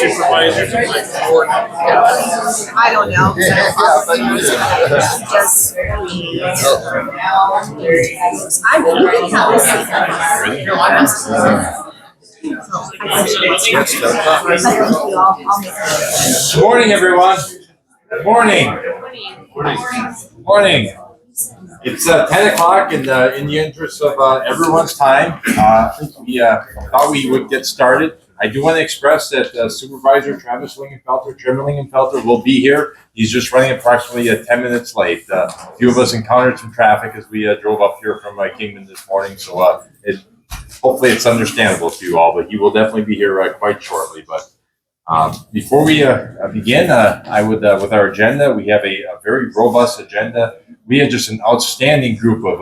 supervisors and my board. I don't know. Just I really have a seat. Good morning, everyone. Good morning. Morning. It's 10 o'clock, and in the interest of everyone's time, we thought we would get started. I do want to express that Supervisor Travis Lingenfelter, Chairman Lingenfelter, will be here. He's just running approximately 10 minutes late. A few of us encountered some traffic as we drove up here from Kingman this morning, so hopefully it's understandable to you all, but he will definitely be here quite shortly. But before we begin, I would, with our agenda, we have a very robust agenda. We have just an outstanding group of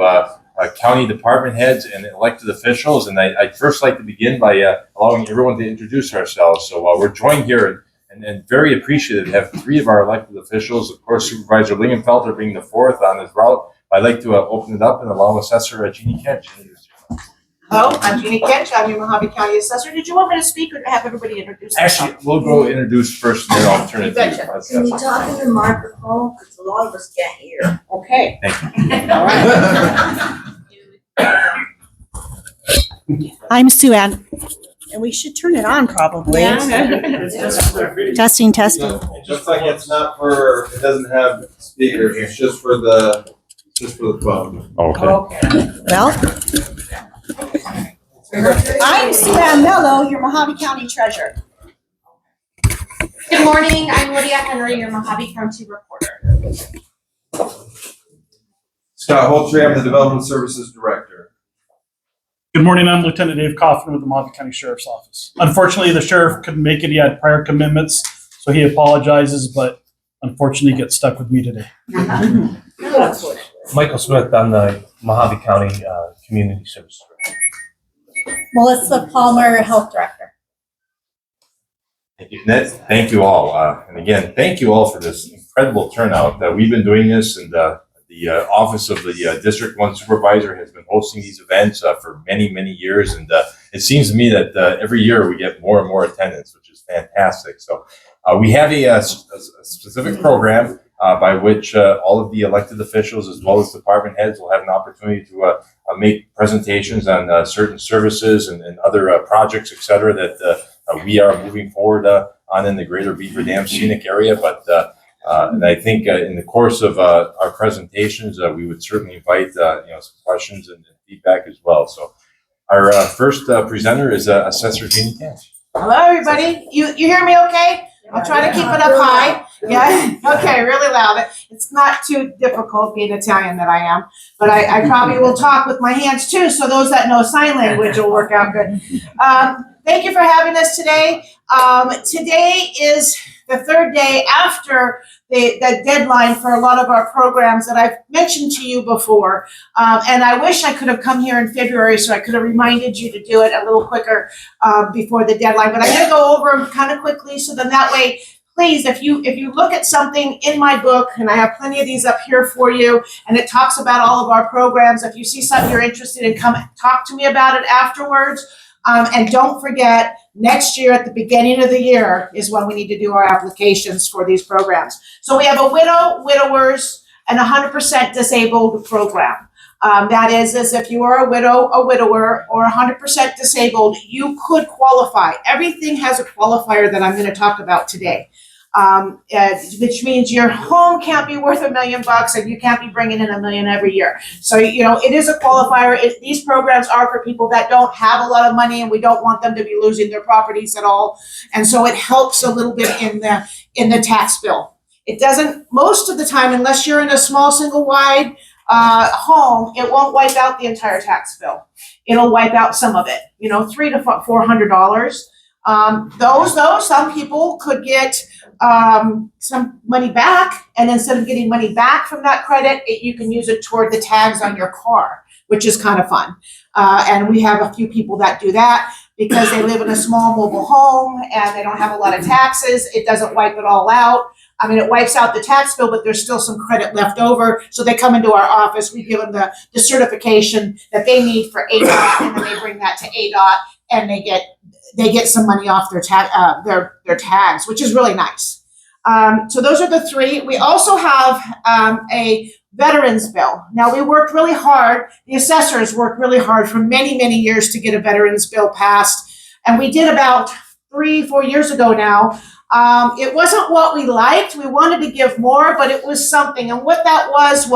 county department heads and elected officials, and I'd first like to begin by allowing everyone to introduce ourselves. So we're joined here and very appreciative to have three of our elected officials, of course, Supervisor Lingenfelter being the fourth on his route. I'd like to open it up and allow Assessor Jeannie Kench. Hello, I'm Jeannie Kench. I'm your Mohave County Assessor. Did you want me to speak or have everybody introduce themselves? Actually, we'll go introduce first and then I'll turn it to you. Can you talk in the microphone? Because a lot of us can't hear. Okay. Thank you. All right. I'm Sue Ann, and we should turn it on probably. Testing. Just like it's not for, it doesn't have speakers, it's just for the phone. Okay. Well, I'm Sue Ann Mello, your Mohave County Treasurer. Good morning, I'm Lydia Henry, your Mohave County Reporter. Scott Holtree, I'm the Development Services Director. Good morning, I'm Lieutenant Dave Kaufman with the Mohave County Sheriff's Office. Unfortunately, the sheriff couldn't make it. He had prior commitments, so he apologizes, but unfortunately gets stuck with me today. Michael Smith, I'm the Mohave County Community Services Director. Melissa Palmer, Health Director. Thank you, Ned. Thank you all. And again, thank you all for this incredible turnout. We've been doing this, and the Office of the District 1 Supervisor has been hosting these events for many, many years. And it seems to me that every year we get more and more attendance, which is fantastic. So we have a specific program by which all of the elected officials as well as department heads will have an opportunity to make presentations on certain services and other projects, et cetera, that we are moving forward on in the greater Beaver Dam Scenic area. But and I think in the course of our presentations, we would certainly invite some questions and feedback as well. So our first presenter is Assessor Jeannie Kench. Hello, everybody. You hear me okay? I'll try to keep it up high. Yeah, okay, really loud. It's not too difficult being Italian that I am, but I probably will talk with my hands too, so those that know sign language will work out good. Thank you for having us today. Today is the third day after the deadline for a lot of our programs that I've mentioned to you before. And I wish I could have come here in February so I could have reminded you to do it a little quicker before the deadline. But I'm going to go over them kind of quickly, so then that way, please, if you look at something in my book, and I have plenty of these up here for you, and it talks about all of our programs. If you see something you're interested in, come talk to me about it afterwards. And don't forget, next year at the beginning of the year is when we need to do our applications for these programs. So we have a widowers, and 100% disabled program. That is if you are a widower, or 100% disabled, you could qualify. Everything has a qualifier that I'm going to talk about today. Which means your home can't be worth $1 million and you can't be bringing in $1 million every year. So, it is a qualifier. These programs are for people that don't have a lot of money, and we don't want them to be losing their properties at all. And so it helps a little bit in the tax bill. It doesn't, most of the time, unless you're in a small single wide home, it won't wipe out the entire tax bill. It'll wipe out some of it, $300 to $400. Those though, some people could get some money back, and instead of getting money back from that credit, you can use it toward the tags on your car, which is kind of fun. And we have a few people that do that because they live in a small mobile home and they don't have a lot of taxes. It doesn't wipe it all out. I mean, it wipes out the tax bill, but there's still some credit left over. So they come into our office, we give them the certification that they need for ADOT, and then they bring that to ADOT and they get they get some money off their tags, which is really nice. So those are the three. We also have a veterans bill. Now, we worked really hard. The assessors worked really hard for many, many years to get a veterans bill passed. And we did about 3-4 years ago now. It wasn't what we liked. We wanted to give more, but it was something. And what that was,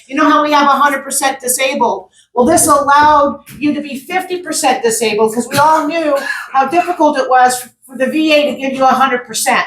you know how we have 100% disabled? Well, this allowed you to be 50% disabled because we all knew how difficult it was for the VA to give you 100%.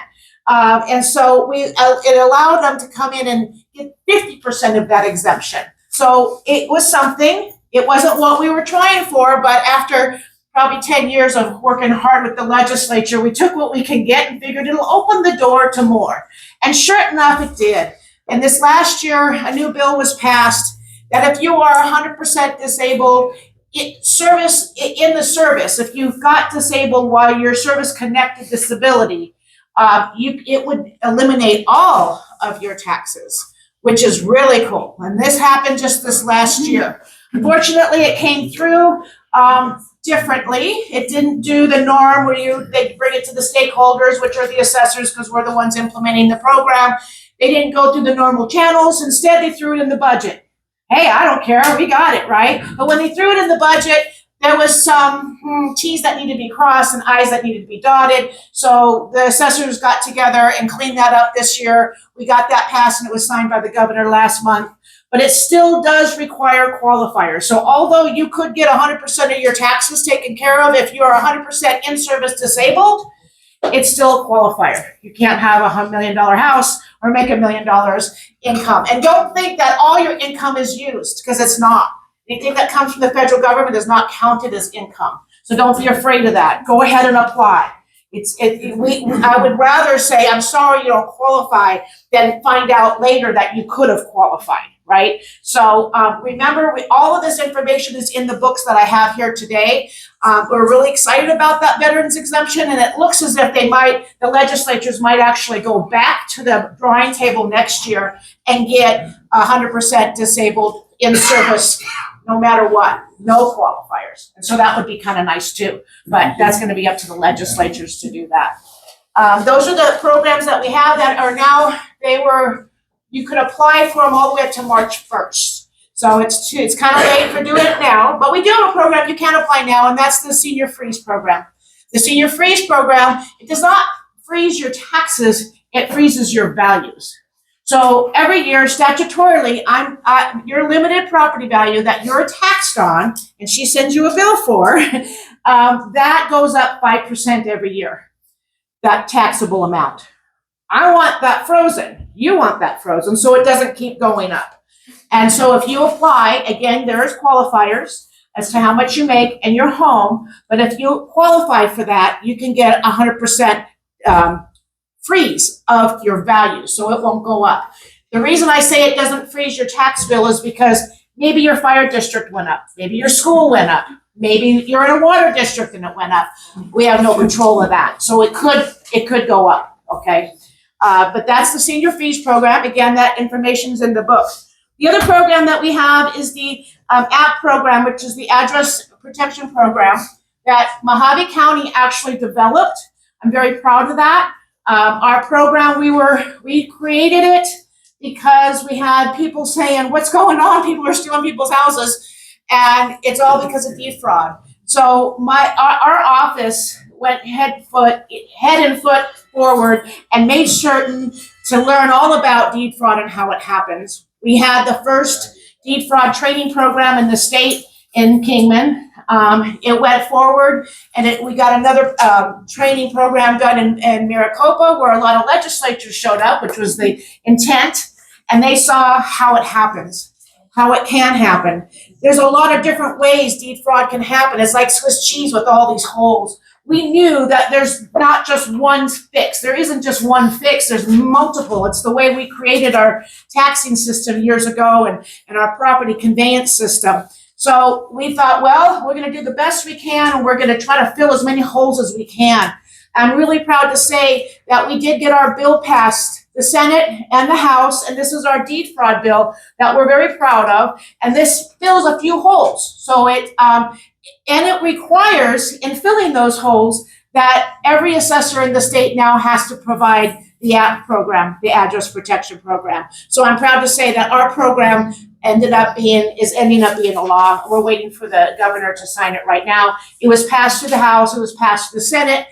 And so it allowed them to come in and get 50% of that exemption. So it was something. It wasn't what we were trying for, but after probably 10 years of working hard with the legislature, we took what we can get and figured it'll open the door to more. And sure enough, it did. And this last year, a new bill was passed that if you are 100% disabled, in the service, if you've got disabled while you're service-connected disability, it would eliminate all of your taxes, which is really cool. And this happened just this last year. Unfortunately, it came through differently. It didn't do the norm where they bring it to the stakeholders, which are the assessors, because we're the ones implementing the program. They didn't go through the normal channels. Instead, they threw it in the budget. Hey, I don't care. We got it, right? But when they threw it in the budget, there was some T's that needed to be crossed and I's that needed to be dotted. So the assessors got together and cleaned that up this year. We got that passed and it was signed by the governor last month. But it still does require qualifiers. So although you could get 100% of your taxes taken care of if you're 100% in-service disabled, it's still a qualifier. You can't have a $100 million house or make $1 million income. And don't think that all your income is used, because it's not. Anything that comes from the federal government is not counted as income. So don't be afraid of that. Go ahead and apply. I would rather say, I'm sorry you don't qualify, than find out later that you could have qualified, right? So remember, all of this information is in the books that I have here today. We're really excited about that veterans exemption, and it looks as if the legislatures might actually go back to the drawing table next year and get 100% disabled in service, no matter what, no qualifiers. And so that would be kind of nice too, but that's going to be up to the legislatures to do that. Those are the programs that we have that are now, you could apply for them all the way up to March 1st. So it's kind of late for doing it now, but we do have a program you can apply now, and that's the Senior Freeze Program. The Senior Freeze Program, it does not freeze your taxes, it freezes your values. So every year, statutorily, your limited property value that you're taxed on, and she sends you a bill for, that goes up 5% every year, that taxable amount. I want that frozen. You want that frozen, so it doesn't keep going up. And so if you apply, again, there's qualifiers as to how much you make and your home, but if you qualify for that, you can get 100% freeze of your value, so it won't go up. The reason I say it doesn't freeze your tax bill is because maybe your fire district went up, maybe your school went up, maybe you're in a water district and it went up. We have no control of that, so it could go up, okay? But that's the Senior Freeze Program. Again, that information's in the book. The other program that we have is the app program, which is the Address Protection Program that Mohave County actually developed. I'm very proud of that. Our program, we created it because we had people saying, what's going on? People are stealing people's houses. And it's all because of deed fraud. So our office went head and foot forward and made certain to learn all about deed fraud and how it happens. We had the first deed fraud training program in the state in Kingman. It went forward, and we got another training program done in Maricopa, where a lot of legislatures showed up, which was the intent, and they saw how it happens, how it can happen. There's a lot of different ways deed fraud can happen. It's like Swiss cheese with all these holes. We knew that there's not just one fix. There isn't just one fix. There's multiple. It's the way we created our taxing system years ago and our property conveyance system. So we thought, well, we're going to do the best we can, and we're going to try to fill as many holes as we can. I'm really proud to say that we did get our bill passed, the Senate and the House, and this is our deed fraud bill that we're very proud of. And this fills a few holes. So it requires, in filling those holes, that every assessor in the state now has to provide the app program, the address protection program. So I'm proud to say that our program ending up being a law. We're waiting for the governor to sign it right now. It was passed through the House, it was passed through the Senate,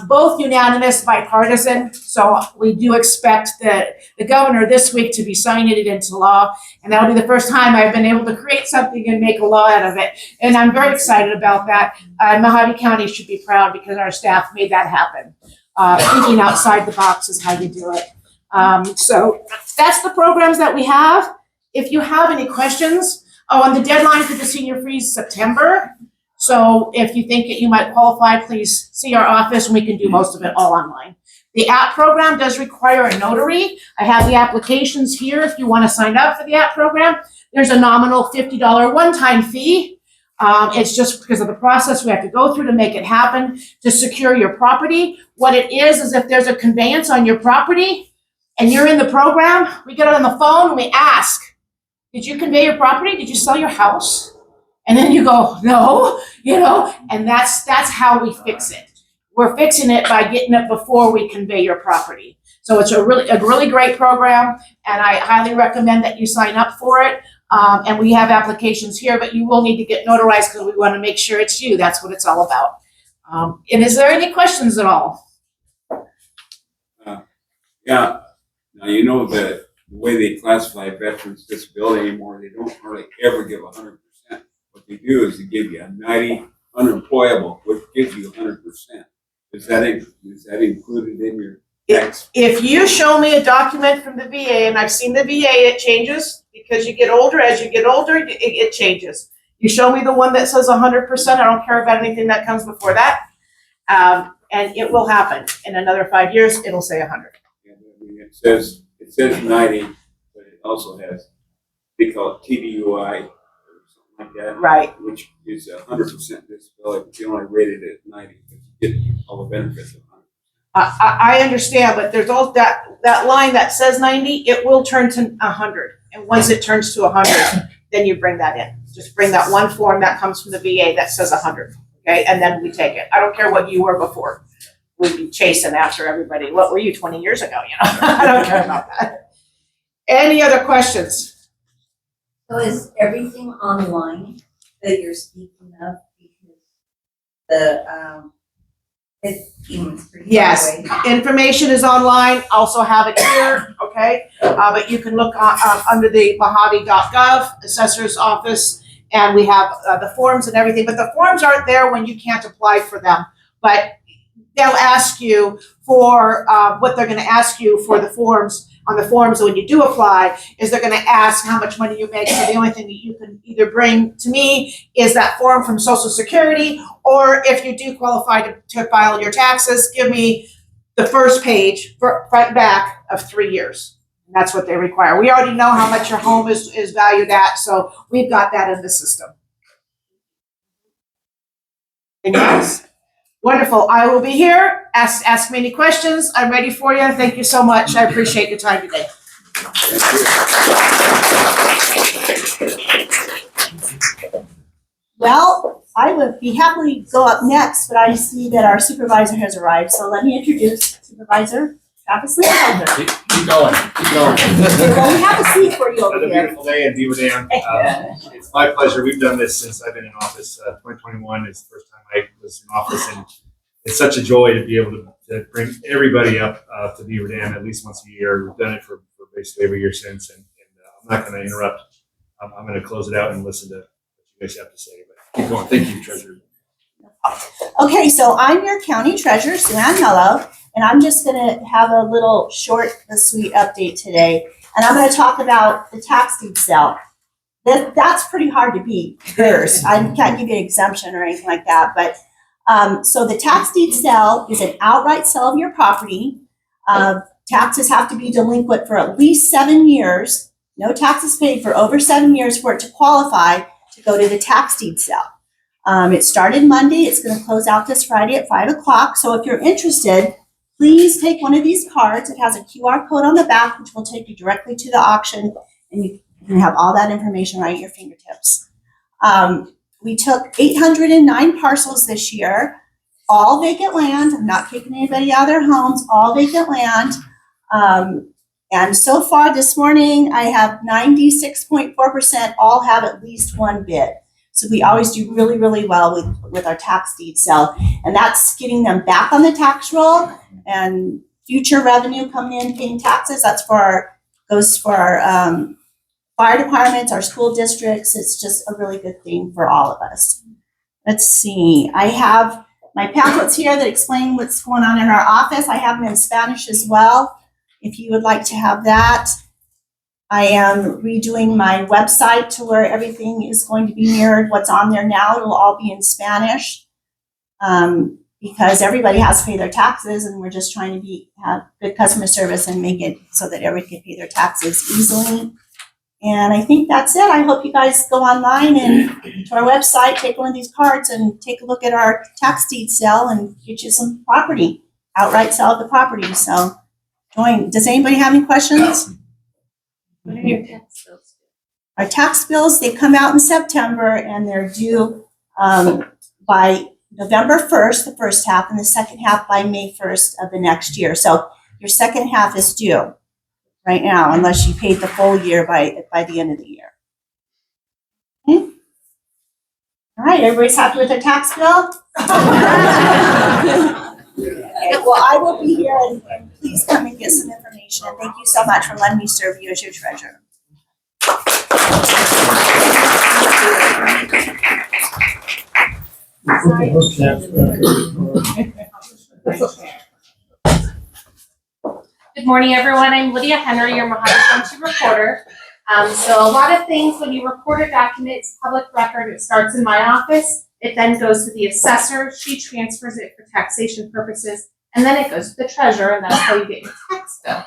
both unanimous, bipartisan. So we do expect the governor this week to be signing it into law. And that'll be the first time I've been able to create something and make a law out of it. And I'm very excited about that. Mohave County should be proud because our staff made that happen. Thinking outside the box is how you do it. So that's the programs that we have. If you have any questions, and the deadline for the senior freeze is September. So if you think that you might qualify, please see our office and we can do most of it all online. The app program does require a notary. I have the applications here if you want to sign up for the app program. There's a nominal $50 one-time fee. It's just because of the process we have to go through to make it happen, to secure your property. What it is if there's a conveyance on your property and you're in the program, we get on the phone and we ask, did you convey your property? Did you sell your house? And then you go, no, and that's how we fix it. We're fixing it by getting it before we convey your property. So it's a really great program, and I highly recommend that you sign up for it. And we have applications here, but you will need to get notarized because we want to make sure it's you. That's what it's all about. And is there any questions at all? Yeah. Now, that the way they classify veterans disability anymore, they don't hardly ever give 100%. What they do is they give you a 90 unemployable, which gives you 100%. Is that included in your tax? If you show me a document from the VA, and I've seen the VA, it changes because you get older. As you get older, it changes. You show me the one that says 100%. I don't care about anything that comes before that. And it will happen. In another 5 years, it'll say 100. Yeah, I mean, it says 90, but it also has, they call it TDUI or something like that. Right. Which is 100% disability, but you only rated it at 90 because you get all the benefits of 100%. I understand, but there's all that line that says 90, it will turn to 100. And once it turns to 100, then you bring that in. Just bring that one form that comes from the VA that says 100, okay? And then we take it. I don't care what you were before. We'd be chasing after everybody. What were you 20 years ago, I don't care about that. Any other questions? So is everything online that you're speaking of? Because the, it's pretty far Yes, away. information is online. Also have it here, okay? But you can look under the Mohave.gov assessor's office, and we have the forms and everything. But the forms aren't there when you can't apply for them. But they'll ask you for what they're going to ask you for the forms. On the forms, when you do apply, is they're going to ask how much money you make. So the only thing that you can either bring to me is that form from Social Security, or if you do qualify to file your taxes, give me the first page, front and back of 3 years. And that's what they require. We already know how much your home is valued at, so we've got that in the system. Anything else? Wonderful. I will be here. Ask me any questions. I'm ready for you. Thank you so much. I appreciate your time today. Well, I would be happy to go up next, but I see that our supervisor has arrived. So let me introduce Supervisor Travis Lingenfelter. Keep going. Well, we have a seat for you over Another here. beautiful day in Beaver Dam. It's my pleasure. We've done this since I've been in office. 2021 is the first time I was in office, and it's such a joy to be able to bring everybody up to Beaver Dam at least once a year. We've done it for basically every year since, and I'm not going to interrupt. I'm going to close it out and listen to what you guys have to say. But keep going. Thank you, Treasurer. Okay, so I'm your County Treasurer, Sue Ann Mello, and I'm just going to have a little short but sweet update today. And I'm going to talk about the tax deed sale. That's pretty hard to beat. I can't give you an exemption or anything like that, but so the tax deed sale is an outright sale of your property. Taxes have to be delinquent for at least 7 years. No taxes paid for over 7 years for it to qualify to go to the tax deed sale. It started Monday. It's going to close out this Friday at 5 o'clock. So if you're interested, please take one of these cards. It has a QR code on the back, which will take you directly to the auction, and you can have all that information right at your fingertips. We took 809 parcels this year. all vacant land. I'm not kicking anybody out of their homes, all vacant land. And so far this morning, I have 96.4% all have at least one bid. So we always do really, really well with our tax deed sale. And that's getting them back on the tax roll and future revenue coming in, paying taxes. That's goes for our fire departments, our school districts. It's just a really good thing for all of us. Let's see, I have my pamphlets here that explain what's going on in our office. I have them in Spanish as well, if you would like to have that. I am redoing my website to where everything is going to be mirrored. What's on there now, it'll all be in Spanish, because everybody has to pay their taxes, and we're just trying to have good customer service and make it so that everybody can pay their taxes easily. And I think that's it. I hope you guys go online and to our website, take one of these cards and take a look at our tax deed sale and get you some property, outright sell of the property. So join. Does anybody have any questions? What are your tax bills? Our tax bills, they come out in September and they're due by November 1st, the first half, and the second half by May 1st of the next year. So your second half is due right now, unless you paid the full year by the end of the year. Okay. All right, everybody's happy with their tax bill? Okay, well, I will be here and please come and get some information. And thank you so much for letting me serve you as your treasurer. Good morning, everyone. I'm Lydia Henry, your Mohave County reporter. So a lot of things, when you record a document, it's public record. It starts in my office. It then goes to the assessor. She transfers it for taxation purposes. And then it goes to the treasurer, and that's how you get your tax bill.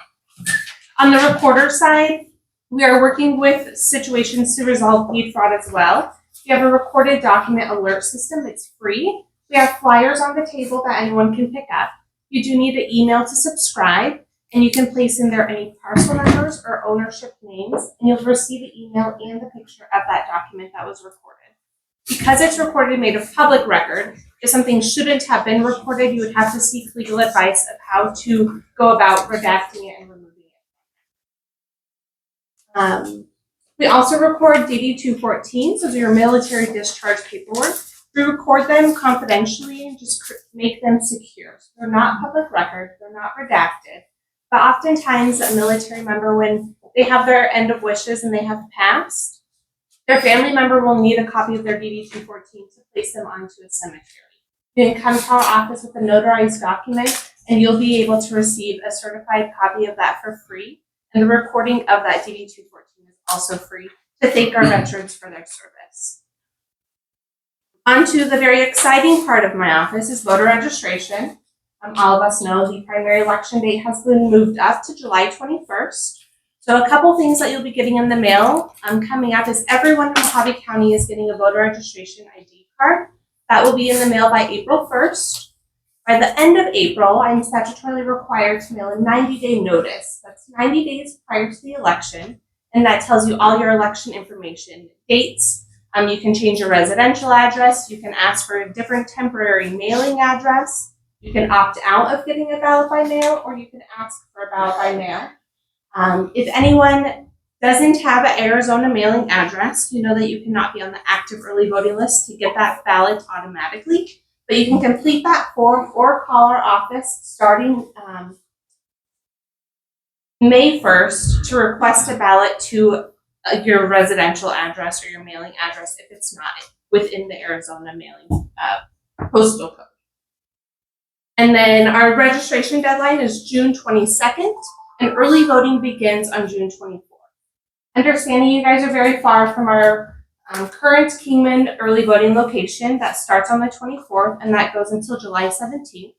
On the recorder side, we are working with situations to resolve deed fraud as well. We have a recorded document alert system. It's free. We have flyers on the table that anyone can pick up. You do need an email to subscribe, and you can place in there any parcel numbers or ownership names, and you'll receive an email and the picture of that document that was recorded. Because it's recorded and made of public record, if something shouldn't have been recorded, you would have to seek legal advice of how to go about redacting it and removing it. We also record DD-214, so your military discharge paperwork. We record them confidentially and just make them secure. So they're not public record, they're not redacted. But oftentimes a military member, when they have their end of wishes and they have passed, their family member will need a copy of their DD-214 to place them onto a cemetery. You can come to our office with a notarized document and you'll be able to receive a certified copy of that for free. And the recording of that DD-214 is also free to thank our veterans for their service. On to the very exciting part of my office is voter registration. All of us know the primary election date has been moved up to July 21st. So a couple things that you'll be getting in the mail coming up is everyone in Mohave County is getting a voter registration ID card. That will be in the mail by April 1st. By the end of April, I'm statutorily required to mail a 90-day notice. That's 90 days prior to the election, and that tells you all your election information, dates. You can change your residential address. You can ask for a different temporary mailing address. You can opt out of getting a ballot by mail, or you can ask for a ballot by mail. If anyone doesn't have an Arizona mailing address, you know that you cannot be on the active early voting list to get that ballot automatically, but you can complete that form or call our office starting May 1st to request a ballot to your residential address or your mailing address if it's not within the Arizona mailing postal code. And then our registration deadline is June 22nd. And early voting begins on June 24th. Understanding you guys are very far from our current Kingman early voting location that starts on the 24th and that goes until July 17th.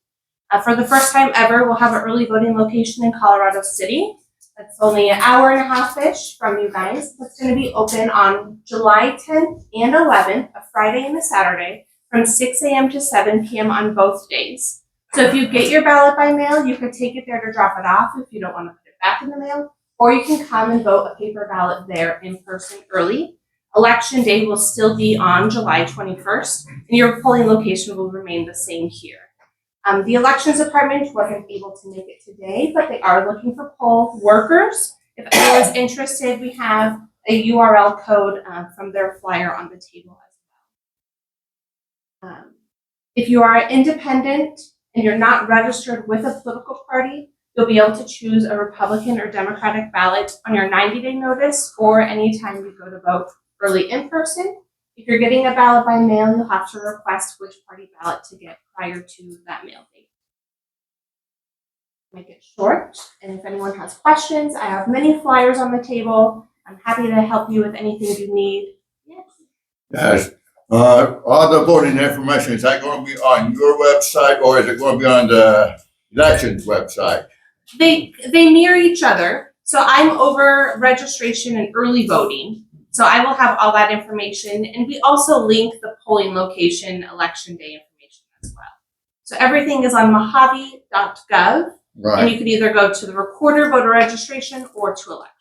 For the first time ever, we'll have an early voting location in Colorado City. That's only an hour and a half-ish from you guys. That's going to be open on July 10th and 11th, a Friday and a Saturday, from 6 a.m. to 7 p.m. on both days. So if you get your ballot by mail, you could take it there to drop it off if you don't want to put it back in the mail, or you can come and vote a paper ballot there in person early. Election day will still be on July 21st, and your polling location will remain the same here. The elections department wasn't able to make it today, but they are looking for poll workers. If anyone's interested, we have a URL code from their flyer on the table as well. If you are independent and you're not registered with a political party, you'll be able to choose a Republican or Democratic ballot on your 90-day notice or anytime you go to vote early in person. If you're getting a ballot by mail, you'll have to request which party ballot to get prior to that mail date. Make it short, and if anyone has questions, I have many flyers on the table. I'm happy to help you with anything you need. Yes. Yes. All the voting information, is that going to be on your website or is it going to be on the elections website? They mirror each other. So I'm over registration and early voting. So I will have all that information. And we also link the polling location, election day information as well. So everything is on mohave.gov. And Right. you can either go to the recorder voter registration or to elections.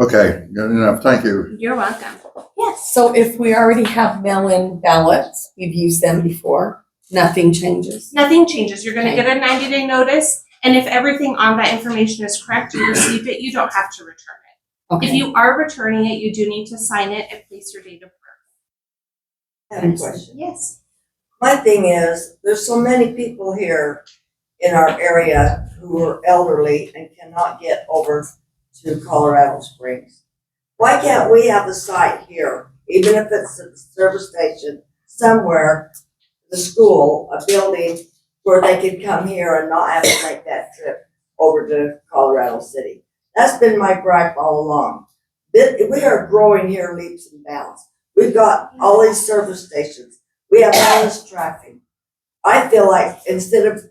Okay, good enough. Thank you. You're welcome. Yes. So if we already have mail-in ballots, we've used them before, nothing changes. Nothing changes. You're going to get a 90-day notice. And if everything on that information is correct, you received it, you don't have to return it. If Okay. you are returning it, you do need to sign it and place your date of birth. I have a question. Yes. My thing is, there's so many people here in our area who are elderly and cannot get over to Colorado Springs. Why can't we have a site here, even if it's a service station somewhere, the school, a building where they could come here and not have to make that trip over to Colorado City? That's been my gripe all along. We are growing here leaps and bounds. We've got all these service stations. We have all this traffic. I feel like instead of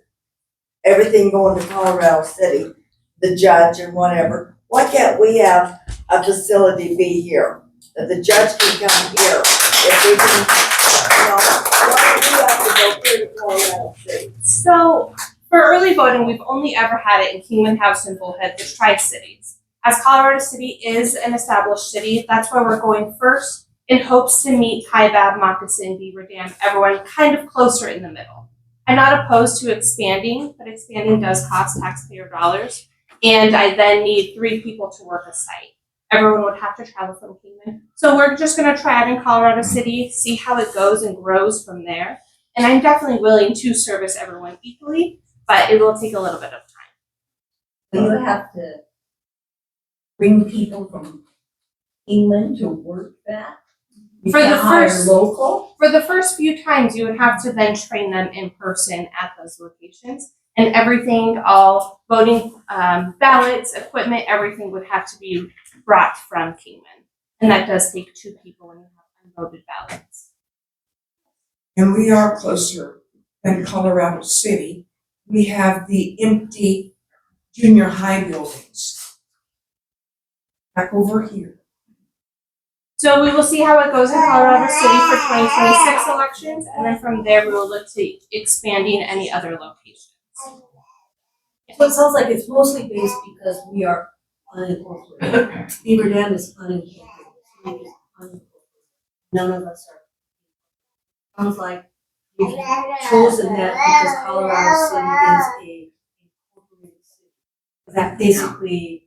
everything going to Colorado City, the judge and whatever, why can't we have a facility be here? That the judge can come here if we can, why do we have to go here to Colorado City? So for early voting, we've only ever had it in Kingman House and Bullhead, the Tri-Cities. As Colorado City is an established city, that's where we're going first in hopes to meet Kaibab, Moccasin, Beaver Dam, everyone kind of closer in the middle. I'm not opposed to expanding, but expanding does cost taxpayer dollars. And I then need 3 people to work a site. Everyone would have to travel from Kingman. So we're just gonna try it in Colorado City, see how it goes and grows from there. And I'm definitely willing to service everyone equally, but it will take a little bit of time. Do you have to bring people from England to work that? You For the can't hire first- local? For the first few times, you would have to then train them in person at those locations. And everything, all voting ballots, equipment, everything would have to be brought from Kingman. And that does take 2 people when you have unvoted ballots. And we are closer than Colorado City. We have the empty junior high buildings. Back over here. So we will see how it goes in Colorado City for 2026 elections. And then from there, we will look to expanding any other locations. So it sounds like it's mostly based because we are unincorporated. Beaver Dam is unincorporated. Scenic is unincorporated. None of us are. Sounds like you've chosen that because Colorado City is a incorporated city. That basically.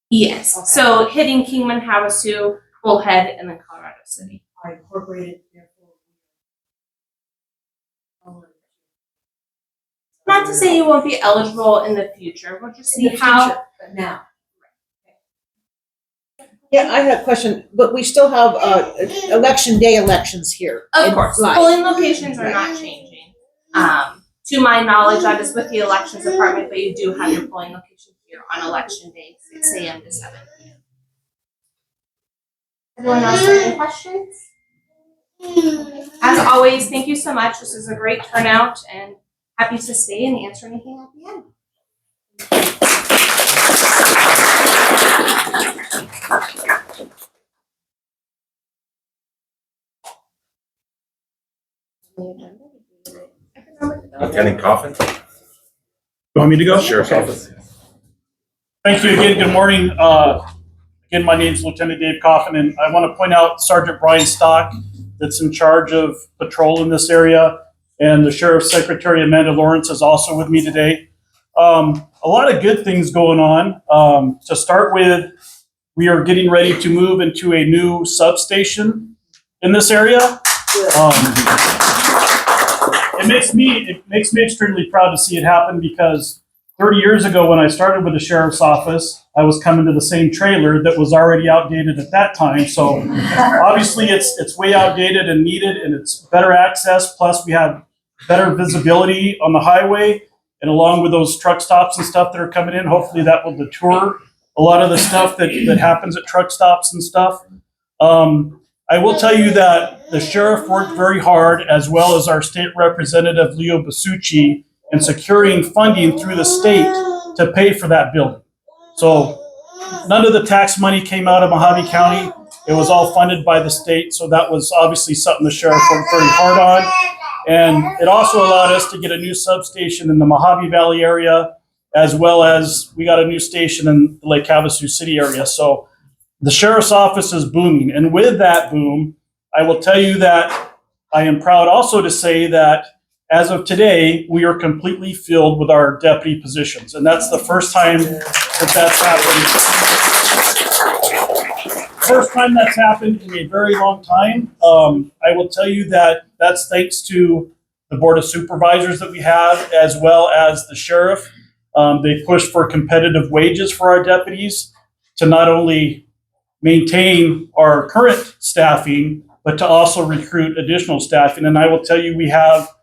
Yes. So hitting Kingman, Havasu, Bullhead, and then Colorado City. Are incorporated, therefore. Not to say you won't be eligible in the future. We'll just see how. But now. Yeah, I had a question, but we still have, election day elections here. Of in course, live. polling locations are not changing. To my knowledge, that is with the elections department, but you do have your polling location here on election day, 6 a.m. to 7 p.m. Everyone else have any questions? As always, thank you so much. This is a great turnout and happy to stay and answer anything at the end. Lieutenant Coffin? You want me to go? Sheriff's Office. Thank you again. Good morning. Again, my name is Lieutenant Dave Coffin, and I want to point out Sergeant Brian Stock that's in charge of patrol in this area. and the Sheriff's Secretary Amanda Lawrence is also with me today. A lot of good things going on. To start with, we are getting ready to move into a new substation in this area. It makes me extremely proud to see it happen because 30 years ago when I started with the Sheriff's Office, I was coming to the same trailer that was already outdated at that time. So obviously it's way outdated and needed, and it's better access. Plus we have better visibility on the highway, and along with those truck stops and stuff that are coming in, hopefully that will deter a lot of the stuff that happens at truck stops and stuff. I will tell you that the sheriff worked very hard, as well as our state representative, Leo Basucci, in securing funding through the state to pay for that building. So none of the tax money came out of Mohave County. It was all funded by the state. So that was obviously something the sheriff worked very hard on. And it also allowed us to get a new substation in the Mohave Valley area, as well as we got a new station in the Lake Havasu City area. So the sheriff's office is booming. And with that boom, I will tell you that I am proud also to say that as of today, we are completely filled with our deputy positions. And that's the first time that's happened. First time that's happened in a very long time. I will tell you that that's thanks to the Board of Supervisors that we have, as well as the sheriff. They pushed for competitive wages for our deputies to not only maintain our current staffing, but to also recruit additional staffing. And I will tell you, we have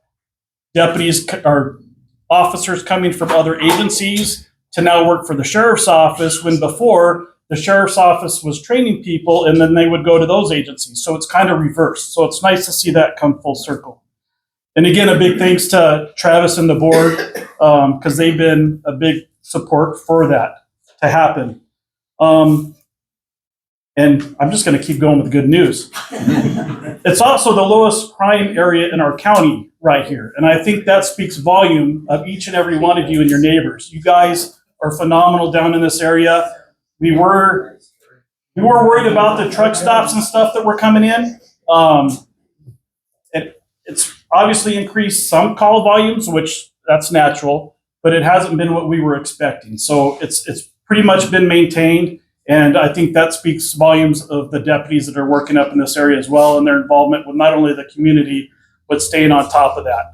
deputies or officers coming from other agencies to now work for the sheriff's office, when before the sheriff's office was training people and then they would go to those agencies. So it's kind of reversed. So it's nice to see that come full circle. And again, a big thanks to Travis and the board, because they've been a big support for that to happen. And I'm just going to keep going with good news. It's also the lowest crime area in our county right here. And I think that speaks volume of each and every one of you and your neighbors. You guys are phenomenal down in this area. We were worried about the truck stops and stuff that were coming in. It's obviously increased some call volumes, which that's natural, but it hasn't been what we were expecting. So it's pretty much been maintained. And I think that speaks volumes of the deputies that are working up in this area as well, and their involvement with not only the community, but staying on top of that.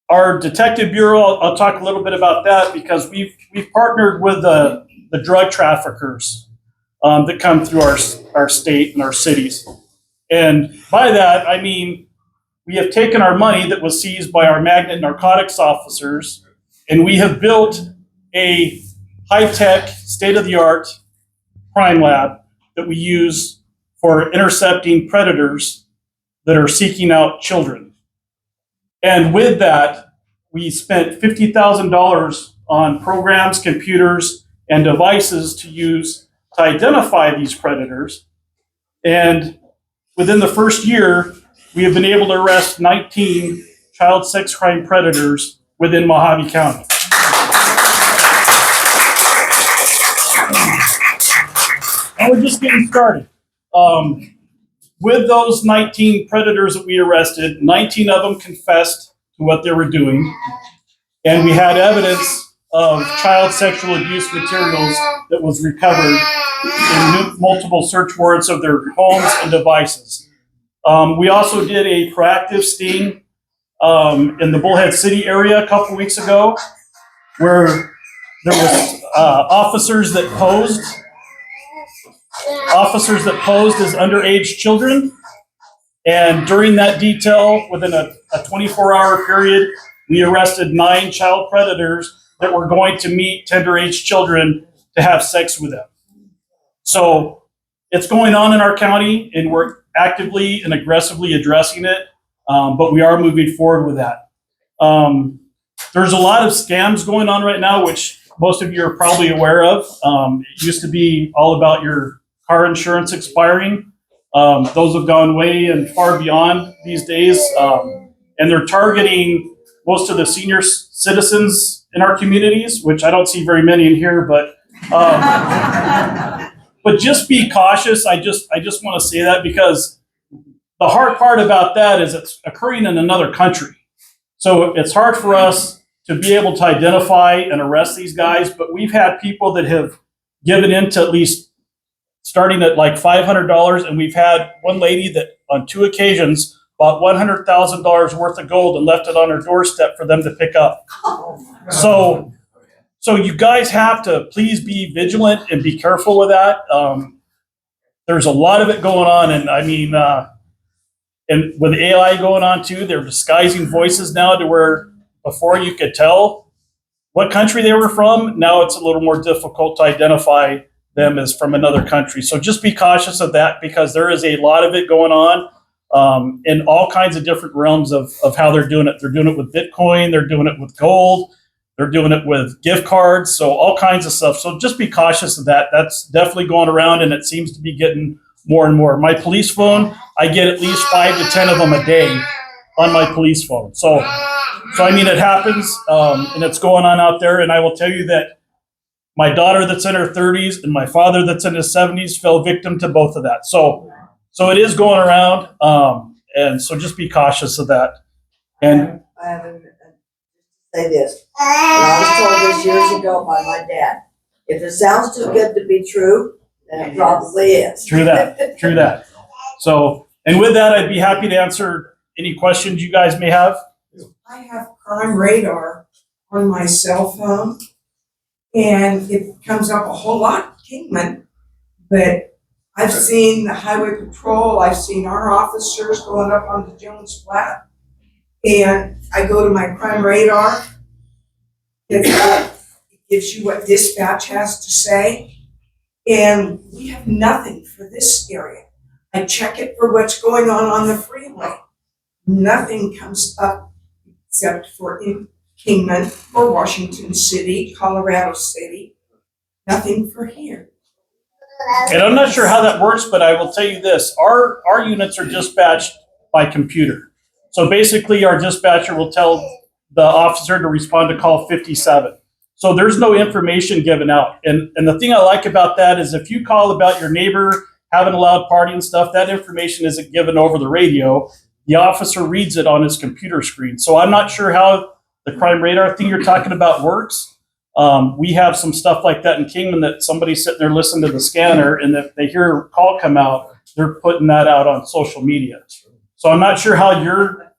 Our detective bureau, I'll talk a little bit about that, because we've partnered with the drug traffickers that come through our state and our cities. And by that, I mean, we have taken our money that was seized by our magnet narcotics officers, and we have built a high-tech, state-of-the-art crime lab that we use for intercepting predators that are seeking out children. And with that, we spent $50,000 on programs, computers, and devices to use to identify these predators. And within the first year, we have been able to arrest 19 child sex crime predators within Mohave County. And we're just getting started. With those 19 predators that we arrested, 19 of them confessed to what they were doing. And we had evidence of child sexual abuse materials that was recovered in multiple search warrants of their homes and devices. We also did a proactive sting in the Bullhead City area a couple weeks ago, where there was officers that posed as underage children. And during that detail, within a 24-hour period, we arrested 9 child predators that were going to meet tender age children to have sex with them. So it's going on in our county, and we're actively and aggressively addressing it, but we are moving forward with that. There's a lot of scams going on right now, which most of you are probably aware of. It used to be all about your car insurance expiring. Those have gone way and far beyond these days, and they're targeting most of the senior citizens in our communities, which I don't see very many in here, but just be cautious. I just want to say that, because the hard part about that is it's occurring in another country. So it's hard for us to be able to identify and arrest these guys, but we've had people that have given in to at least starting at like $500, and we've had one lady that on 2 occasions bought $100,000 worth of gold and left it on her doorstep for them to pick up. So you guys have to please be vigilant and be careful with that. There's a lot of it going on, and I mean, and with AI going on too, they're disguising voices now to where before you could tell what country they were from. Now it's a little more difficult to identify them as from another country. So just be cautious of that, because there is a lot of it going on in all kinds of different realms of how they're doing it. They're doing it with Bitcoin. They're doing it with gold. They're doing it with gift cards. So all kinds of stuff. So just be cautious of that. That's definitely going around, and it seems to be getting more and more. My police phone, I get at least 5 to 10 of them a day on my police phone. So I mean, it happens, and it's going on out there. And I will tell you that my daughter that's in her 30s and my father that's in his 70s fell victim to both of that. So it is going around, and so just be cautious of that. And I have to say this. And I was told this years ago by my dad. If it sounds too good to be true, then it probably is. True that. So, and with that, I'd be happy to answer any questions you guys may have. I have crime radar on my cell phone, and it comes up a whole lot, Kingman, but I've seen the highway patrol, I've seen our officers going up on the Jones Flat, and I go to my crime radar. It gives you what dispatch has to say, and we have nothing for this area. I check it for what's going on the freeway. Nothing comes up except for in Kingman or Washington City, Colorado City. Nothing for here. And I'm not sure how that works, but I will tell you this. Our units are dispatched by computer. So basically our dispatcher will tell the officer to respond to call 57. So there's no information given out. And the thing I like about that is if you call about your neighbor having a loud party and stuff, that information isn't given over the radio. The officer reads it on his computer screen. So I'm not sure how the crime radar thing you're talking about works. We have some stuff like that in Kingman that somebody's sitting there listening to the scanner, and if they hear a call come out, they're putting that out on social media. So I'm not sure how your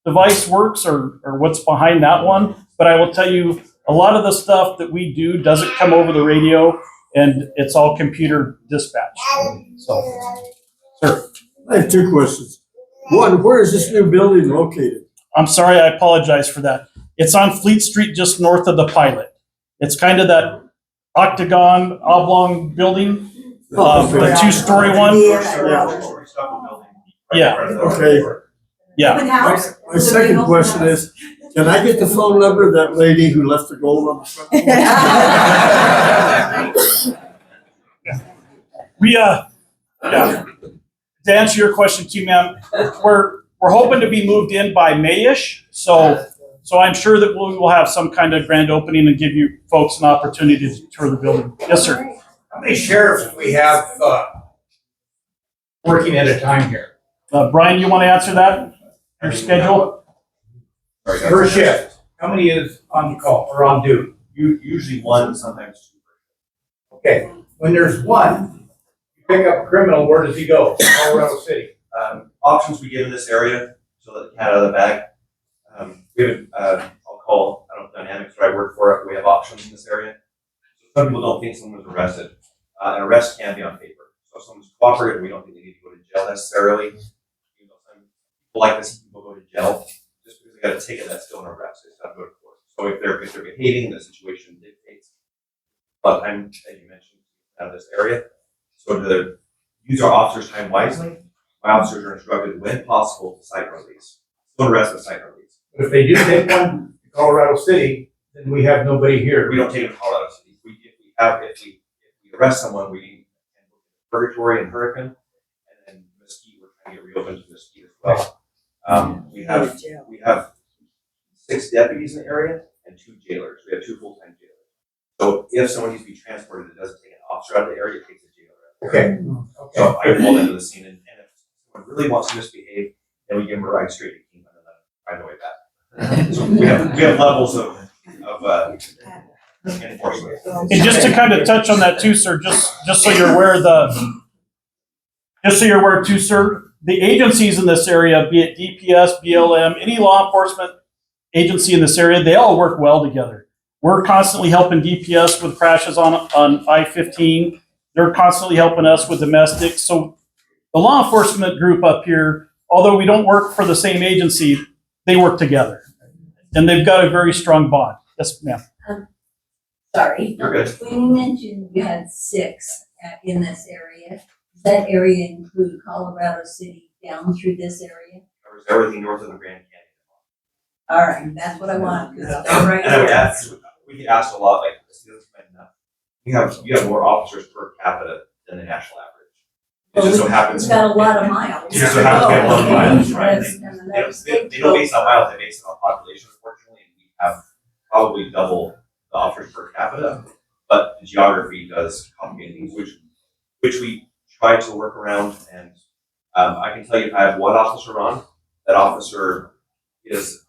device works or what's behind that one, but I will tell you a lot of the stuff that we do doesn't come over the radio, and it's all computer dispatch. So, sir. I have 2 questions. One, where is this new building located? I'm sorry, I apologize for that. It's on Fleet Street, just north of the Pilot. It's kind of that octagon, oblong building, the 2-story one. Yeah. Okay. Yeah. My second question is, can I get the phone number of that lady who left the gold on the front? Yeah. To answer your question too, ma'am, we're hoping to be moved in by May-ish. So I'm sure that we will have some kind of grand opening and give you folks an opportunity to tour the building. Yes, sir. How many sheriffs do we have working at a time here? Brian, you want to answer that? Your schedule? Per shift. How many is on call or on duty? Usually 1, sometimes 2. Okay, when there's 1, you pick up a criminal, where does he go? Colorado City. Options we give in this area, so that the cat out of the bag. We have, I'll call, I don't know, Dynamics, where I work for it, we have options in this area. So some people don't think someone was arrested. An arrest can be on paper. So if someone's cooperative, we don't think they need to go to jail necessarily. You know, some people like to see people go to jail, just because they got a ticket, that's still an arrest, it's not go to court. So if they're behaving, the situation dictates. But I'm, as you mentioned, out of this area. So to use our officers' time wisely, my officers are instructed when possible to site release. Don't arrest the site release. But if they do take one to Colorado City, then we have nobody here. We don't take them to Colorado City. If we arrest someone, we Purgatory and Hurricane, and then Mesquite, we're trying to get reopened to Mesquite as well. We have 6 deputies in the area and 2 jailers. We have 2 full-time jailers. So if someone needs to be transported, it doesn't take an officer out of the area, it takes a jailer out of the area. Okay. So I pull into the scene, and if someone really wants to misbehave, then we give them a ride straight to Kingman and then find a way back. So we have levels of enforcement. And just to kind of touch on that too, sir, just so you're aware, too, sir, the agencies in this area, be it DPS, BLM, any law enforcement agency in this area, they all work well together. We're constantly helping DPS with crashes on I-15. They're constantly helping us with domestic. So the law enforcement group up here, although we don't work for the same agency, they work together. And they've got a very strong bond. Yes, ma'am. Sorry. You're good. When you mentioned you had 6 in this area, does that area include Colorado City down through this area? Covers everything north of the Grand Canyon. All right, that's what I want, because I'm right And I would here. add, we get asked a lot, like, you have more officers per capita than the national average. It just so happens. We've got a lot of miles. It just so happens we have a lot of miles, right? That's- They don't base it on miles, they base it on population, unfortunately, and we have probably double the officers per capita. But the geography does complicate things, which we try to work around, and I can tell you, if I have one officer on, that officer is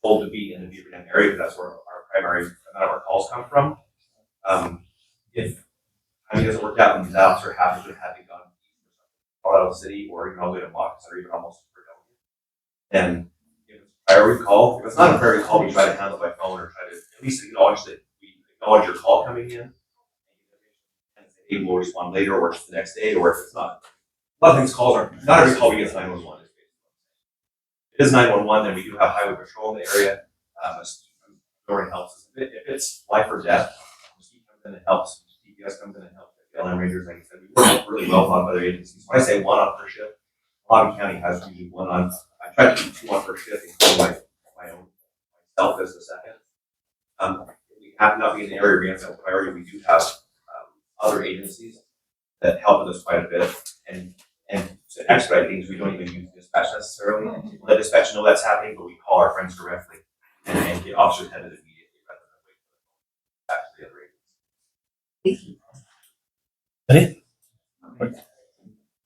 told to be in the Beaver Dam area, because that's where our primary amount of our calls come from. If timing doesn't work out, and that officer happens to have gone to Colorado City, or even all the way to Mox, or even almost then if it's a priority call, if it's not a priority call, we try to handle it by phone, or try to at least acknowledge that we acknowledge your call coming in, and say, hey, we'll respond later, or it's the next day, or if it's not. A lot of things calls are, not every call we get is 911. If it is 911, then we do have highway patrol in the area. Mosquito helps us. If it's life or death, mosquito comes in and helps. DPS comes in and helps. LM Rangers, like I said, we work really well with other agencies. When I say one on per shift, Mohave County has usually one on. I try to keep 2 on per shift, including my own myself as the second. If we happen not be in the area we have no priority, we do have other agencies that help with us quite a bit. And to expedite things, we don't even use dispatch necessarily. We let dispatch know that's happening, but we call our friends directly and get officers headed immediately rather than wait for back to the other agencies.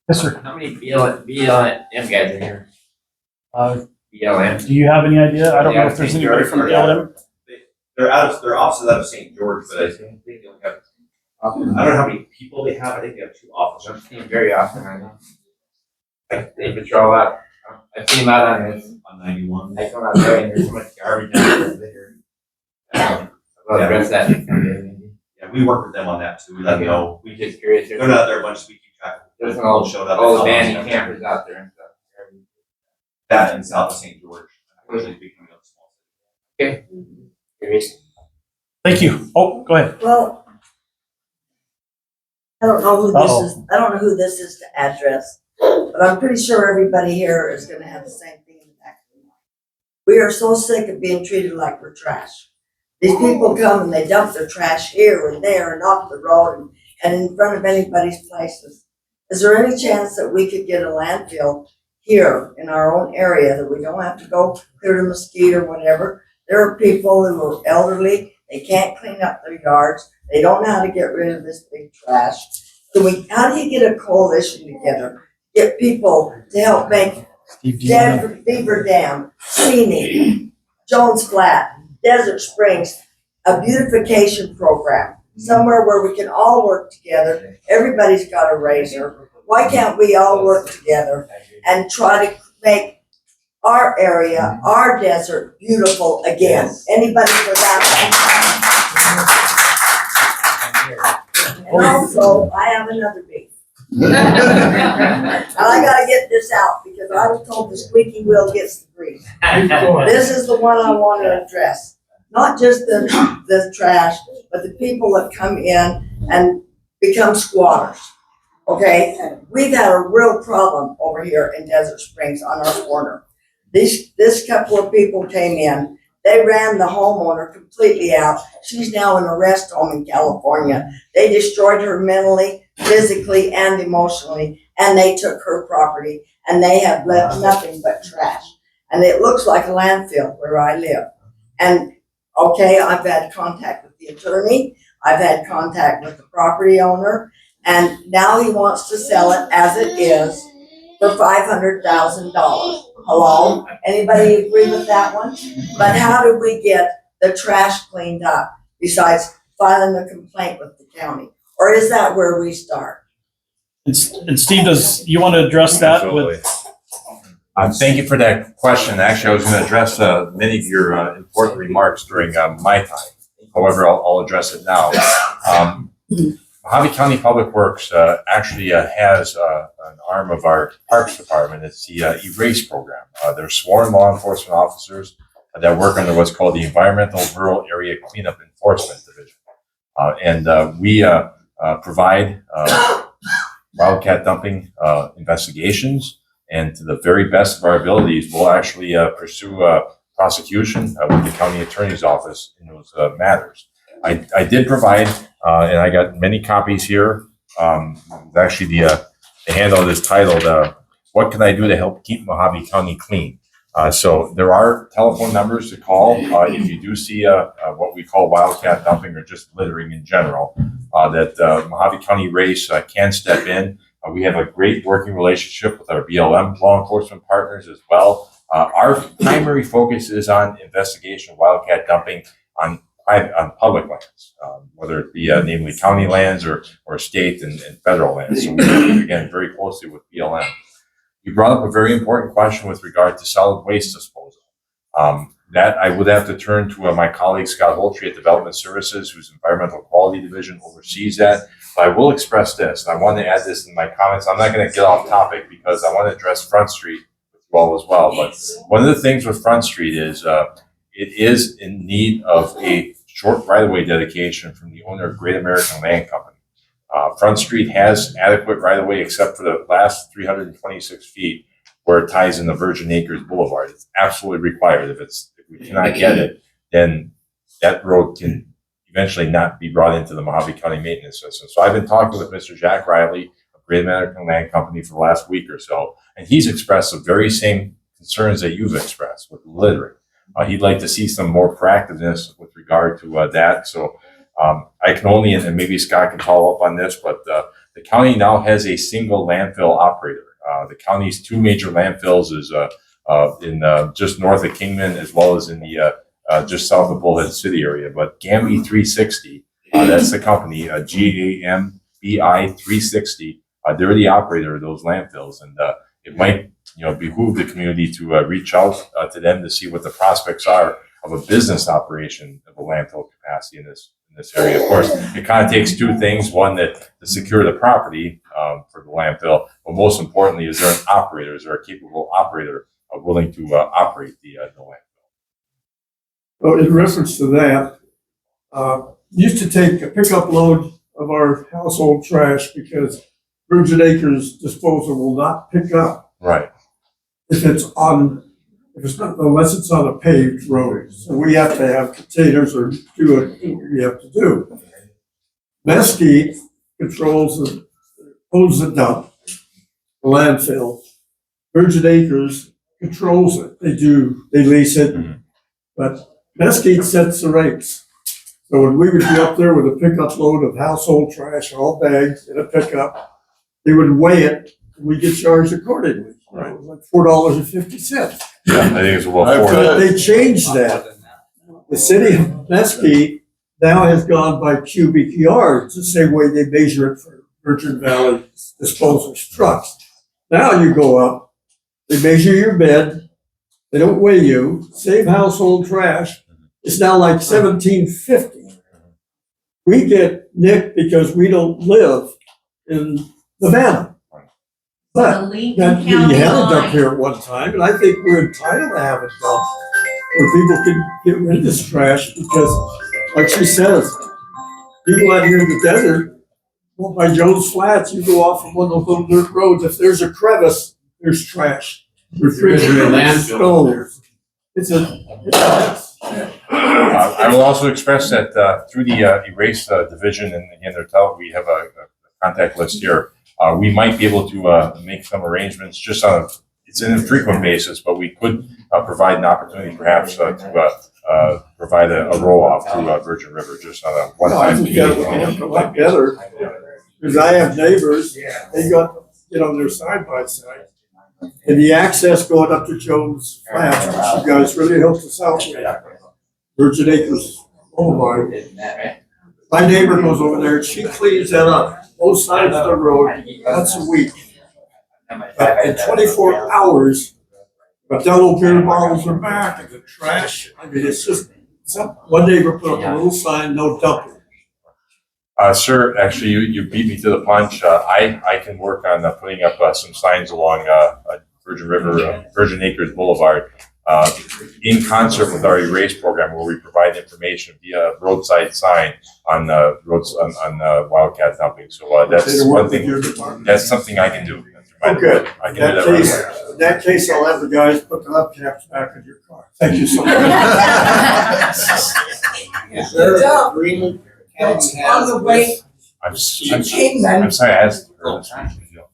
Yes, sir. How many BLM guys are here? BLM. Do you have any idea? I don't know if there's anybody from BLM. Their offices out of St. George, but I think they only have. I don't know how many people they have. I think they have 2 officers. I've seen them very often. I know. Like they patrol out. I've seen them out on this. On 91. I come out there and there's so much garbage out there. I'll address that next time, maybe. Yeah, we work with them on that too. We let them know. We just curious. They're not there a bunch, so we keep track of. There's an old abandoned campers out there and stuff. That in south of St. George. Usually becoming a small city. Okay. Curious. Thank you. Oh, go ahead. Well, I don't know who this is to address, but I'm pretty sure everybody here is gonna have the same thing in the back of their mind. We are so sick of being treated like we're trash. These people come and they dump their trash here and there and off the road and in front of anybody's places. Is there any chance that we could get a landfill here in our own area, that we don't have to go clear to Mesquite or whatever? There are people who are elderly, they can't clean up their yards, they don't know how to get rid of this big trash. How do you get a coalition together, get people to help make Beaver Dam, Scenic, Jones Flat, Desert Springs, a beautification program, somewhere where we can all work together? Everybody's got a razor. Why can't we all work together and try to make our area, our desert, beautiful again? Anybody for that? And also, I have another beef. And I gotta get this out, because I was told the squeaky wheel gets the grease. This is the one I want to address. Not just the trash, but the people that come in and become squatters. Okay, we've had a real problem over here in Desert Springs on our corner. This couple of people came in, they ran the homeowner completely out. She's now in a rest home in California. They destroyed her mentally, physically, and emotionally, and they took her property, and they have left nothing but trash. And it looks like a landfill where I live. And okay, I've had contact with the attorney, I've had contact with the property owner, and now he wants to sell it as it is. for $500,000. Hello? Anybody agree with that one? But how do we get the trash cleaned up besides filing a complaint with the county? Or is that where we start? And Steve, does you want to address that with? Thank you for that question. Actually, I was going to address many of your important remarks during my time. However, I'll address it now. Mohave County Public Works actually has an arm of our Parks Department. It's the ERASE program. They're sworn law enforcement officers that work under what's called the Environmental Rural Area Cleanup Enforcement Division. And we provide wildcat dumping investigations, and to the very best of our abilities, we'll actually pursue prosecution with the county attorney's office in those matters. I did provide, and I got many copies here. Actually, the handle is titled, "What Can I Do to Help Keep Mohave County Clean?" So there are telephone numbers to call if you do see what we call wildcat dumping or just littering in general, that Mohave County Race can step in. We have a great working relationship with our BLM law enforcement partners as well. Our primary focus is on investigation of wildcat dumping on public lands, whether it be namely county lands or state and federal lands. So we work, again, very closely with BLM. You brought up a very important question with regard to solid waste disposal. That I would have to turn to my colleague Scott Holtry at Development Services, whose Environmental Quality Division oversees that. But I will express this, and I want to add this in my comments. I'm not going to get off topic because I want to address Front Street with you all as well. But one of the things with Front Street is it is in need of a short right-of-way dedication from the owner of Great American Land Company. Front Street has adequate right-of-way except for the last 326 feet where it ties into Virgin Acres Boulevard. It's absolutely required. If we cannot get it, then that road can eventually not be brought into the Mohave County maintenance system. So I've been talking with Mr. Jack Riley of Great American Land Company for the last week or so, and he's expressed the very same concerns that you've expressed with littering. He'd like to see some more proactiveness with regard to that. So I can only, and maybe Scott can follow up on this, but the county now has a single landfill operator. The county's two major landfills is in just north of Kingman, as well as in the just south of Bullhead City area. But GAMBI 360, that's the company, GAMBI 360. They're the operator of those landfills, and it might behoove the community to reach out to them to see what the prospects are of a business operation of a landfill capacity in this area. Of course, it kind of takes two things. One, that to secure the property for the landfill, but most importantly, is there an operator, is there a capable operator willing to operate the landfill? Well, in reference to that, used to take a pickup load of our household trash because Virgin Acres disposal will not pick up. Right. Unless it's on a paved road. So we have to have containers or do what we have to do. Mesquite owns the dump, the landfill. Virgin Acres controls it. They lease it, but Mesquite sets the rates. So when we would be up there with a pickup load of household trash, all bagged in a pickup, they would weigh it, and we get charged accordingly. Right. It was like $4.50. Yeah, I think it's about $4. They changed that. The city of Mesquite now has gone by cubic yards, the same way they measure it for Virgin Valley disposals trucks. Now you go up, they measure your bed, they don't weigh you, save household trash. It's now like $17.50. We get nicked because we don't live in Savannah. But we had a dump here at one time, and I think we're entitled to have a dump where people can get rid of this trash because, like she says, people out here in the desert, well, by Jones Flats, you go off of one of those little dirt roads. If there's a crevice, there's trash. Refrigerator, stoves. It's a mess. I will also express that through the Erase division, and again, we have a contact list here. We might be able to make some arrangements just on it's an infrequent basis, but we could provide an opportunity perhaps to provide a roll-off to Virgin River just on a one-time fee. Because I have neighbors, they got, get on their side by side. And the access going up to Jones Flats, which you guys really helped us out with. Virgin Acres Boulevard. My neighbor goes over there, and she cleans that up, both sides of the road, once a week. But in 24 hours, but the little beer bottles are back and the trash, I mean, it's just, one neighbor put up a little sign, no dumping. Sir, actually, you beat me to the punch. I can work on putting up some signs along Virgin Acres Boulevard in concert with our erase program, where we provide information via roadside sign on roads on wildcat dumping. So that's one thing. That's something I can do. Oh, good. I can do that right away. In that case, I'll have the guys put the hubcaps back in your car. Thank you so much. Is there an agreement that's on the way to Kingman? I'm sorry, I asked her.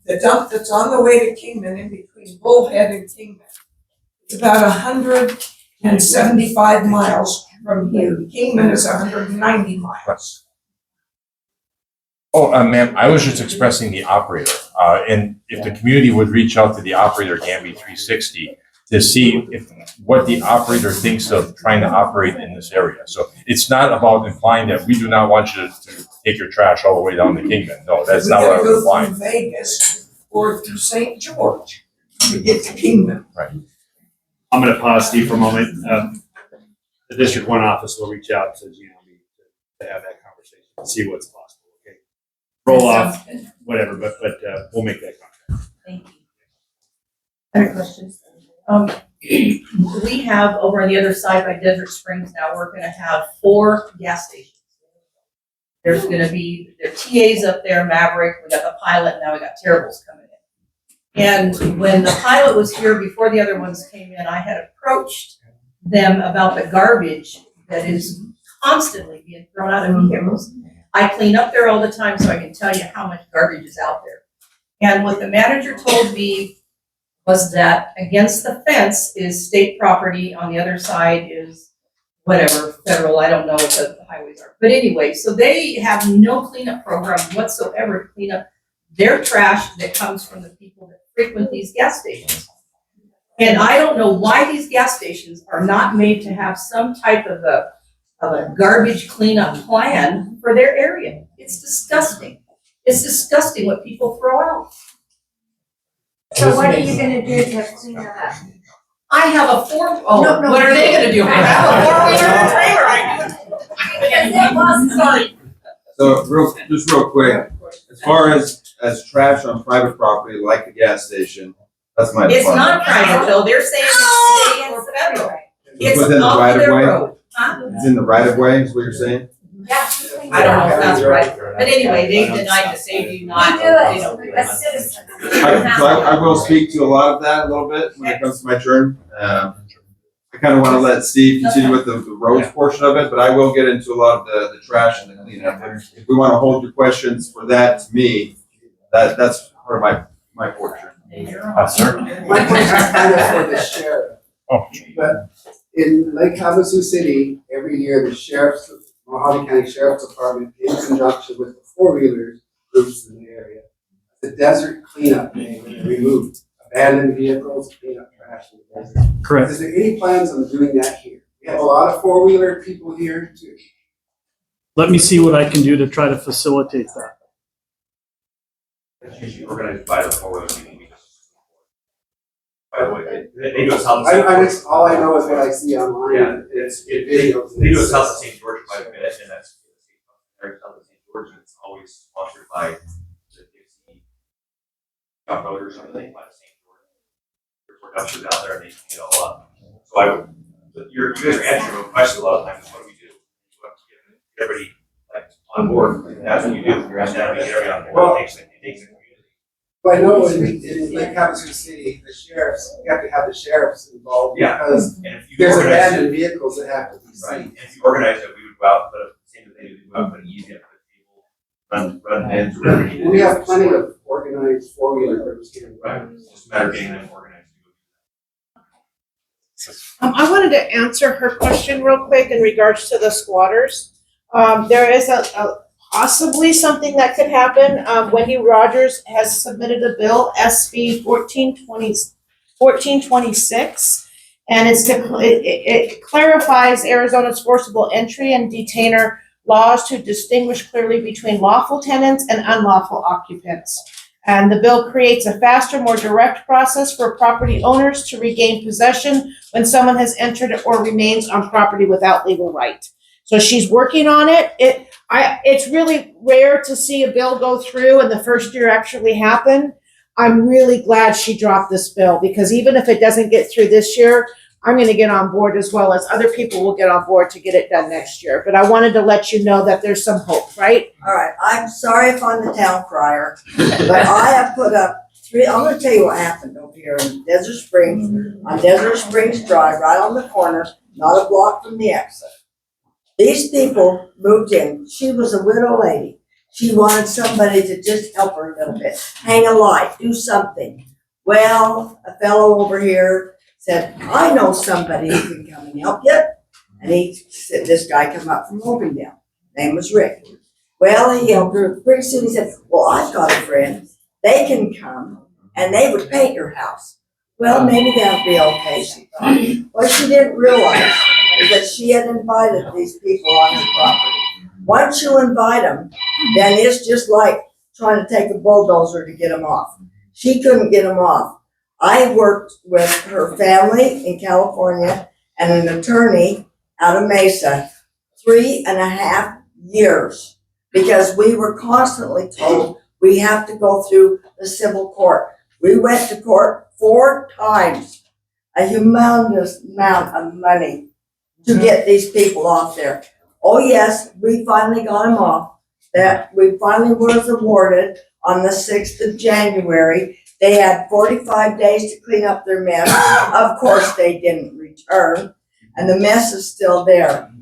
The dump that's on the way to Kingman, in between Bullhead and Kingman, it's about 175 miles from here. Kingman is 190 miles. Oh, ma'am, I was just expressing the operator, and if the community would reach out to the operator, Gamby 360, to see what the operator thinks of trying to operate in this area. So it's not about implying that we do not want you to take your trash all the way down to Kingman. No, that's not what I was implying. We gotta go through Vegas or through St. George to get to Kingman. Right. I'm gonna pause Steve for a moment. The District 1 office will reach out to GMB to have that conversation, and see what's possible, okay? Roll off, whatever, but we'll make that contact. Thank you. I have a question. We have over on the other side by Desert Springs now, we're gonna have 4 gas stations. There's gonna be, there are TAs up there, Maverick, we got the Pilot, now we got Terrible's coming in. And when the Pilot was here, before the other ones came in, I had approached them about the garbage that is constantly being thrown out of vehicles. I clean up there all the time, so I can tell you how much garbage is out there. And what the manager told me was that against the fence is state property, on the other side is whatever, federal, I don't know what the highways are. But anyway, so they have no cleanup program whatsoever to clean up their trash that comes from the people that frequent these gas stations. And I don't know why these gas stations are not made to have some type of a garbage cleanup plan for their area. It's disgusting. It's disgusting what people throw out. So what are you gonna do to clean that up? I have a No, what are they gonna do? I have a four-wheeler trailer. So real quick, as far as trash on private property like the gas station, that's my It's department. not private though. They're saying it's state or federal. It's within the off right of their way? road. Huh? It's in the right of way, is what you're saying? Yeah. I don't know if that's right. But anyway, they denied to say do not. They don't do it. I will speak to a lot of that a little bit when it comes to my turn. I kind of want to let Steve continue with the roads portion of it, but I will get into a lot of the trash and the cleanup. If we want to hold your questions for that to me, that's part of my portion. Sir? My question is kind of for the sheriff. Oh. But in Lake Havasu City, every year the Mohave County Sheriff's Department, in conjunction with the four-wheelers groups in the area, the desert cleanup day, where they remove abandoned vehicles, clean up trash in the desert. Correct. Is there any plans on doing that here? We have a lot of four-wheeler people here too. Let me see what I can do to try to facilitate that. That's usually organized by the four-wheeler meeting. By the way, they do a South. All I know is what I see online. Yeah, they do a South of St. George quite a bit, and that's South of St. George, and it's always sponsored by the Dixie Road or something by St. George. There's more dumpsters out there, and they clean it all up. So I would, you guys are answering a question a lot of times. What do we do? You have to get everybody like on board. And that's what you do. You're asking everybody to get everybody on board. It takes the community. But I know in Lake Havasu City, the sheriffs, you have to have the sheriffs involved because there's abandoned vehicles that have to be seen. Right, and if you organize it, we would go out, but same as they do, we go out, put an easy up for people, run bins, whatever needed. We have plenty of organized four-wheeler groups here. Right, it's just a matter of getting them organized. I wanted to answer her question real quick in regards to the squatters. There is a possibly something that could happen. Wendy Rogers has submitted a bill, SB 1420, 1426. And it clarifies Arizona's forcible entry and detainer laws to distinguish clearly between lawful tenants and unlawful occupants. And the bill creates a faster, more direct process for property owners to regain possession when someone has entered or remains on property without legal right. So she's working on it. It's really rare to see a bill go through and the first year actually happen. I'm really glad she dropped this bill, because even if it doesn't get through this year, I'm gonna get on board, as well as other people will get on board to get it done next year. But I wanted to let you know that there's some hope, right? All right, I'm sorry if I'm the town crier, but I have put up I'm gonna tell you what happened over here in Desert Springs, on Desert Springs Drive, right on the corner, not a block from the exit. These people moved in. She was a widow lady. She wanted somebody to just help her a little bit, hang a light, do something. Well, a fellow over here said, I know somebody who can come and help you. And he said, this guy come up from Mohave County, name was Rick. Well, he helped her. Pretty soon he said, well, I've got a friend. They can come and they would paint your house. Well, maybe that'll be okay, she thought. What she didn't realize is that she had invited these people on her property. Once you invite them, then it's just like trying to take a bulldozer to get them off. She couldn't get them off. I worked with her family in California and an attorney out of Mesa 3.5 years, because we were constantly told we have to go through the civil court. We went to court 4 times, a humongous amount of money to get these people off there. Oh yes, we finally got them off. That we finally was awarded on the 6th of January. They had 45 days to clean up their mess. Of course, they didn't return, and the mess is still there.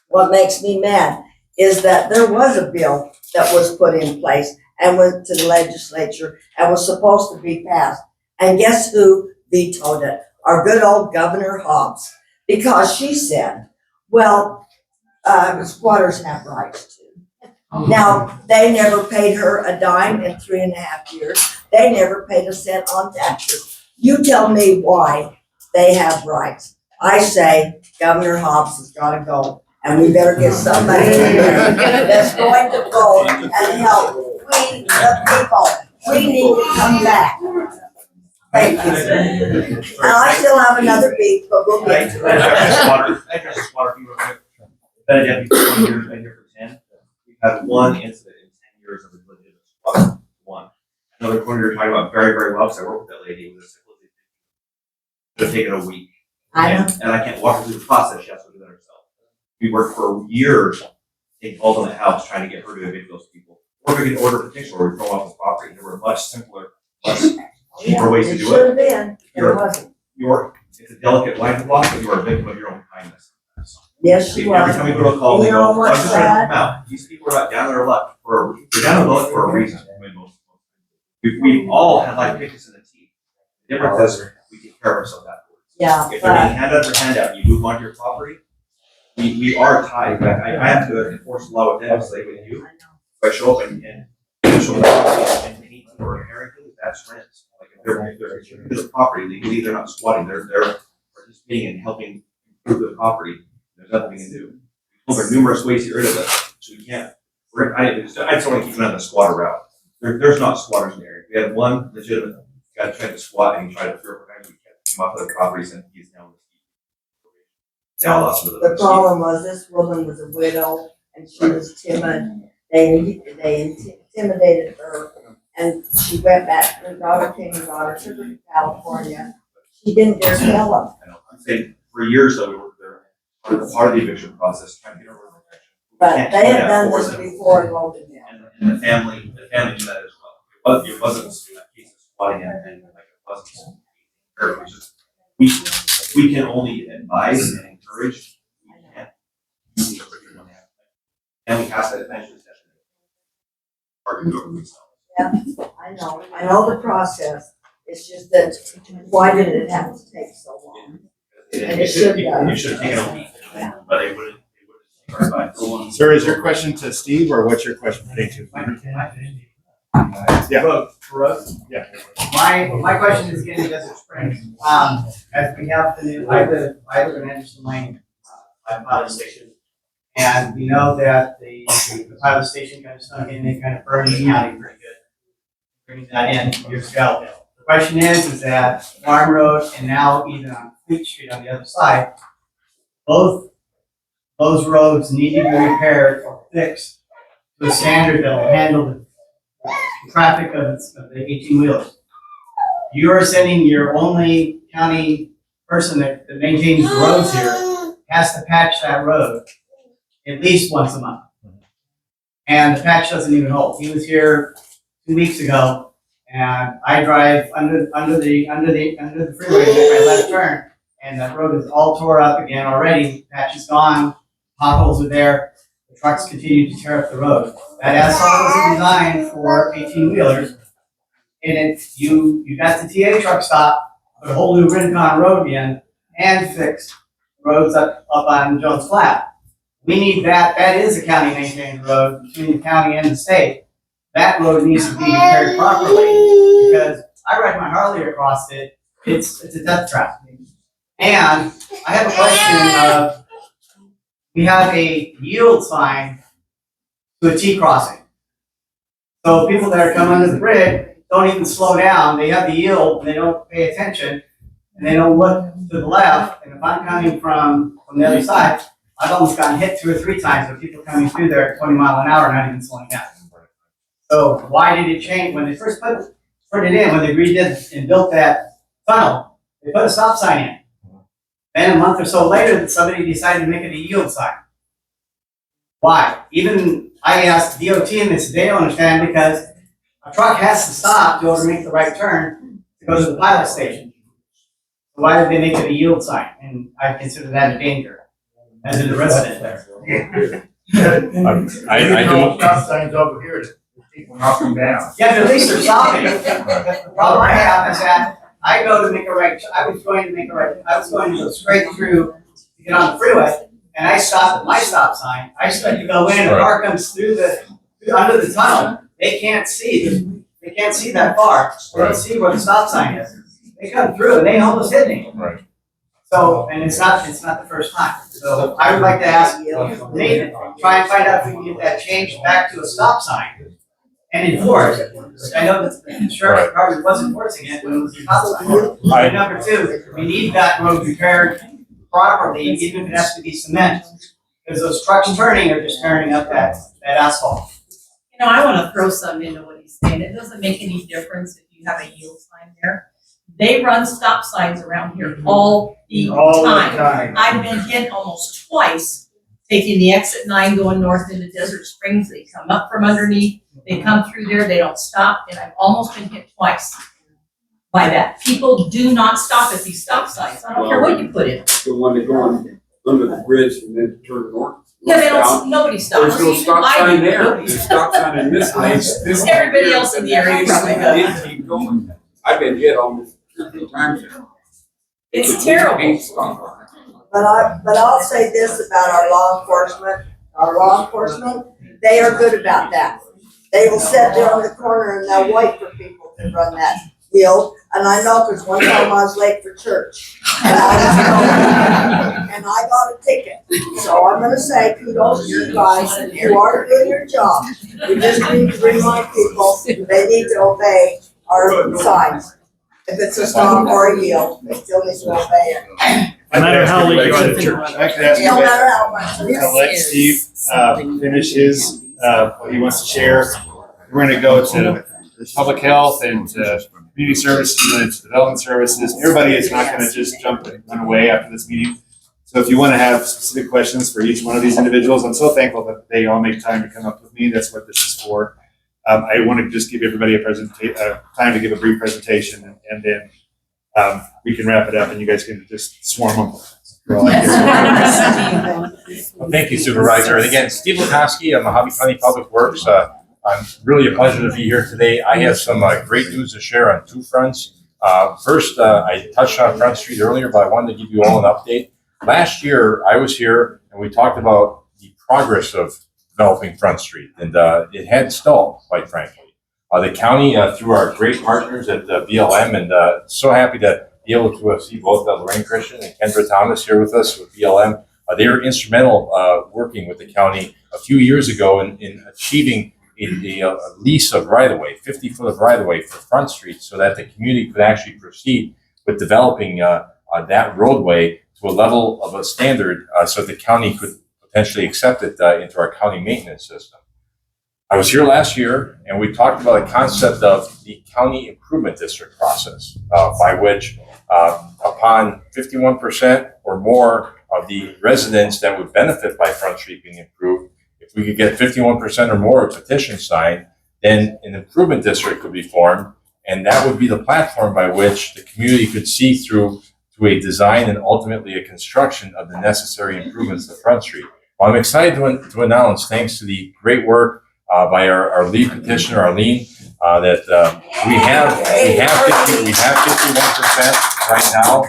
What makes me mad is that there was a bill that was put in place and went to the legislature and was supposed to be passed. And guess who vetoed it? Our good old Governor Hobbs, because she said, well, squatters have rights too. Now, they never paid her a dime in 3.5 years. They never paid a cent on taxes. You tell me why they have rights. I say Governor Hobbs has got to go, and we better get somebody in there that's going to go and help. We, the people, we need to come back. Thank you. And I still have another beat, but we'll get to it. I address the water fee real quick. Been a deputy for 20 years, been here for 10. We've had one incident in 10 years of a legitimate squatter. One. Another corner you're talking about very, very well, because I worked with that lady. It was a simple thing. It would have taken a week. And I can't walk her through the process. She has to do that herself. We worked for years, taking calls on the house, trying to get her to evict those people. Or we could order a petition or we throw off the property. There were much simpler, much cheaper ways to do it. Should have been, it wasn't. It's a delicate line block, but you are a victim of your own kindness. Yes, she was. Every time we go to a call, You we know go, what's I'm just trying to sad? come out. These people are not down on their luck they're down on their luck for a reason. We've all had life kick us in the teeth. The difference is we take care of ourselves afterwards. Yeah, If they're being hand over hand out, you move onto your property, we are tied. I have to enforce the law with them, just like with you. If I show up and show up and paint or inherit, that's rent. Like if they're to the property legally, they're not squatting. They're participating and helping improve the property. There's nothing we can do. There are numerous ways to get rid of it, so we can't. I just want to keep it on the squatter route. There's not squatters in the area. We had one legitimate guy tried to squat and he tried to throw it. We kept him off other properties and he's now The problem was this woman was a widow and she was timid. They intimidated her and she went back. Her daughter came and got her, took her to California. She didn't dare tell them. I'm saying for years though, we worked there part of the eviction process, trying to get over the eviction. But they had done this before in Logan. And the family knew that as well. It wasn't a case of squatting and like it wasn't. We can only advise and encourage. We can't use everyone have. And we have to eventually step in. Hard to do it themselves. Yeah, I know the process. It's just that why did it have to take so long? And it should have. You should have taken a week, but it wouldn't. Sir, is your question to Steve or what's your question pertaining to? Yeah. Road, for us. Yeah. My question is getting to Desert Springs. As we have the new, I live in Anderson Lane, by the pilot station. And we know that the pilot station kind of snuck in, they kind of burned the county pretty good. Bringing that in years ago. The question is that Farm Road and now even on Fleet Street on the other side, both those roads need to be repaired or fixed to a standard that will handle the traffic of the 18-wheelers. You are sending your only county person that maintains the roads here has to patch that road at least once a month. And the patch doesn't even hold. He was here 2 weeks ago, and I drive under the freeway to make my left turn, and that road is all tore up again already. The patch is gone, potholes are there. The trucks continue to tear up the road. That asphalt was designed for 18-wheelers, and you got the TA truck stop, put a whole new Rincon road in, and fixed roads up on Jones Flat. We need that. That is a county maintained road between the county and the state. That road needs to be repaired properly because I ride my Harley across it. It's a death trap. And I have a question. We have a yield sign to a T crossing. So people that are coming under the bridge don't even slow down. They have the yield and they don't pay attention and they don't look to the left. And if I'm coming from the other side, I've almost gotten hit 2 or 3 times with people coming through there at 20 miles an hour, not even slowing down. So why did it change? When they first put it in, when they redid and built that tunnel, they put a stop sign in. Then a month or so later, somebody decided to make it a yield sign. Why? Even I asked DOT and they said they don't understand because a truck has to stop to be able to make the right turn to go to the pilot station. So why did they make it a yield sign? And I consider that a danger as a resident there. I do. Stop signs over here to people knocking down. Yeah, but at least they're stopping. The problem I have is that I go to make a right, I was going to go straight through to get on the freeway, and I stopped at my stop sign. I started to go in, and the car comes through under the tunnel. They can't see that far. They don't see where the stop sign is. They come through and they almost hit me. Right. So, and it's not the first time. So I would like to ask Nathan, try and find out if we can get that changed back to a stop sign and enforce it. I know that the sheriff's department was enforcing it when it was a stop sign. And number 2, we need that road repaired properly, even if it has to be cement. Because those trucks turning are just tearing up that asphalt. You know, I wanna throw some into what he's saying. It doesn't make any difference if you have a yield sign there. They run stop signs around here all the time. I've been hit almost twice, taking the exit 9 going north into Desert Springs. They come up from underneath, they come through there, they don't stop, and I've almost been hit twice by that. People do not stop at these stop signs. I don't care what you put in. The one that going under the bridge and then turn north. Yeah, they don't, nobody stops. There's no stop sign there. There's stop sign in this lane. Everybody else in the area probably does. Keep going. I've been hit almost 50 times. It's terrible. But I'll say this about our law enforcement. Our law enforcement, they are good about that. They will sit there on the corner and they'll wait for people to run that yield. And I know because one time I was late for church. And I got a ticket. So I'm gonna say kudos to you guys. You are doing your job. We just need to remind people they need to obey our signs. If it's a stop or a yield, they still need to obey it. No matter how late you are to church. No matter how much. I'll let Steve finish his what he wants to share. We're going to go to public health and community services and to development services. Everybody is not going to just jump and run away after this meeting. So if you want to have specific questions for each one of these individuals, I'm so thankful that they all make time to come up with me. That's what this is for. I want to just give everybody time to give a brief presentation, and then we can wrap it up, and you guys can just swarm them. Well, thank you, Supervisor. And again, Steve Lukoski, Mohave County Public Works. I'm really a pleasure to be here today. I have some great news to share on 2 fronts. First, I touched on Front Street earlier, but I wanted to give you all an update. Last year, I was here and we talked about the progress of developing Front Street, and it had stalled, quite frankly. The county, through our great partners at BLM, and so happy to be able to see both Lorraine Christian and Kendra Thomas here with us with BLM. They were instrumental working with the county a few years ago in achieving a lease of right-of-way, 50 foot of right-of-way for Front Street, so that the community could actually proceed with developing that roadway to a level of a standard so the county could potentially accept it into our county maintenance system. I was here last year and we talked about the concept of the county improvement district process, by which upon 51% or more of the residents that would benefit by Front Street being improved, if we could get 51% or more of petitions signed, then an improvement district could be formed, and that would be the platform by which the community could see through to a design and ultimately a construction of the necessary improvements to Front Street. Well, I'm excited to announce, thanks to the great work by our lead petitioner, Arlene, that we have 51% right now.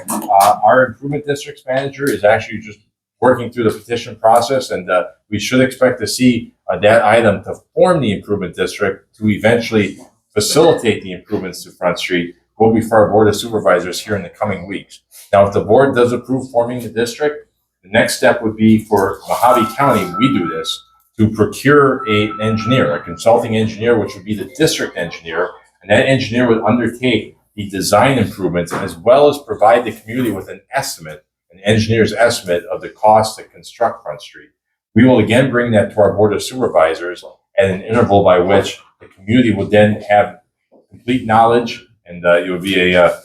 Our improvement districts manager is actually just working through the petition process, and we should expect to see that item to form the improvement district to eventually facilitate the improvements to Front Street go before our Board of Supervisors here in the coming weeks. Now, if the board does approve forming the district, the next step would be for Mohave County, we do this, to procure an engineer, a consulting engineer, which would be the district engineer, and that engineer would undertake the design improvements as well as provide the community with an estimate, an engineer's estimate of the cost to construct Front Street. We will again bring that to our Board of Supervisors at an interval by which the community would then have complete knowledge, and it would be a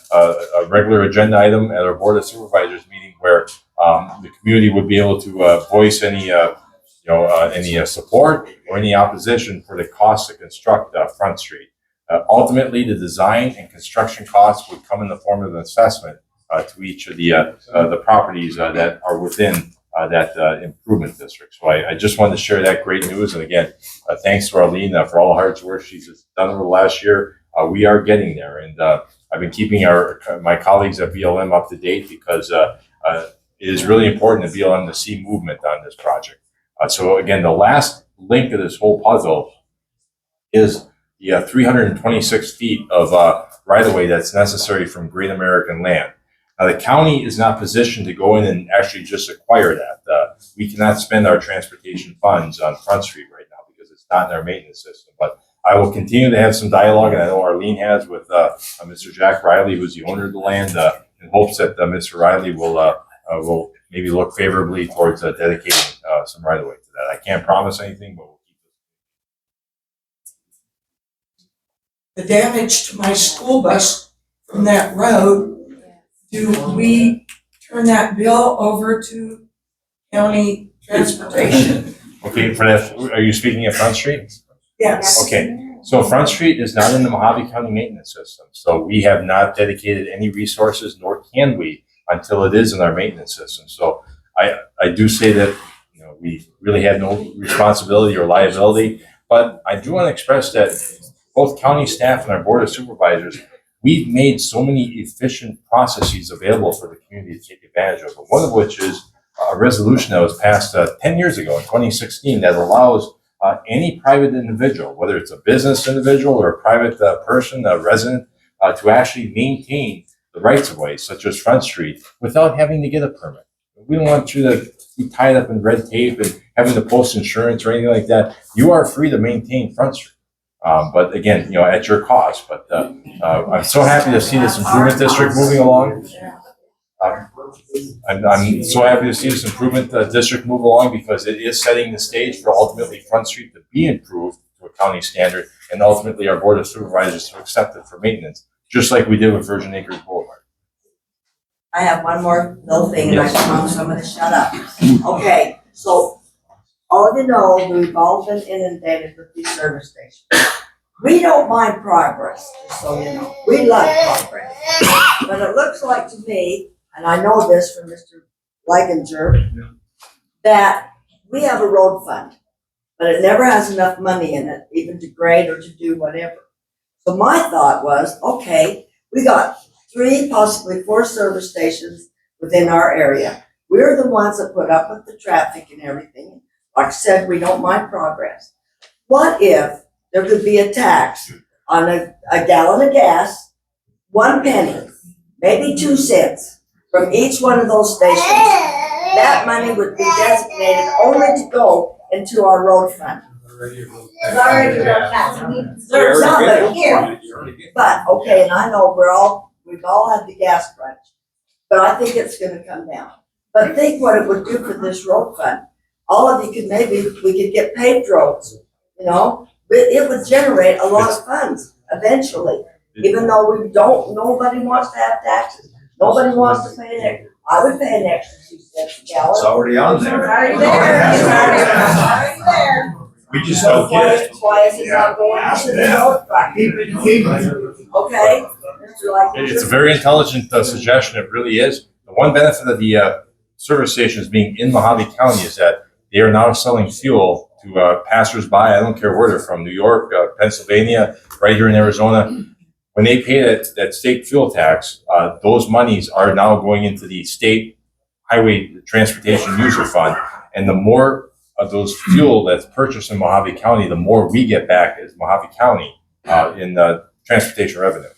regular agenda item at our Board of Supervisors meeting where the community would be able to voice any support or any opposition for the cost to construct Front Street. Ultimately, the design and construction costs would come in the form of an assessment to each of the properties that are within that improvement district. So I just wanted to share that great news. And again, thanks to Arlene for all the hard work she's done over the last year. We are getting there. And I've been keeping my colleagues at BLM up to date because it is really important to BLM to see movement on this project. So again, the last link of this whole puzzle is the 326 feet of right-of-way that's necessary from Great American Land. Now, the county is not positioned to go in and actually just acquire that. We cannot spend our transportation funds on Front Street right now because it's not in our maintenance system. But I will continue to have some dialogue, and I know Arlene has, with Mr. Jack Riley, who's the owner of the land, in hopes that Mr. Riley will maybe look favorably towards dedicating some right-of-way to that. I can't promise anything, but we'll keep it. The damage to my school bus from that road, do we turn that bill over to county transportation? Okay, for that, are you speaking of Front Street? Yes. Okay, so Front Street is not in the Mohave County maintenance system, so we have not dedicated any resources, nor can we, until it is in our maintenance system. So I do say that we really have no responsibility or liability, but I do want to express that both county staff and our Board of Supervisors, we've made so many efficient processes available for the community to take advantage of, one of which is a resolution that was passed 10 years ago in 2016 that allows any private individual, whether it's a business individual or a private person, a resident, to actually maintain the rights of way, such as Front Street, without having to get a permit. We don't want you to be tied up in red tape and having to post insurance or anything like that. You are free to maintain Front Street. But again, at your cost. But I'm so happy to see this improvement district moving along. I'm so happy to see this improvement district move along because it is setting the stage for ultimately Front Street to be improved to a county standard, and ultimately our Board of Supervisors to accept it for maintenance, just like we did with Virgin Acres Boulevard. I have one more little thing, and I promise I'm gonna shut up. Okay, so all of you know we've all been inundated with these service stations. We don't mind progress, just so you know. We love progress. But it looks like to me, and I know this from Mr. Lingenfelter, that we have a road fund, but it never has enough money in it, even to grade or to do whatever. So my thought was, okay, we got 3, possibly 4 service stations within our area. We're the ones that put up with the traffic and everything. Like I said, we don't mind progress. What if there could be a tax on a gallon of gas, 1 penny, maybe 2 cents from each one of those stations, that money would be designated only to go into our road fund. It's already looked at. No, but here, but, okay, and I know we've all had the gas crunch, but I think it's gonna come down. But think what it would do for this road fund. All of you we could get paved roads, you know? But it would generate a lot of funds eventually, even though nobody wants to have taxes. Nobody wants to pay an extra. I would pay an extra 2 cents a gallon. It's already on there. It's already there. It's already there. We just don't get it. Why is it not going into the road fund? Okay? It's a very intelligent suggestion, it really is. The one benefit of the service stations being in Mohave County is that they are now selling fuel to passersby. I don't care where they're from, New York, Pennsylvania, right here in Arizona. When they pay that state fuel tax, those monies are now going into the state highway transportation user fund. And the more of those fuel that's purchased in Mohave County, the more we get back as Mohave County in transportation revenue.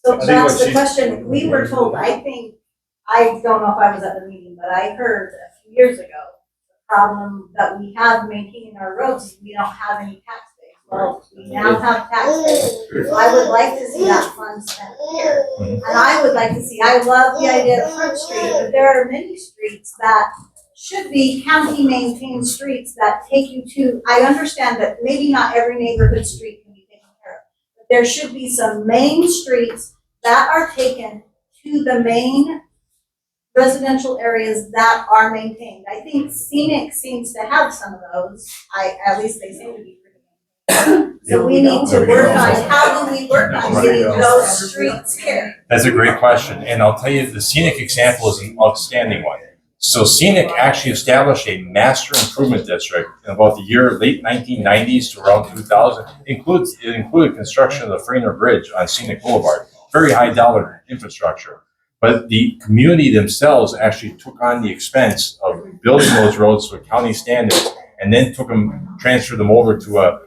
So that's the question. We were told, I don't know if I was at the meeting, but I heard a few years ago, the problem that we have maintaining our roads is we don't have any tax base. Well, we now have tax base. I would like to see that fund spent here. And I would like to see, I love the idea of Front Street, but there are many streets that should be county maintained streets that take you to, I understand that maybe not every neighborhood street can be taken care of, but there should be some main streets that are taken to the main residential areas that are maintained. I think Scenic seems to have some of those. At least they seem to be pretty. So we need to work on, how do we work on getting those streets here? That's a great question. And I'll tell you, the Scenic example is an outstanding one. So Scenic actually established a master improvement district in about the year late 1990s to around 2000. It included construction of the Frainer Bridge on Scenic Boulevard, very high dollar infrastructure. But the community themselves actually took on the expense of building those roads to county standards, and then transferred them over to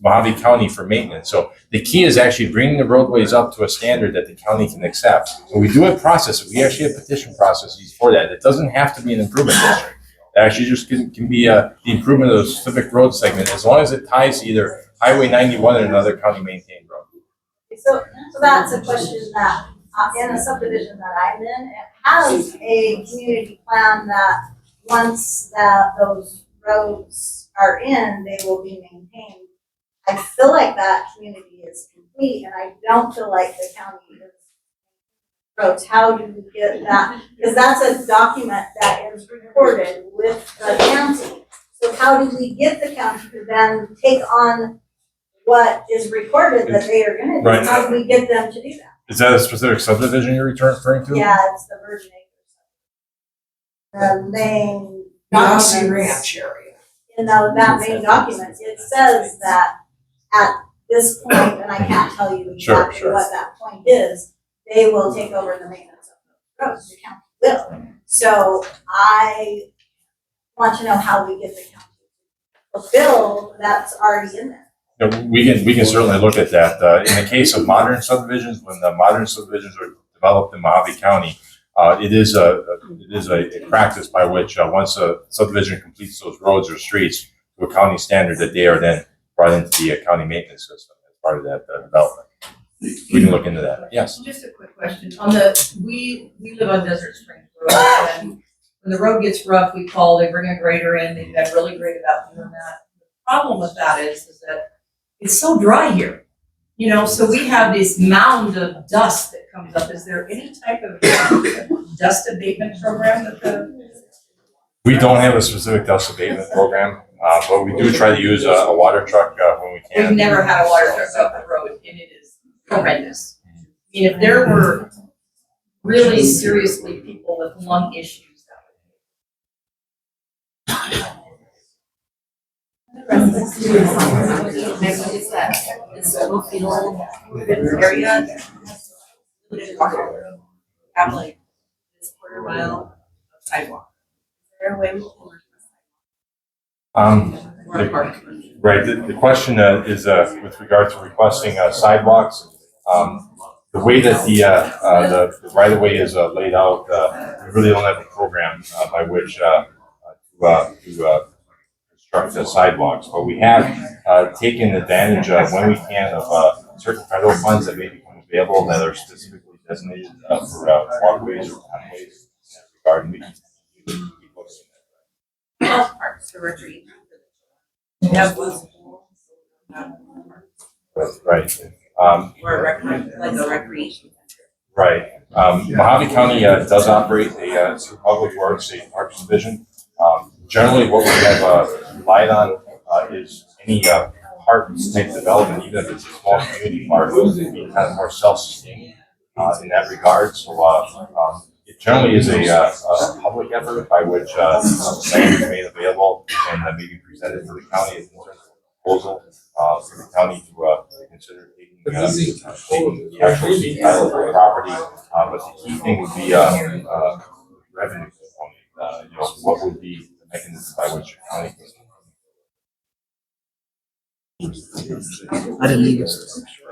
Mohave County for maintenance. So the key is actually bringing the roadways up to a standard that the county can accept. So we do process it. We actually have petition processes for that. It doesn't have to be an improvement district. It actually just can be the improvement of a specific road segment, as long as it ties to either Highway 91 or another county maintained road. So that's a question that, in a subdivision that I'm in, it has a community plan that once those roads are in, they will be maintained. I feel like that community is complete, and I don't feel like the county is roads. How do we get that? Because that's a document that is recorded with the county. So how do we get the county to then take on what is recorded that they are gonna do? Right. How do we get them to do that? Is that a specific subdivision you're referring to? Yeah, it's the Virgin Acres. The main Rossi documents, Ranch area. you know, that main document, it says that at this point, and I can't tell you exactly what that point is, they will take over the maintenance of the roads, the county will. So I want to know how we get the county to fulfill that's already in there. Yeah, we can certainly look at that. In the case of modern subdivisions, when the modern subdivisions are developed in Mohave County, it is a practice by which once a subdivision completes those roads or streets to a county standard, that they are then brought into the county maintenance system as part of that development. We can look into that. Yes. Just a quick question. We live on Desert Springs Road, and when the road gets rough, we call, they bring a grader in, they've been really great about doing that. The problem with that is that it's so dry here. You know, so we have this mound of dust that comes up. Is there any type of dust abatement program We don't have a specific dust abatement program, but we do try to use a water truck when we can. We've never had a water truck up the road, and it is horrendous. I mean, if there were really seriously people with lung issues, It's that little area. Have like this quarter mile of sidewalk. Is there a way we can work The Right, the question is with regard to requesting sidewalks. The way that the right of way is laid out, we really don't have a program by which to construct the sidewalks, but we have taken advantage when we can of certain federal funds that may become available that are specifically designated for walkways or pathways in that regard. And we can keep looking at Health parks for recreation. Yeah. that. Right. Or like a recreation center. Right. Mohave County does operate a public works, a parks division. Generally, what we have relied on is any park type development, even if it's a small community park, will be kind of more self-sustaining in that regard. So it generally is a public effort by which land is made available and maybe presented to the county in terms of proposal for the county to consider taking the actual deed title of the property. But the key thing would be revenue component. What would be the mechanism by which the county can I didn't need this. I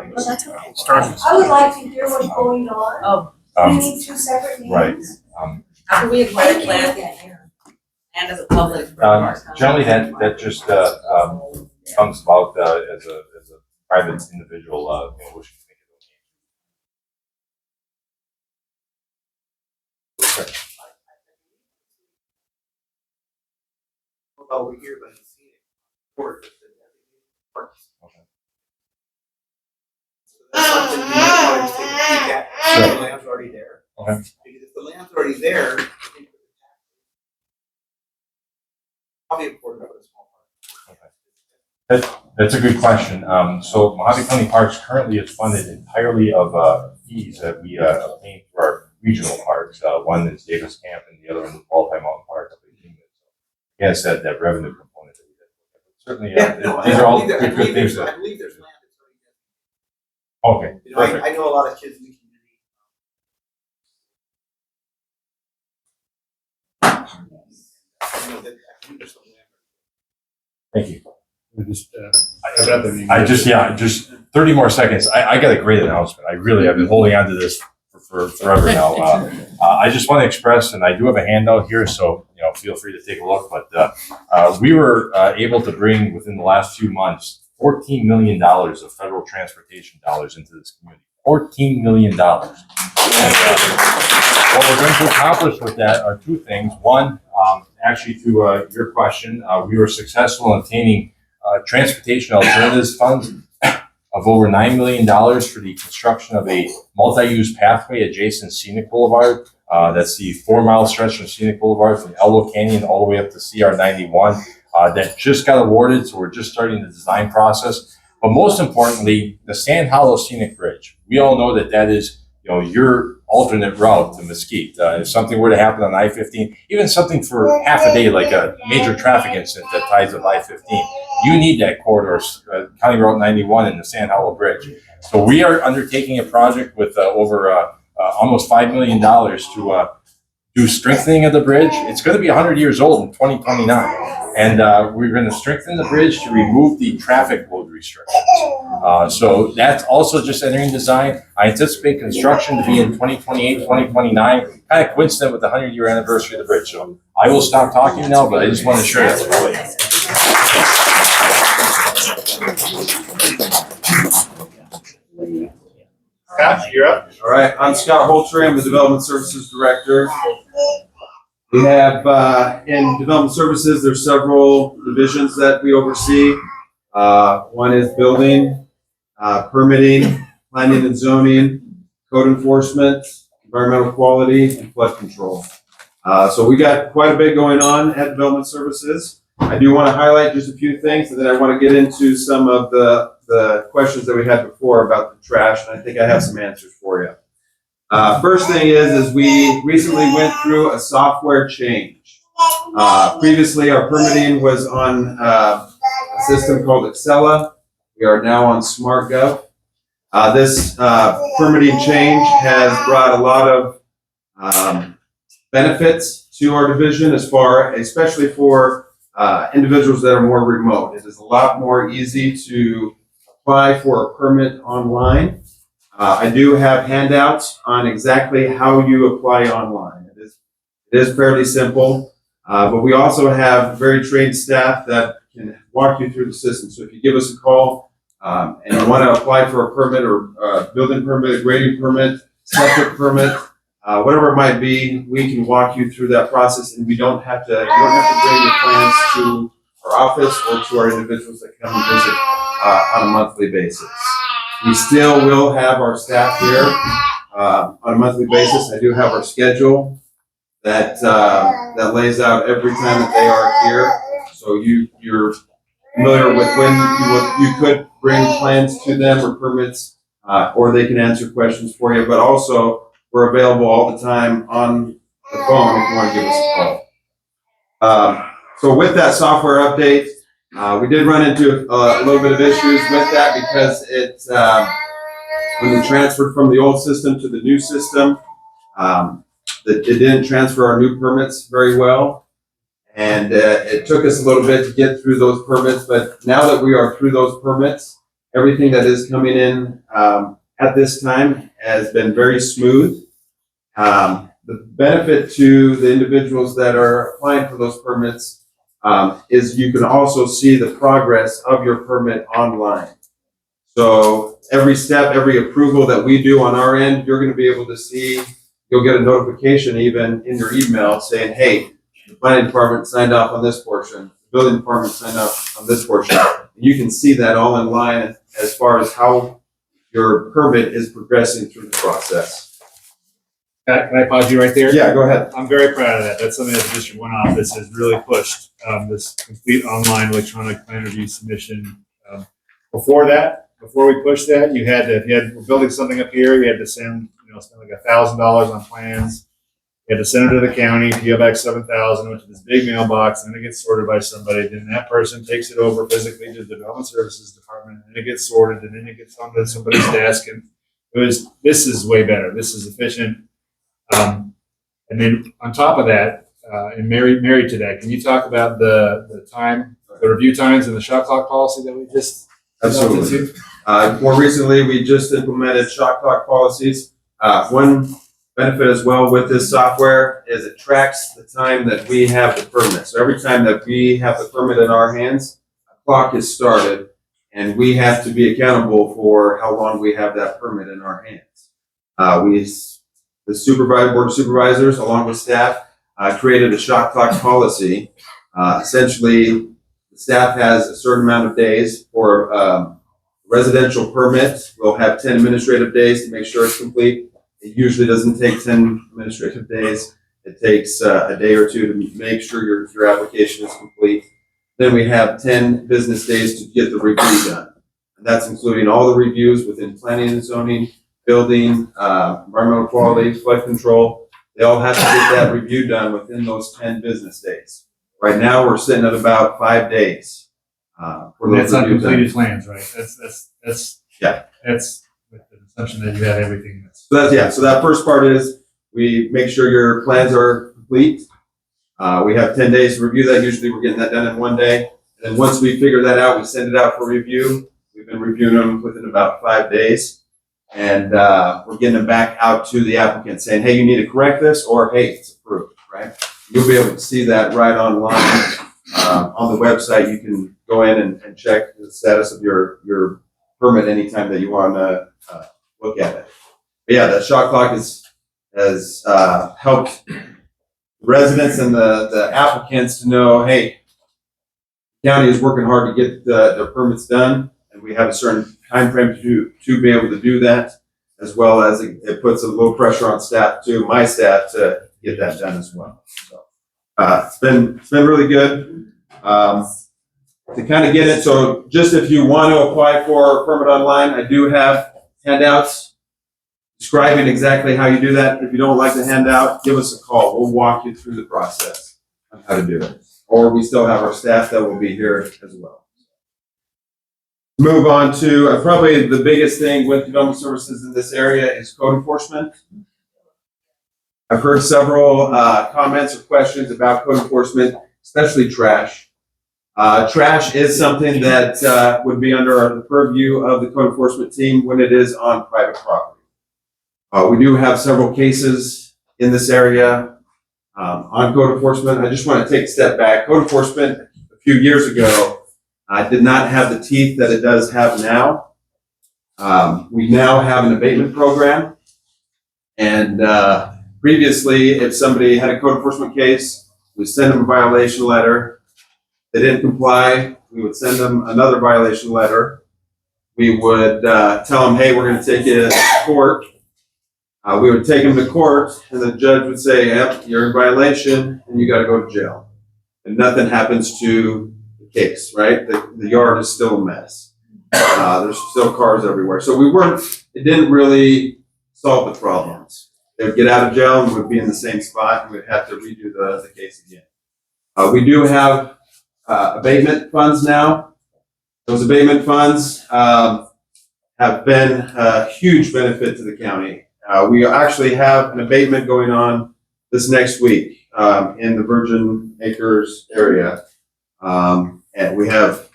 would like to hear what's going on. Oh, We need two separate meetings. right. after we acquire land and as a public. Generally, that just comes about as a private individual wishing to make it okay. Over here by the Scenic Court. That's something you might want to take a peek at. Sure. The land's already there. Okay. Because if the land's already there, I think probably important about a small park. That's a good question. So Mohave County Parks currently is funded entirely of fees that we obtain through our regional parks. One is Davis Camp and the other one is Baldheim Mountain Park. Again, it's that revenue component that we did. Certainly, these are all good things. I believe there's land that's Okay. already there. Perfect. I know a lot of kids in the community. I think there's some land. Thank you. I Just 30 more seconds. I got a great announcement. I've been holding on to this for forever now. I just want to express, and I do have a handout here, so feel free to take a look. But we were able to bring within the last few months $14 million of federal transportation dollars into this community. $14 million. And, what we're going to accomplish with that are two things. One, actually to your question, we were successful in obtaining transportation alternatives funds of over $9 million for the construction of a multi-use pathway adjacent Scenic Boulevard. That's the 4-mile stretch from Scenic Boulevard from Elbow Canyon all the way up to CR 91. That just got awarded, so we're just starting the design process. But most importantly, the Sand Hollow Scenic Bridge. We all know that is your alternate route to Mesquite. If something were to happen on I-15, even something for half a day, like a major traffic incident that ties up I-15, you need that corridor, County Route 91 and the Sand Hollow Bridge. So we are undertaking a project with over almost $5 million to do strengthening of the bridge. It's going to be 100 years old in 2029. And we're going to strengthen the bridge to remove the traffic load restrictions. So that's also just entering design. I anticipate construction to be in 2028, 2029, kind of coincident with the 100-year anniversary of the bridge. So I will stop talking now, but I just want to share that with you. Scott, you're up. All right, I'm Scott Holter. I'm the Development Services Director. We have, in Development Services, there's several divisions that we oversee. One is building, permitting, planning and zoning, code enforcement, environmental quality, and flood control. So we got quite a bit going on at Development Services. I do want to highlight just a few things, and then I want to get into some of the questions that we had before about the trash, and I think I have some answers for you. First thing is we recently went through a software change. Previously, our permitting was on a system called Excella. We are now on SmartGov. This permitting change has brought a lot of benefits to our division, especially for individuals that are more remote. It is a lot more easy to apply for a permit online. I do have handouts on exactly how you apply online. It is fairly simple, but we also have very trained staff that can walk you through the system. So if you give us a call and you want to apply for a permit or a building permit, a grading permit, septic permit, whatever it might be, we can walk you through that process, and you don't have to bring your plans to our office or to our individuals that come and visit on a monthly basis. We still will have our staff here on a monthly basis. I do have our schedule that lays out every time that they are here. So you're familiar with when you could bring plans to them or permits, or they can answer questions for you. But also, we're available all the time on the phone if you want to give us a call. So with that software update, we did run into a little bit of issues with that because when we transferred from the old system to the new system, it didn't transfer our new permits very well. And it took us a little bit to get through those permits, but now that we are through those permits, everything that is coming in at this time has been very smooth. The benefit to the individuals that are applying for those permits is you can also see the progress of your permit online. So every step, every approval that we do on our end, you're going to be able to see. You'll get a notification even in your email saying, hey, the planning department signed off on this portion, the building department signed off on this portion. You can see that all in line as far as how your permit is progressing through the process. Can I pause you right there? Yeah, go ahead. I'm very proud of that. That's something that the District 1 office has really pushed, this complete online electronic plan review submission. Before we pushed that, we're building something up here, you had to spend like $1,000 on plans. You had to send it to the county, PO Box 7000, went to this big mailbox, and then it gets sorted by somebody. Then that person takes it over physically to the Development Services Department, and then it gets sorted, and then it gets onto somebody's desk. And this is way better. This is efficient. And then on top of that, and married to that, can you talk about the review times and the shot clock policy that we just Absolutely. More recently, we just implemented shot clock policies. One benefit as well with this software is it tracks the time that we have the permit. So every time that we have the permit in our hands, a clock is started, and we have to be accountable for how long we have that permit in our hands. The board of supervisors, along with staff, created a shot clock policy. Essentially, the staff has a certain amount of days for residential permits. We'll have 10 administrative days to make sure it's complete. It usually doesn't take 10 administrative days. It takes a day or two to make sure your application is complete. Then we have 10 business days to get the review done. And that's including all the reviews within planning and zoning, building, environmental quality, flood control. They all have to get that review done within those 10 business days. Right now, we're sitting at about 5 days. That's on completed plans, right? That's yeah. That's with the assumption that you have everything. So that first part is we make sure your plans are complete. We have 10 days to review that. Usually we're getting that done in 1 day. And then once we figure that out, we send it out for review. We've been reviewing them within about 5 days. And we're getting them back out to the applicant saying, hey, you need to correct this, or hey, it's approved, right? You'll be able to see that right online. On the website, you can go in and check the status of your permit anytime that you want to look at it. But yeah, that shot clock has helped residents and the applicants to know, hey, the county is working hard to get their permits done, and we have a certain time frame to be able to do that, as well as it puts a little pressure on staff too, my staff, to get that done as well. So it's been really good. To kind of get it, so just if you want to apply for a permit online, I do have handouts describing exactly how you do that. If you don't like the handout, give us a call. We'll walk you through the process on how to do it. Or we still have our staff that will be here as well. Move on to probably the biggest thing with development services in this area is code enforcement. I've heard several comments or questions about code enforcement, especially trash. Trash is something that would be under the purview of the code enforcement team when it is on private property. We do have several cases in this area on code enforcement. I just want to take a step back. Code enforcement a few years ago did not have the teeth that it does have now. We now have an abatement program, and previously, if somebody had a code enforcement case, we send them a violation letter. They didn't comply, we would send them another violation letter. We would tell them, hey, we're going to take you to court. We would take them to court, and the judge would say, yep, you're in violation, and you got to go to jail. And nothing happens to the case, right? The yard is still a mess. There's still cars everywhere. So it didn't really solve the problems. They would get out of jail and would be in the same spot, and we'd have to redo the case again. We do have abatement funds now. Those abatement funds have been a huge benefit to the county. We actually have an abatement going on this next week in the Virgin Acres area. And we have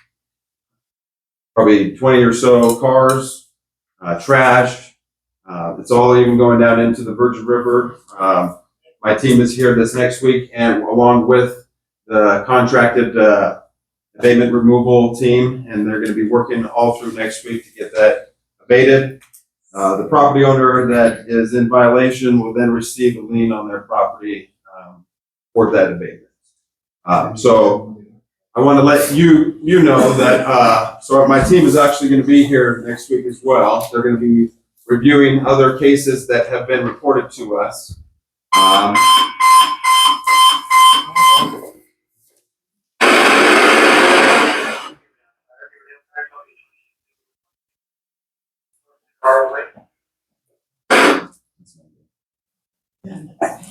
probably 20 or so cars, trash. It's all even going down into the Virgin River. My team is here this next week, and along with the contracted abatement removal team, and they're going to be working all through next week to get that abated. The property owner that is in violation will then receive a lien on their property for that abatement. So I want to let you know that, so my team is actually going to be here next week as well. They're going to be reviewing other cases that have been reported to us.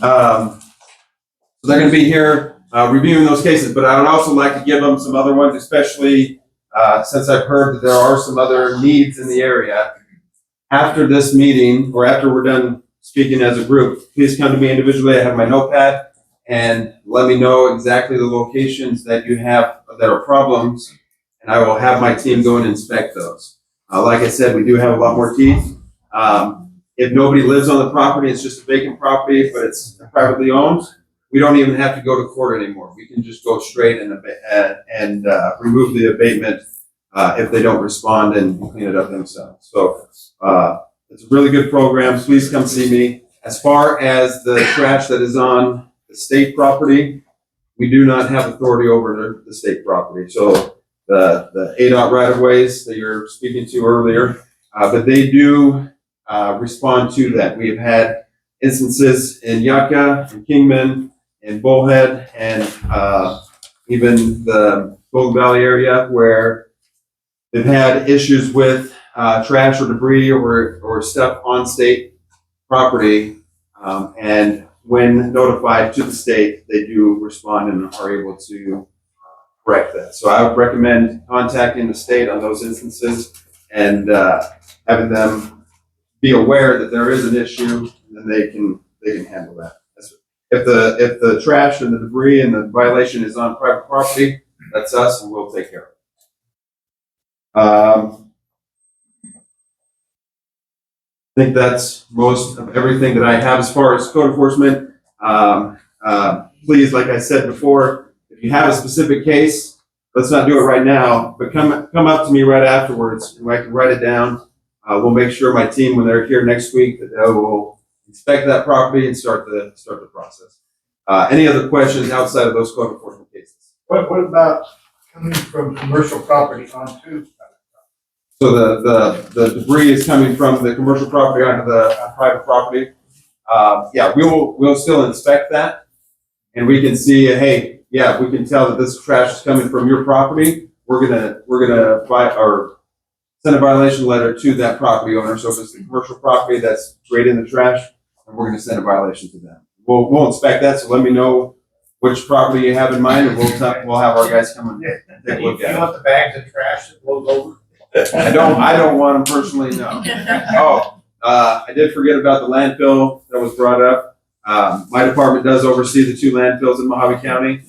So they're going to be here reviewing those cases, but I would also like to give them some other ones, especially since I've heard that there are some other needs in the area. After this meeting, or after we're done speaking as a group, please come to me individually. I have my notepad, and let me know exactly the locations that you have that are problems, and I will have my team go and inspect those. Like I said, we do have a lot more teeth. If nobody lives on the property, it's just a vacant property, but it's privately owned, we don't even have to go to court anymore. We can just go straight and remove the abatement if they don't respond and clean it up themselves. So it's a really good program. Please come see me. As far as the trash that is on the state property, we do not have authority over the state property. So the ADOT right-of-ways that you're speaking to earlier, but they do respond to that. We have had instances in Yucca, in Kingman, in Bullhead, and even the Golden Valley area where they've had issues with trash or debris or stuff on state property. And when notified to the state, they do respond and are able to correct that. So I would recommend contacting the state on those instances and having them be aware that there is an issue, and then they can handle that. If the trash and the debris and the violation is on private property, that's us, and we'll take care of it. I think that's most of everything that I have as far as code enforcement. Please, like I said before, if you have a specific case, let's not do it right now, but come up to me right afterwards, and I can write it down. We'll make sure my team, when they're here next week, that they will inspect that property and start the process. Any other questions outside of those code enforcement cases? What about coming from commercial property onto? So the debris is coming from the commercial property onto the private property. Yeah, we'll still inspect that, and we can see, hey, yeah, we can tell that this trash is coming from your property. We're gonna send a violation letter to that property owner. So if it's the commercial property that's creating the trash, and we're going to send a violation to them. We'll inspect that. So let me know which property you have in mind, and we'll have our guys come and take a look at it. You want the bags of trash that blows over? I don't want them personally. No. Oh, I did forget about the landfill that was brought up. My department does oversee the 2 landfills in Mohave County.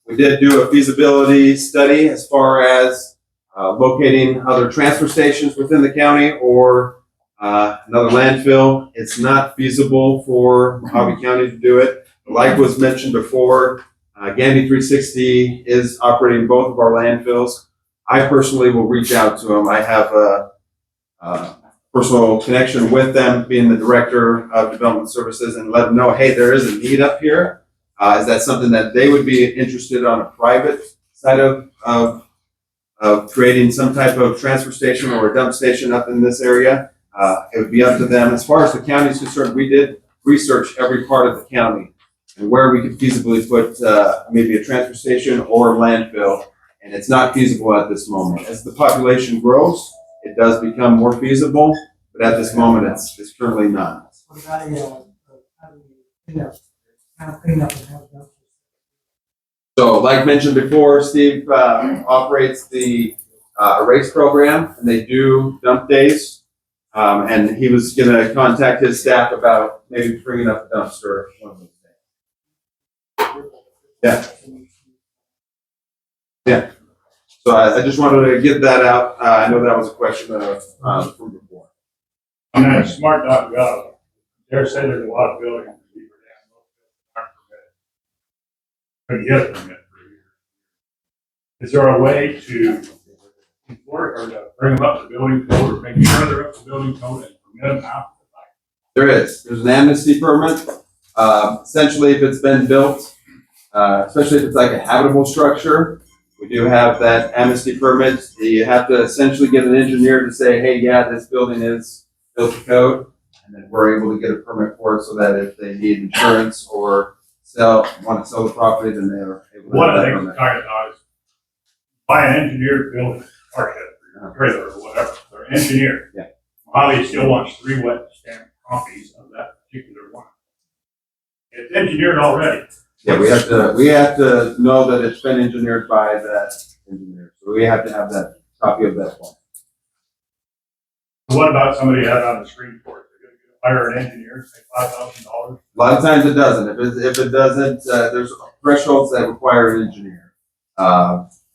We did do a feasibility study as far as locating other transfer stations within the county or another landfill. It's not feasible for Mohave County to do it. Like was mentioned before, Gandy 360 is operating both of our landfills. I personally will reach out to them. I have a personal connection with them, being the director of development services, and let them know, hey, there is a need up here. Is that something that they would be interested on a private side of creating some type of transfer station or a dump station up in this area? It would be up to them. As far as the county is concerned, we did research every part of the county and where we could feasibly put maybe a transfer station or a landfill, and it's not feasible at this moment. As the population grows, it does become more feasible, but at this moment, it's currently not. What about cleanup and have dumpsters? So, like mentioned before, Steve operates the race program, and they do dump days. And he was going to contact his staff about maybe bringing up a dumpster one of those days. Yeah. Yeah. So I just wanted to get that out. I know that was a question from before. On that smart.gov, dare say there's a lot of buildings in Beaver Dam aren't permitted. Couldn't get a permit for a year. Is there a way to enforce or to bring them up to building code or make sure they're up to building code and permit them out? There's an amnesty permit. Essentially, if it's been built, especially if it's like a habitable structure, we do have that amnesty permit. You have to essentially get an engineer to say, hey, yeah, this building is built to code. And then we're able to get a permit for it so that if they need insurance or want to sell the property, then they're able to One get of the that things permit. I'm talking about is buy an engineered building, car shed, or trailer, or whatever. They're engineered. Yeah. Mohave still wants 3 wet stamp copies of that particular one. It's engineered already. Yeah, we have to know that it's been engineered by that engineer. So we have to have that copy of that one. What about somebody out on the screen for it? They're gonna hire an engineer, say $5,000. A lot of times it doesn't. If it doesn't, there's thresholds that require an engineer.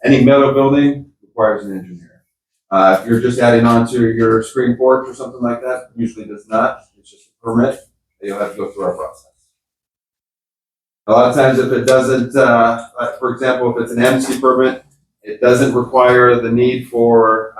Any metal building requires an engineer. If you're just adding on to your screen porch or something like that, usually does not. It's just a permit. You'll have to go through our process. A lot of times if it doesn't, for example, if it's an amnesty permit, it doesn't require the need for,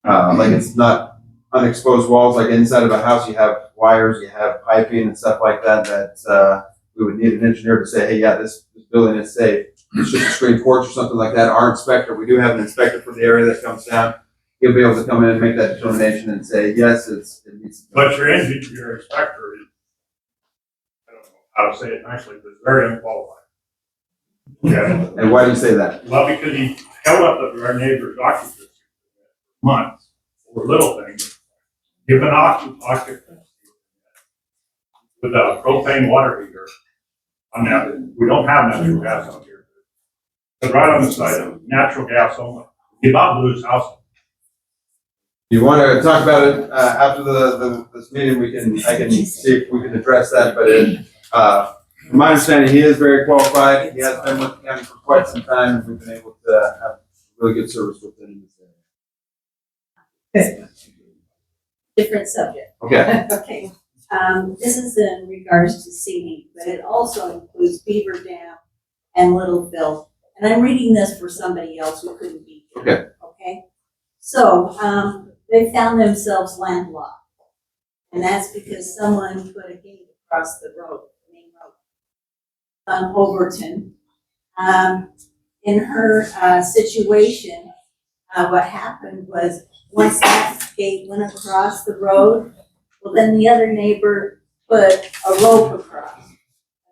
like it's not unexposed walls, like inside of a house, you have wires, you have piping and stuff like that, that we would need an engineer to say, hey, yeah, this building is safe. It's just a screen porch or something like that. Our inspector, we do have an inspector for the area that comes down. He'll be able to come in and make that determination and say, yes, it needs to. But your inspector is, I don't know how to say it nicely, but very unqualified. Yeah. And why do you say that? Well, because he held up our neighbor's occupancy for months for little things. Given occupancy with a propane water heater. On that, we don't have natural gas out here. But right on the side of natural gas only. He about blew his house. You want to talk about it after this meeting? I can see if we can address that. But from my understanding, he is very qualified. He has been with the county for quite some time, and we've been able to have really good service with him in this area. Different subject. Okay. Okay. This is in regards to Scenic, but it also includes Beaver Dam and Littleville. And I'm reading this for somebody else who couldn't be here. Okay. Okay. So, they found themselves landlocked. And that's because someone put a gate across the road, the main road, on Overton. In her situation, what happened was once that gate went across the road, well, then the other neighbor put a rope across.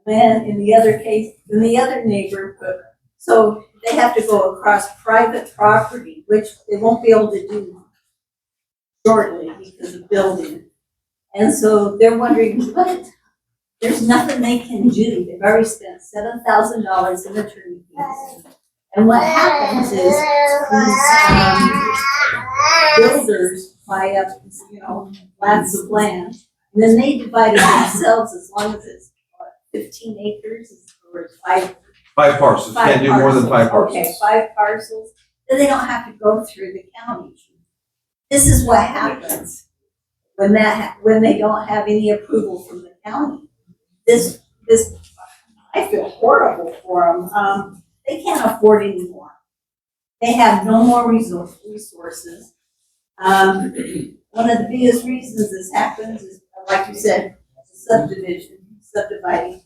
And then in the other case, then the other neighbor put, so they have to go across private property, which they won't be able to do shortly because of building. And so they're wondering, what? There's nothing they can do. They've already spent $7,000 in attorney fees. And what happens is these builders buy up, lots of land, and then they divide it themselves as long as it's 15 acres or 5 parcels, you can't do more than 5 parcels. Okay, 5 parcels, then they don't have to go through the county. This is what happens when when they don't have any approval from the county. This, I feel horrible for them. They can't afford anymore. They have no more resources. One of the biggest reasons this happens is, like you said, subdividing.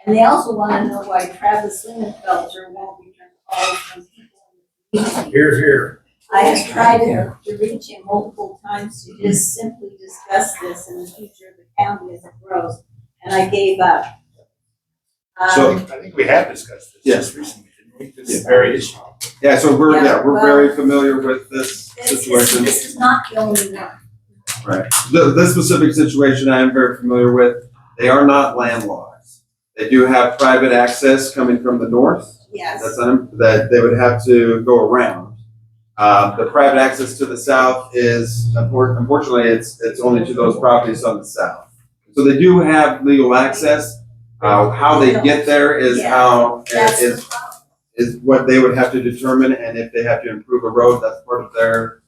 And they also want to know why Travis Lingenfelter won't return calls from people in the community. Here's here. I have tried to reach him multiple times to just simply discuss this in the future of the county as it grows, and I gave up. So- I think we have discussed this Yes. just recently, didn't we? This very issue. Yeah, so we're well, very familiar with this situation. This is not the only one. Right. This specific situation I am very familiar with. They are not landlocked. They do have private access coming from the north. Yes. That they would have to go around. The private access to the south is, unfortunately, it's only to those properties on the south. So they do have legal access. How they get there is is what they would have to determine, and if they have to improve a road, that's part of their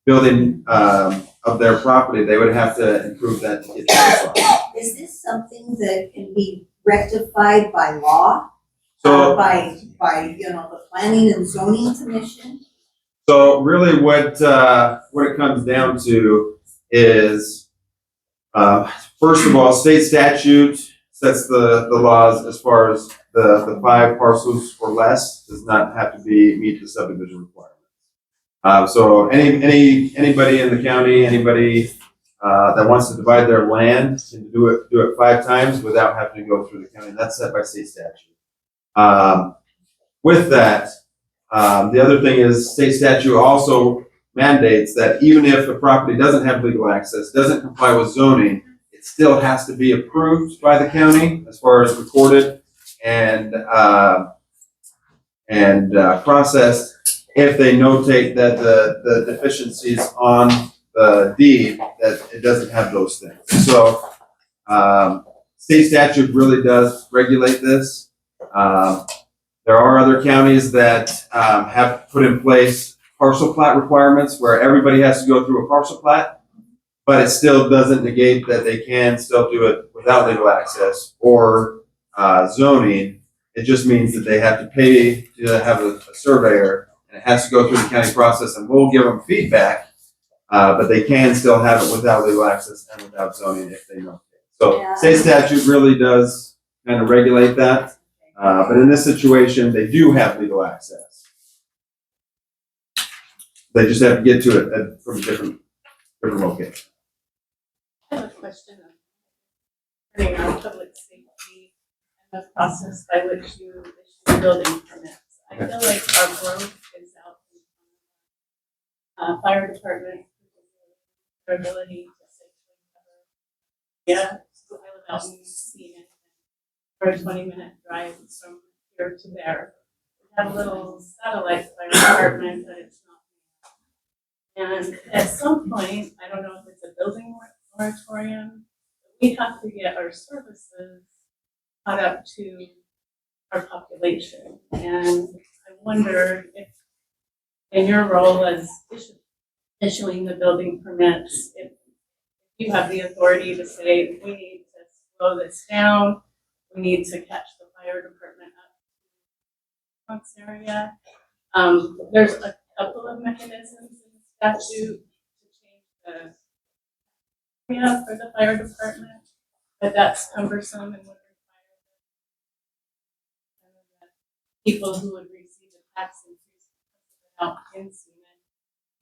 building of their property. They would have to improve that to get that. Is this something that can be rectified by law? So By the planning and zoning commission? So really what it comes down to is, first of all, state statute sets the laws as far as the 5 parcels or less does not have to meet the subdivision requirements. So anybody in the county, anybody that wants to divide their land can do it 5 times without having to go through the county. And that's set by state statute. With that, the other thing is state statute also mandates that even if a property doesn't have legal access, doesn't comply with zoning, it still has to be approved by the county as far as recorded and processed if they notate that the deficiencies on the deed, that it doesn't have those things. So state statute really does regulate this. There are other counties that have put in place parcel plat requirements where everybody has to go through a parcel plat, but it still doesn't negate that they can still do it without legal access or zoning. It just means that they have to pay to have a surveyor, and it has to go through the county process, and we'll give them feedback, but they can still have it without legal access and without zoning if they know. So state statute really does kind of regulate that. But in this situation, they do have legal access. They just have to get to it from a different location. I have a question regarding our public safety and the process by which you issue building permits. I feel like our growth is out in fire department, their ability to safely cover. Yeah, I live out in Scenic. For a 20-minute drive from here to there. We have a little satellite fire department, but it's not. And at some point, I don't know if it's a building moratorium, we have to get our services caught up to our population. And I wonder if, in your role as issuing the building permits, if you have the authority to say, we need to slow this down, we need to catch the fire department up in this area. There's a couple of mechanisms in the statute to change the area for the fire department, but that's cumbersome and would require people who would receive a tax increase without in Scenic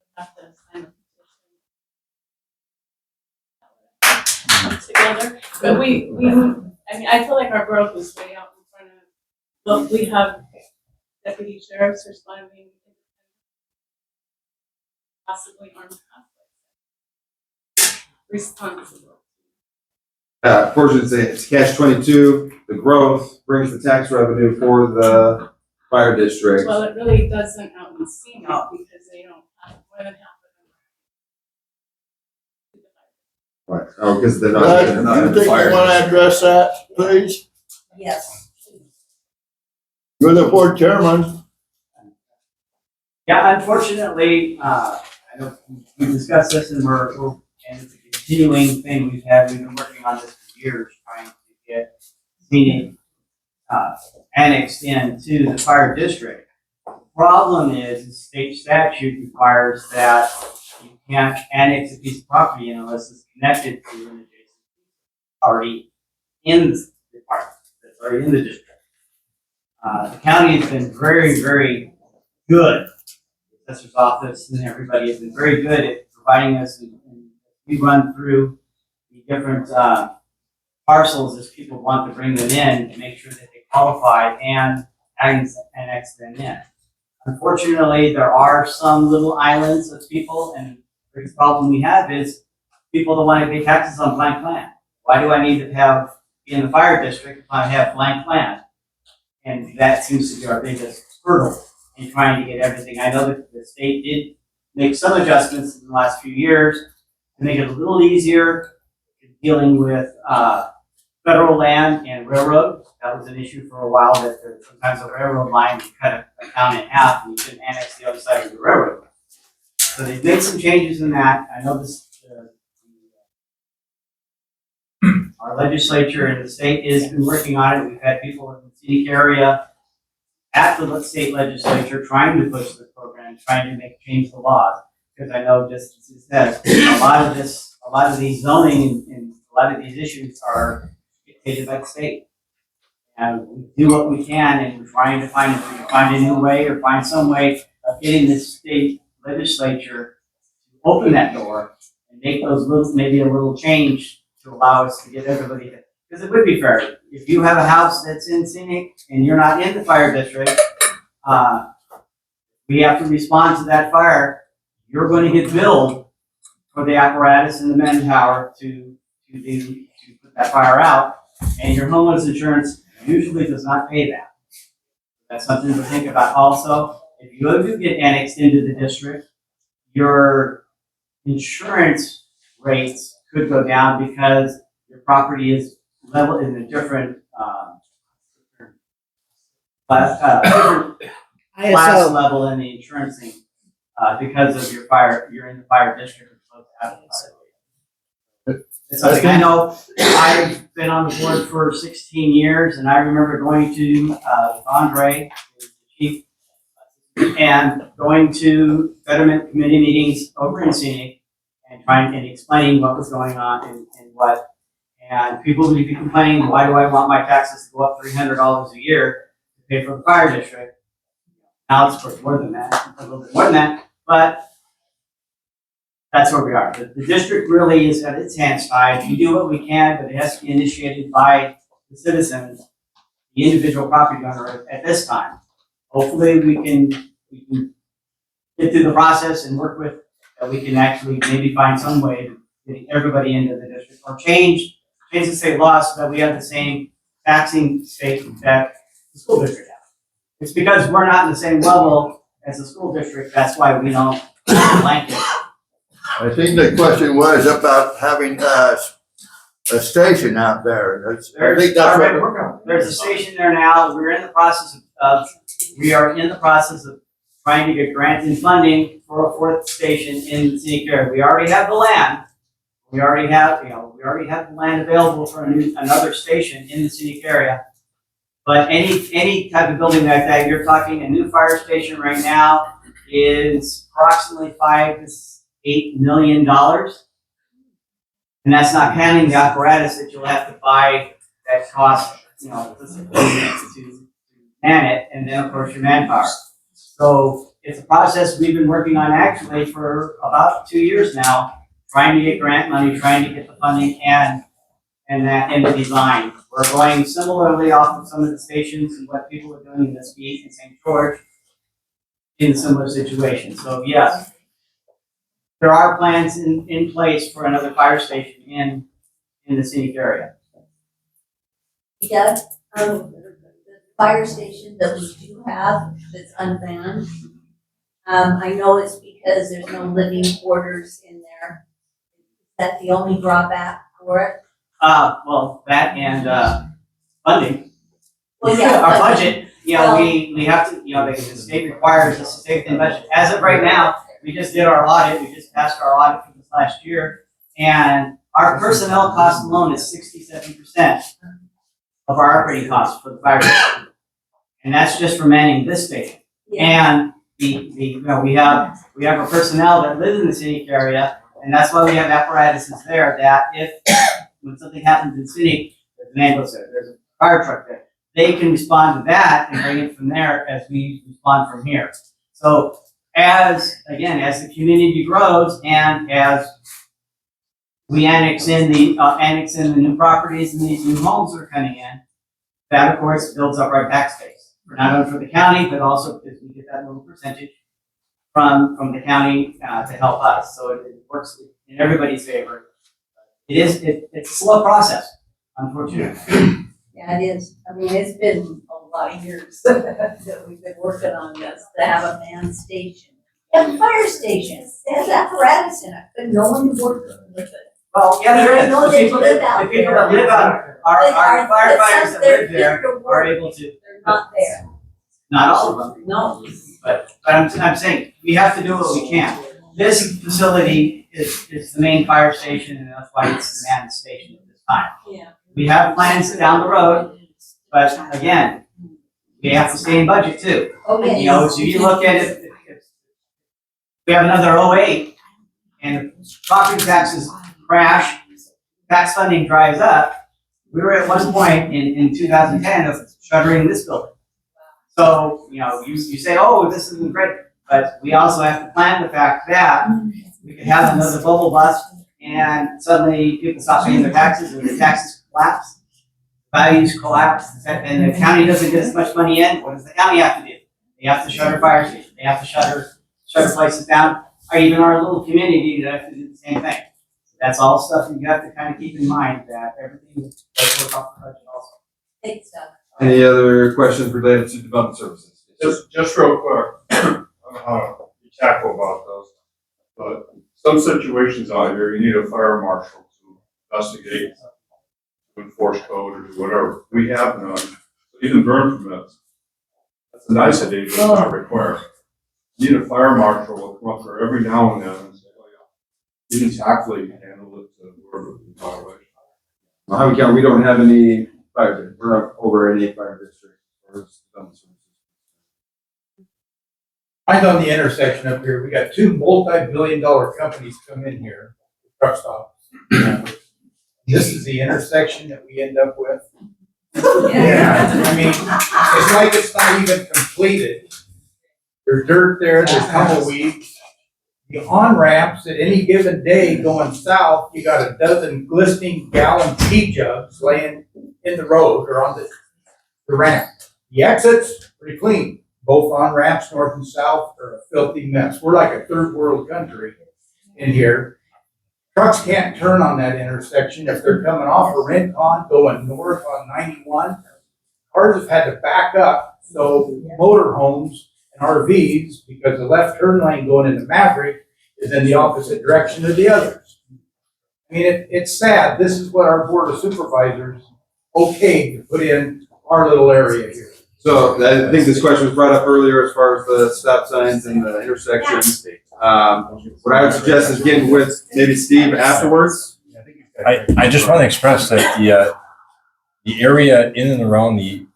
would have to sign a petition together. But I feel like our growth is way out in front of, but we have deputy sheriffs responding, possibly armed conflict. Responsible. Fortunately, it's catch-22. The growth brings the tax revenue for the fire district. Well, it really doesn't out in Scenic because they don't have more than half of them. Right. Oh, because they're Do not you think you fire. want to address that, please? Yes. You're the board chairman. Yeah, unfortunately, I know we discussed this and and it's a continuing thing we've been working on this for years, trying to get Scenic, annexed into the fire district. Problem is, the state statute requires that you can't annex a piece of property unless it's connected to an adjacent already in the department, that's already in the district. The county has been very, very good. The assessor's office and everybody has been very good at providing us, and we run through the different parcels as people want to bring them in to make sure that they qualify and annex them in. Unfortunately, there are some little islands of people, and the biggest problem we have is people don't want to pay taxes on blank land. Why do I need to be in the fire district if I have blank land? And that seems to be our biggest hurdle in trying to get everything. I know that the state did make some adjustments in the last few years to make it a little easier dealing with federal land and railroad. That was an issue for a while, that sometimes the railroad line would cut a town in half and you couldn't annex the other side of the railroad. So they've made some changes in that. I know this, our legislature and the state has been working on it. We've had people in the Scenic area at the state legislature trying to push this program, trying to change the laws. Because I know, just as it says, a lot of these zoning and a lot of these issues are dictated by the state. And we do what we can, and we're trying to find a new way or find some way of getting the state legislature to open that door and make those maybe a little change to allow us to get everybody to, because it would be fair. If you have a house that's in Scenic and you're not in the fire district, we have to respond to that fire. You're going to get billed for the apparatus and the manpower to put that fire out, and your homeowner's insurance usually does not pay that. That's something to think about also. If you do get annexed into the district, your insurance rates could go down because your property is level in a different class level in the insurance thing, because of your fire. You're in the fire district as opposed to out of the fire. It's something I know. I've been on the board for 16 years, and I remember going to Andre, the chief, and going to betterment committee meetings over in Scenic and trying and explaining what was going on and what. And people would be complaining, why do I want my taxes to go up $300 a year to pay for the fire district? Now it's worth more than that, a little bit more than that, but that's where we are. The district really is at its hands tied. We do what we can, but it has to be initiated by the citizens, the individual property owner at this time. Hopefully we can get through the process and work with, that we can actually maybe find some way of getting everybody into the district, or change the state law so that we have the same taxing state that the school district has. It's because we're not in the same level as the school district, that's why we don't blanket. I think the question was about having a station out there. I think that's what. There's a station there now. We are in the process of trying to get grants and funding for a fourth station in the Scenic area. We already have the land. We already have the land available for another station in the Scenic area. But any type of building like that, you're talking a new fire station right now is approximately $5 to $8 million. And that's not counting the apparatus that you'll have to buy that costs, to man it, and then of course your manpower. So it's a process we've been working on actually for about 2 years now, trying to get grant money, trying to get the funding and the design. We're going similarly off of some of the stations and what people are doing in this Mesquite and St. George in similar situations. So yes, there are plans in place for another fire station in the Scenic area. Doug, the fire station that we do have that's unmanned, I know it's because there's no living quarters in there. Is that the only drawback for it? Well, that and funding. Well, yeah, Our budget. you know, we have to, you know, the state requires us to take the budget. As of right now, we just did our audit, we just passed our audit for this last year, and our personnel cost alone is 67% of our operating costs for the fire station. And that's just for manning this station. And you know, we have our personnel that live in the Scenic area, and that's why we have apparatuses there that if, when something happens in Scenic, there's an ambulance there, there's a fire truck there, they can respond to that and bring it from there as we respond from here. So as the community grows and as we annex in the new properties and these new homes that are coming in, that of course builds up our tax base. Not only for the county, but also because we get that little percentage from the county to help us. So it works in everybody's favor. It's a slow process, unfortunately. Yeah, it is. I mean, it's been a lot of years that we've been working on this, to have a manned station. And fire stations, it has apparatus in it, but no one works with it. Well, yeah, there I is. know The they people live that out live out, our firefighters that live there are able to. They're not there. Not all of them. No. But I'm saying, we have to do what we can. This facility is the main fire station, and that's why it's the manned station at this time. Yeah. We have plans down the road, but again, we have to stay in budget too. Okay. You know, so you look at it, if we have another 08, and property taxes crash, tax funding dries up, we were at one point in 2010 of shuttering this building. So, you know, you say, oh, this isn't great, but we also have to plan the fact that we could have another bubble bust and suddenly people stop paying their taxes and the taxes collapse, values collapse, and the county doesn't get as much money in. What does the county have to do? They have to shutter fire stations, they have to shutter places down, or even our little community that have to do the same thing. That's all stuff you have to kind of keep in mind, that everything does work off the budget also. Thanks, Doug. Any other questions related to development services? Just real quick, I don't know how to be tactful about those, but some situations out here, you need a fire marshal to investigate, to enforce code or do whatever. We have none, even burn permits. That's a nice idea, but it's not required. You need a fire marshal will come up there every now and then and say, oh yeah, you can tactfully handle it to whoever the violation. Mohave County, we don't have any fire, we're not over any fire district or development services. Right on the intersection up here, we got two multi-billion-dollar companies come in here, truck stops. This is the intersection that we end up with. Yeah, I mean, it's like it's not even completed. There's dirt there, there's tumbleweed. The on-ramps at any given day going south, you got a dozen glistening gallon tea jugs laying in the road or on the ramp. The exits, pretty clean. Both on-ramps, north and south, are a filthy mess. We're like a third world country in here. Trucks can't turn on that intersection if they're coming off of Rincon going north on 91. Cars have had to back up, so motorhomes and RVs, because the left turn lane going into Maverick is in the opposite direction of the others. I mean, it's sad. This is what our Board of Supervisors okayed to put in our little area here. So I think this question was brought up earlier as far as the stop signs and the intersections. What I would suggest is getting with maybe Steve afterwards. I just want to express that the area in and around the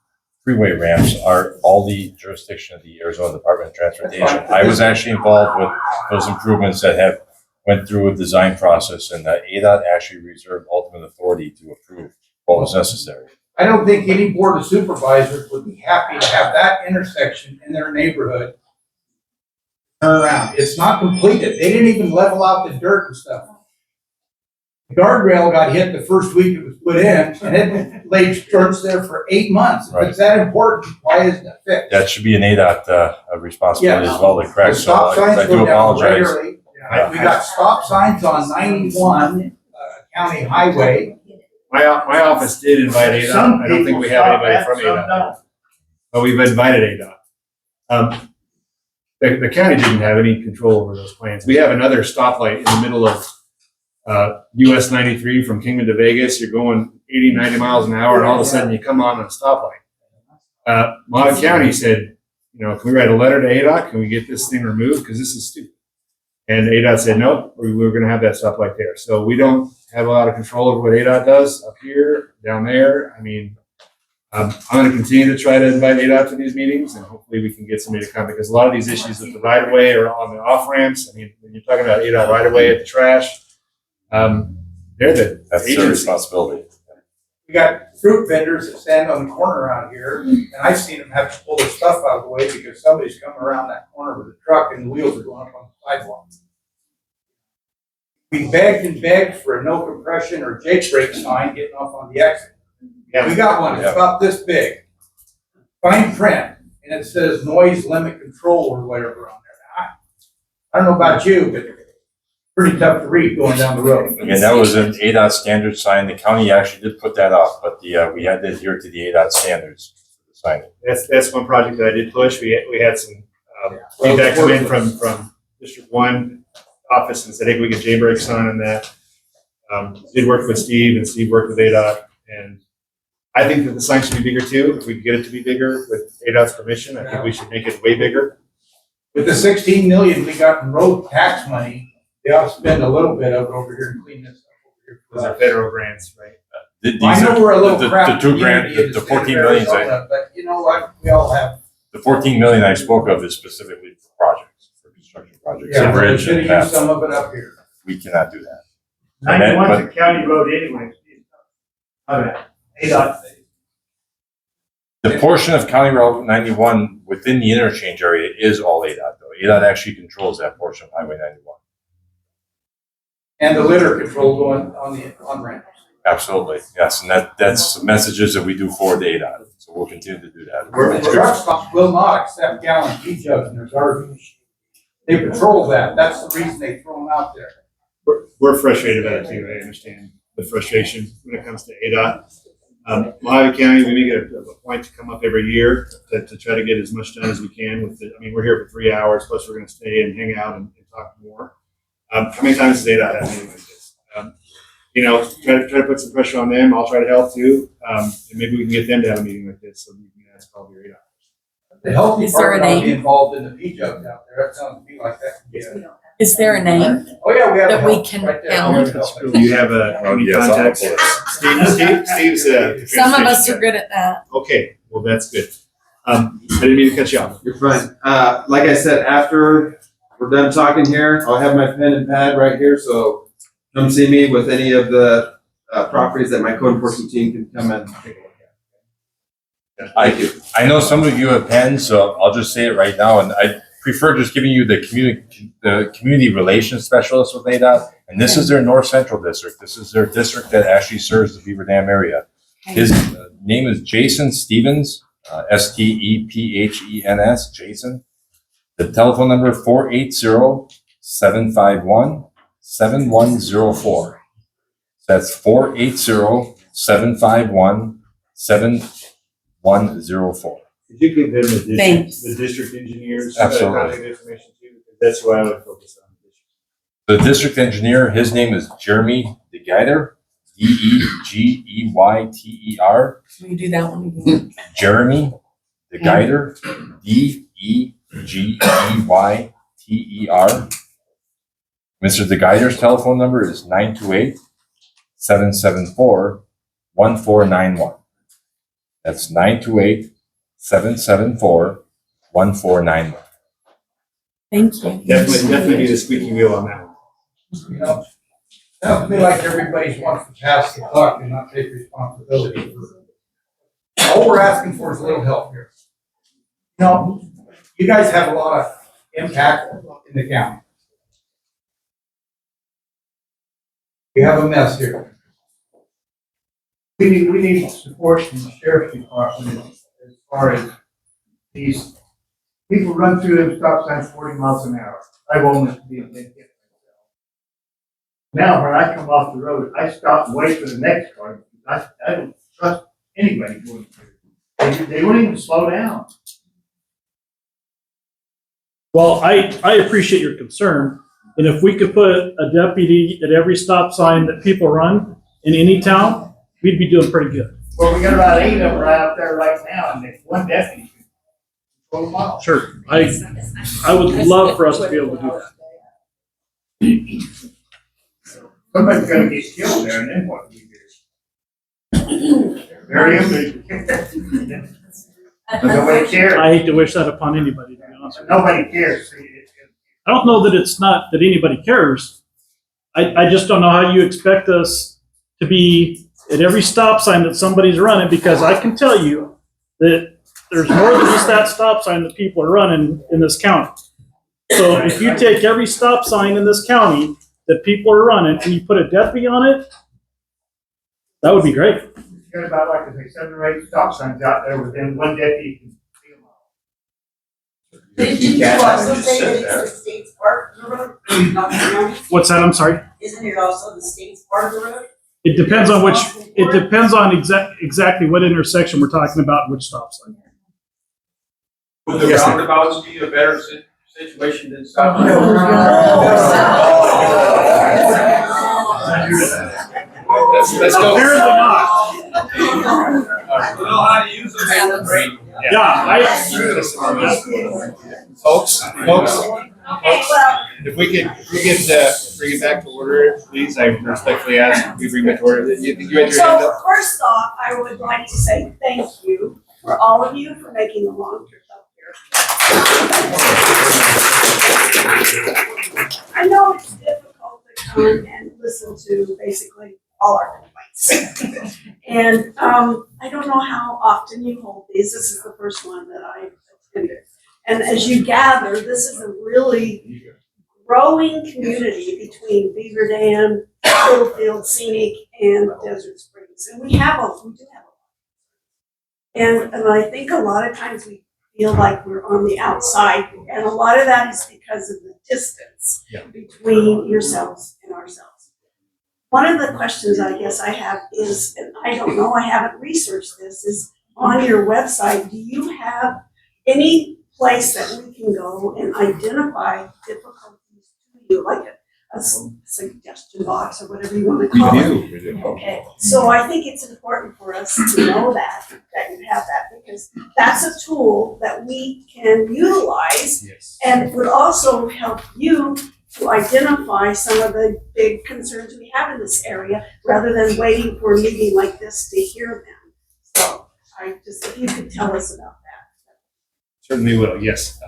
freeway ramps are all the jurisdiction of the Arizona Department of Transportation. I was actually involved with those improvements that have went through a design process, and ADOT actually reserved ultimate authority to approve what was necessary. I don't think any Board of Supervisors would be happy to have that intersection in their neighborhood turn around. It's not completed. They didn't even level out the dirt and stuff. The guardrail got hit the first week it was put in, and it laid struts there for 8 months. If it's that important, why isn't it fixed? That should be an ADOT responsibility Yes. as well to correct. The stop So signs I do go down apologize. regularly. We got stop signs on 91 County Highway. My office did invite ADOT. I don't think we have anybody from ADOT. But we've invited ADOT. The county didn't have any control over those plans. We have another stoplight in the middle of US 93 from Kingman to Vegas. You're going 80, 90 miles an hour, and all of a sudden you come on a stoplight. Mohave County said, can we write a letter to ADOT? Can we get this thing removed? Because this is stupid. And ADOT said, nope, we were going to have that stoplight there. So we don't have a lot of control over what ADOT does up here, down there. I mean, I'm going to continue to try to invite ADOT to these meetings, and hopefully we can get somebody to come, because a lot of these issues with the right of way or on the off ramps. I mean, when you're talking about ADOT right of way at the trash, they're the That's agency. their responsibility. We got fruit vendors that stand on the corner around here, and I've seen them have to pull their stuff out of the way because somebody's coming around that corner with a truck and the wheels are going up on the sidewalk. We begged and begged for a no compression or Jake brake sign getting off on the exit. Yeah, we got one, it's about this big. Fine print, and it says noise limit control or whatever on there. I don't know about you, but pretty tough to read going down the road. Again, that was an ADOT standard sign. The county actually did put that up, but we had to adhere to the ADOT standards for the signing. That's one project that I did push. We had some feedback come in from District 1 office and said, hey, can we get J-brake sign on that? Did work with Steve, and Steve worked with ADOT, and I think that the sign should be bigger too. If we could get it to be bigger with ADOT's permission, I think we should make it way bigger. With the 16 million we got in road tax money, they ought to spend a little bit of it over here and clean this up over here. Those are federal grants, right? I know we're a little the crap. 2 grand, the 14 million. But you know what? We all have. The 14 million I spoke of is specifically for projects, for construction projects. Yeah, a we bridge should and have used path. some of it up here. We cannot do that. 91's a county road anyway. ADOT. The portion of County Road 91 within the interchange area is all ADOT though. ADOT actually controls that portion of Highway 91. And the litter control going on ramps. Absolutely, yes, and that's the messages that we do for the ADOT, so we'll continue to do that. Truck stops will not accept gallon pea jugs in their garbage. They patrol that. That's the reason they throw them out there. We're frustrated about it too. I understand the frustration when it comes to ADOT. Mohave County, we make it a point to come up every year to try to get as much done as we can with it. I mean, we're here for 3 hours, plus we're going to stay and hang out and talk more. How many times does ADOT have a meeting like this? Try to put some pressure on them. I'll try to help too. And maybe we can get them to have a meeting like this so we can ask all your ADOT. The health department ought to be involved in the pea jugs out there. That sounds to me like that. Yeah. Is there a name? Oh, yeah, we have. That we can handle? Do you have any contacts? Steve's Some of us are good at that. Okay, well, that's good. I didn't mean to cut you off. You're fine. Like I said, after we're done talking here, I'll have my pen and pad right here, so come see me with any of the properties that my code enforcement team can come and take a look at. I know some of you have pens, so I'll just say it right now, and I prefer just giving you the community relations specialist with ADOT, and this is their North Central district. This is their district that actually serves the Beaver Dam area. His name is Jason Stevens, Stephen's, Jason. The telephone number 480-751-7104. That's 480-751-7104. Could you give them Thanks. the district engineers Absolutely. contact information too? Because that's who I would focus on. The district engineer, his name is Jeremy DeGeyter, Degeyter. Can we do that one again? Jeremy DeGeyter, Degeyter. Mr. DeGeyter's telephone number is 928-774-1491. That's 928-774-1491. Thank you. Definitely be the squeaky wheel on that one. You know, sounds to me like everybody's wants to pass the buck and not take responsibility for it. All we're asking for is a little help here. You know, you guys have a lot of impact in the county. We have a mess here. We need support from the sheriff's department as far as these people run through them stop signs 40 miles an hour. I won't be a big hit myself. Now, when I come off the road, I stop and wait for the next car. I don't trust anybody going through. They won't even slow down. Well, I appreciate your concern, and if we could put a deputy at every stop sign that people run in any town, we'd be doing pretty good. Well, we got about 8 of them right out there right now, and there's one deputy. Control them all. Sure, I would love for us to be able to do that. Somebody's gonna get killed there, and then what do you do? Very ambitious. Nobody cares. I hate to wish that upon anybody, to be honest with you. Nobody cares. I don't know that it's not that anybody cares. I just don't know how you expect us to be at every stop sign that somebody's running, because I can tell you that there's more than just that stop sign that people are running in this county. So if you take every stop sign in this county that people are running and you put a deputy on it, that would be great. You got about, like I say, 7 or 8 stop signs out there within one deputy can see them all. Did you also say that it's the state's part of the road, not the county? What's that? I'm sorry. Isn't it also the state's part of the road? It depends on which. It depends on exactly what intersection we're talking about, and which stop sign. Would the roundabouts be a better situation than stop? Let's go. Apparently not. You know how to use them, great. Folks, if we could bring it back to order, please, I respectfully ask, we bring it to order. You had your hand So up? first off, I would like to say thank you for all of you for making the long trip up here. I know it's difficult to come and listen to basically all our complaints. And I don't know how often you hold these. This is the first one that I attended. And as you gather, this is a really growing community between Beaver Dam, Littlefield, Scenic, and Desert Springs. And we do have a lot. And I think a lot of times we feel like we're on the outside, and a lot of that is because of the distance between yourselves and ourselves. One of the questions I guess I have is, and I don't know, I haven't researched this, is on your website, do you have any place that we can go and identify difficulties to you, like a suggestion box or whatever you want to call it? Okay, so I think it's important for us to know that you have that, because that's a tool that we can utilize, and it would also help you to identify some of the big concerns we have in this area, rather than waiting for a meeting like this to hear them. So if you could tell us about that. Certainly will, yes.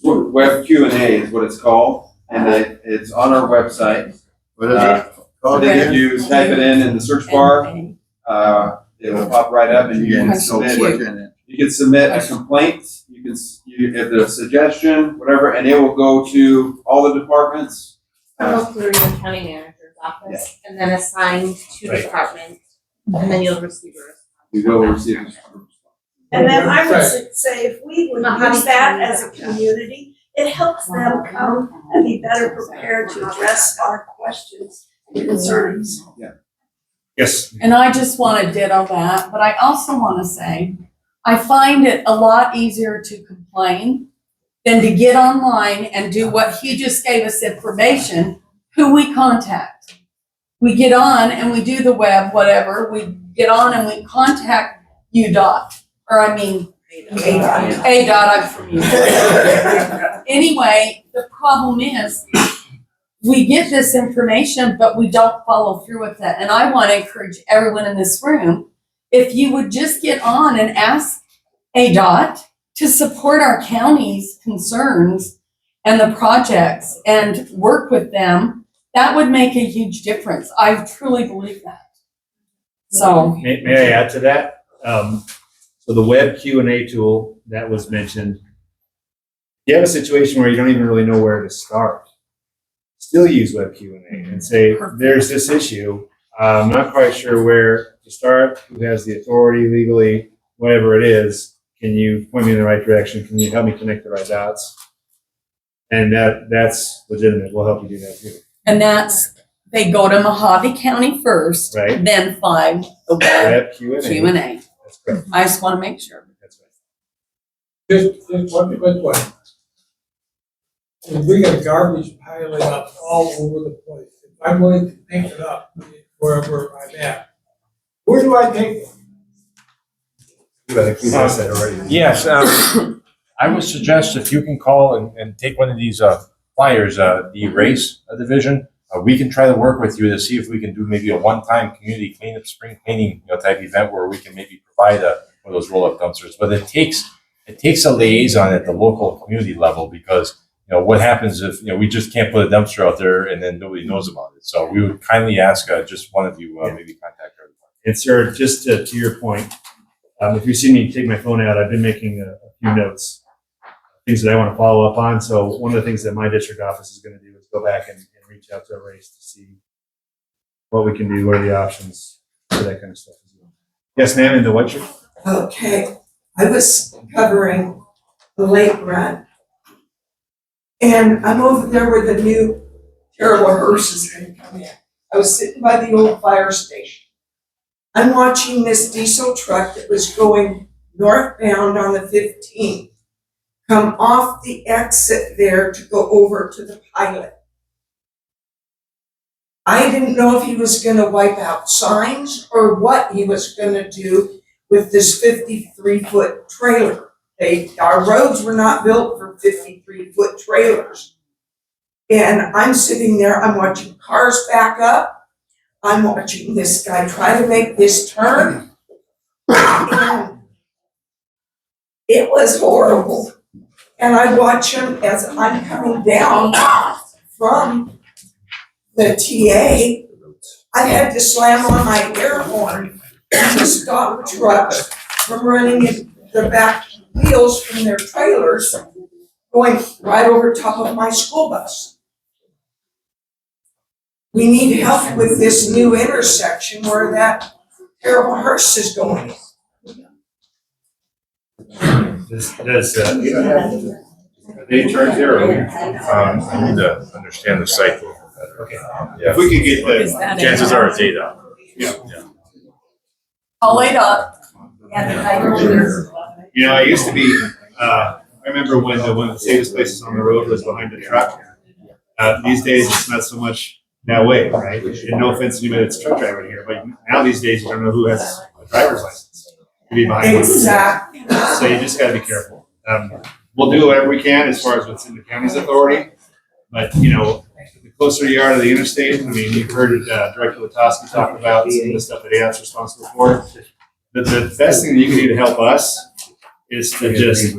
Web Q&A is what it's called, and it's on our website. What is it called If again? you type it in the search bar, it will pop right up, and you can submit a complaint. You if there's a suggestion, whatever, and it will go to all the departments. Go through your county manager's office and then assign to the department, and then you'll receive a response. You go receive a response. And then I would say if we would use that as a community, it helps them come and be better prepared to address our questions and concerns. Yes. And I just want to ditto that, but I also want to say, I find it a lot easier to complain than to get online and do what he just gave us information, who we contact. We get on and we do the web, whatever, we get on and we contact UDOT, or I mean, ADOT, I'm from UDOT. Anyway, the problem is, we get this information, but we don't follow through with it. And I want to encourage everyone in this room, if you would just get on and ask ADOT to support our county's concerns and the projects and work with them, that would make a huge difference. I truly believe that. So. May I add to that? So the web Q&A tool that was mentioned, if you have a situation where you don't even really know where to start, still use web Q&A and say, there's this issue. I'm not quite sure where to start, who has the authority legally, whatever it is. Can you point me in the right direction? Can you help me connect the right dots? And that's legitimate. We'll help you do that too. And they go to Mohave County first, right? Then find the web Q&A. That's correct. I just want to make sure. That's right. Just one quick question. We got garbage piling up all over the place. If I'm willing to pick it up wherever I'm at, where do I take it? I think you guys said already. Yes, I would suggest if you can call and take one of these flyers, the race division, we can try to work with you to see if we can do maybe a one-time community cleanup, spring cleaning, type event where we can maybe provide one of those roll-up dumpsters. But it takes a liaison at the local community level because what happens if we just can't put a dumpster out there and then nobody knows about it. So we would kindly ask just one of you maybe contact everyone. And sir, just to your point, if you see me take my phone out, I've been making a few notes, things that I want to follow up on. So one of the things that my district office is going to do is go back and reach out to a race to see what we can do, what are the options for that kind of stuff as well. Yes, ma'am, in the white shirt. Okay, I was covering the lake run. And I'm over there where the new terrible hearse is gonna come in. I was sitting by the old fire station. I'm watching this diesel truck that was going northbound on the 15th come off the exit there to go over to the pilot. I didn't know if he was gonna wipe out signs or what he was gonna do with this 53-foot trailer. Our roads were not built for 53-foot trailers. And I'm sitting there, I'm watching cars back up. I'm watching this guy try to make this turn. And it was horrible. And I watch him as I'm coming down from the TA. I had to slam on my air horn to stop trucks from running in the back wheels from their trailers going right over top of my school bus. We need help with this new intersection where that terrible hearse is going. Are they in charge there? I need to understand the site a little better. Okay. Yeah. If we could get the Chances are it's ADOT. Yeah. I'll wait up. I used to be, I remember when one of the safest places on the road was behind the truck. These days, it's not so much that way, right? And no offense to anybody that's a truck driver here, but now these days, you don't know who has a driver's license to be behind you. Exactly. So you just gotta be careful. We'll do whatever we can as far as what's in the county's authority, but the closer you are to the interstate, I mean, you've heard Director Latowski talk about some of the stuff that ADOT's responsible for. The best thing that you can do to help us is to just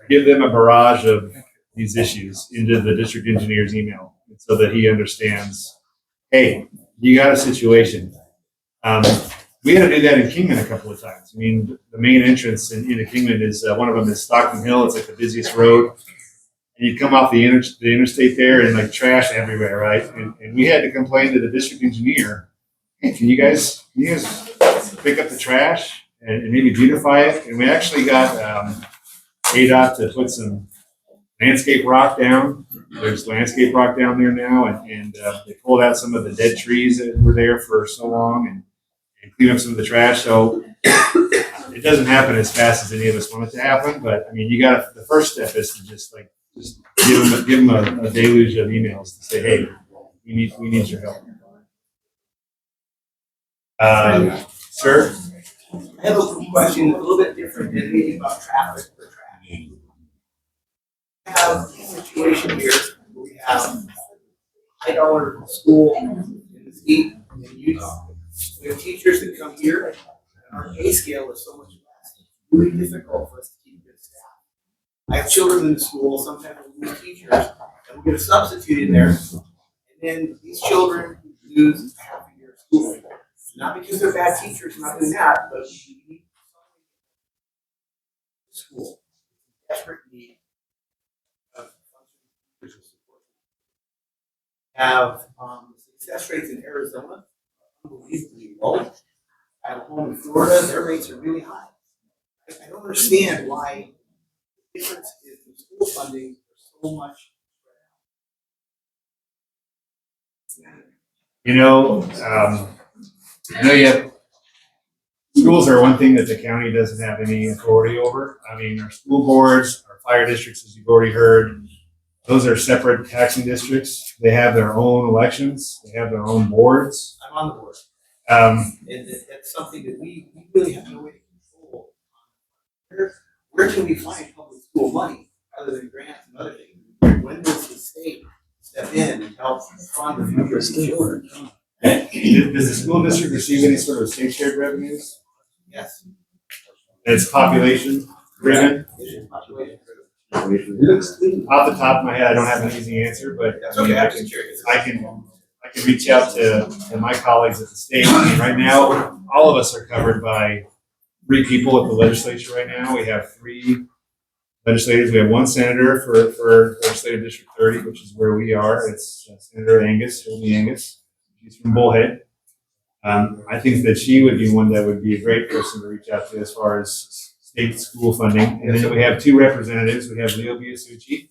give them a barrage of these issues into the district engineer's email so that he understands, hey, you got a situation. We had to do that in Kingman a couple of times. I mean, the main entrance into Kingman is, one of them is Stockton Hill. It's like the busiest road. And you come off the interstate there and like trash everywhere, right? And we had to complain to the district engineer, hey, can you guys pick up the trash and maybe beautify it? And we actually got ADOT to put some landscape rock down. There's landscape rock down there now, and they pulled out some of the dead trees that were there for so long and clean up some of the trash. So it doesn't happen as fast as any of us want it to happen, but I mean, the first step is to just give them a deluge of emails to say, hey, we need your help. Sir? I have a question, a little bit different than maybe about traffic or trash. We have a situation here where we have high-dollar school in the state and youth. We have teachers that come here, and our pay scale is so much less. It's really difficult for us to keep good staff. I have children in the school, sometimes we lose teachers, and we get a substitute in there, and then these children lose half a year of school. Not because they're bad teachers, not doing that, but we need school. Desperate need of functioning support. Have success rates in Arizona unbelievably low. I have a home in Florida, their rates are really high. I don't understand why the difference in school funding is so much. I know you have, schools are one thing that the county doesn't have any authority over. I mean, our school boards, our fire districts, as you've already heard, those are separate taxing districts. They have their own elections. They have their own boards. I'm on the board. And that's something that we really have no way to control. where can we find public school money other than grants and other things? When does the state step in and help fund the future of the children? Does the school district receive any sort of state shared revenues? Yes. It's population driven? Off the top of my head, I don't have an easy answer, but I mean, I can reach out to my colleagues at the state. I mean, right now, all of us are covered by 3 people at the legislature right now. We have 3 legislators. We have 1 senator for legislative district 30, which is where we are. It's Senator Angus, Hildy Angus. She's from Bullhead. I think that she would be one that would be a great person to reach out to as far as state school funding. And then we have 2 representatives. We have Leo Biasucci.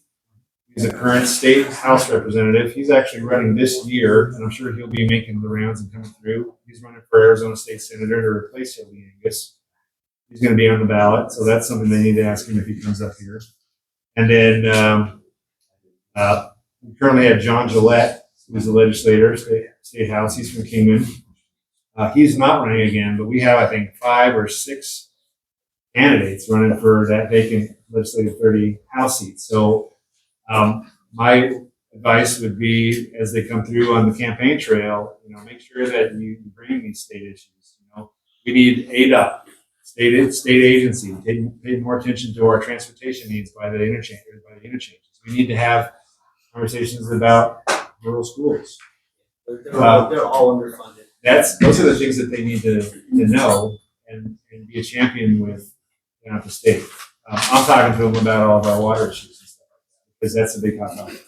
He's a current state house representative. He's actually running this year, and I'm sure he'll be making the rounds and coming through. He's running for Arizona State Senator to replace Hildy Angus. He's going to be on the ballot, so that's something they need to ask him if he comes up here. And then we currently have John Gillette, who's a legislator, state house. He's from Kingman. He's not running again, but we have, I think, 5 or 6 candidates running for that vacant legislative 30 house seat. So my advice would be, as they come through on the campaign trail, make sure that you bring these state issues. We need ADOT, state agency, paying more attention to our transportation needs by the interchanges. We need to have conversations about rural schools. They're all underfunded. Those are the things that they need to know and be a champion with at the state. I'm talking to them about all of our water issues and stuff like that, because that's a big hot topic.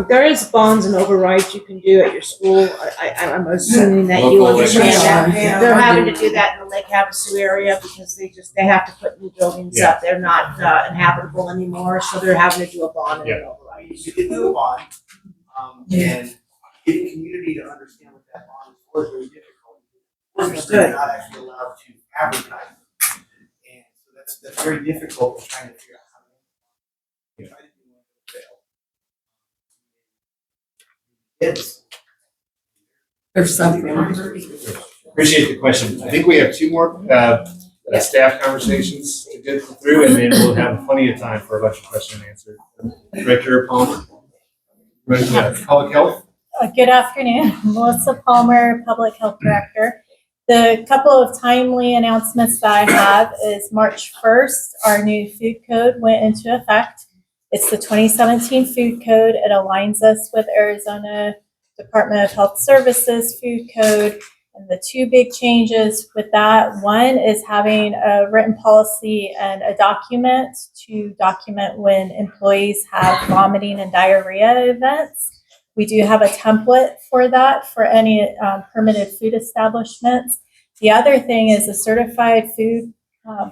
There is bonds and overrides you can do at your school. I'm assuming that you Local understand that. Yeah. They're having to do that in the Lake Havasu area because they have to put new buildings up. They're not inhabitable anymore, so they're having to do a bond and an override. You can do a bond, and getting community to understand what that bond is for is very difficult. Understood. They're not actually allowed to advertise it. And so that's very difficult in trying to figure out how to try to do one that fail. There's something. Appreciate the question. I think we have 2 more staff conversations to get through, and then we'll have plenty of time for a bunch of question and answer. Director Palmer, Public Health. Good afternoon, Melissa Palmer, Public Health Director. The couple of timely announcements that I have is March 1st, our new food code went into effect. It's the 2017 food code. It aligns us with Arizona Department of Health Services food code. And the 2 big changes with that, one is having a written policy and a document to document when employees have vomiting and diarrhea events. We do have a template for that for any permitted food establishments. The other thing is a certified food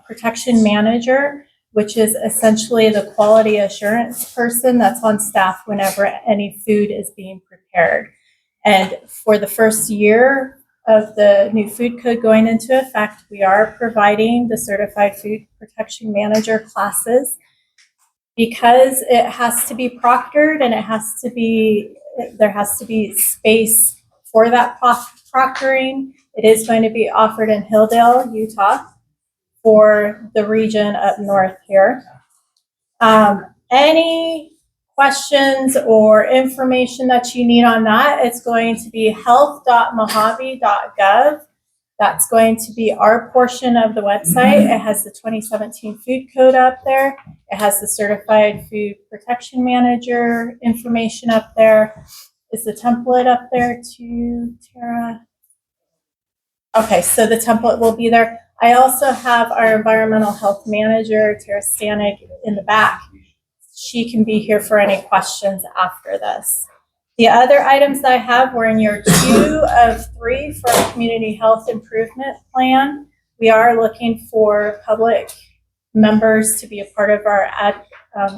protection manager, which is essentially the quality assurance person that's on staff whenever any food is being prepared. And for the first year of the new food code going into effect, we are providing the certified food protection manager classes. Because it has to be proctored and there has to be space for that proctoring. It is going to be offered in Hilldale, Utah, for the region up north here. Any questions or information that you need on that, it's going to be health.mohave.gov. That's going to be our portion of the website. It has the 2017 food code up there. It has the certified food protection manager information up there. Is the template up there too, Tara? Okay, so the template will be there. I also have our environmental health manager, Tara Scenic, in the back. She can be here for any questions after this. The other items that I have were in year 2 of 3 for our community health improvement plan. We are looking for public members to be a part of our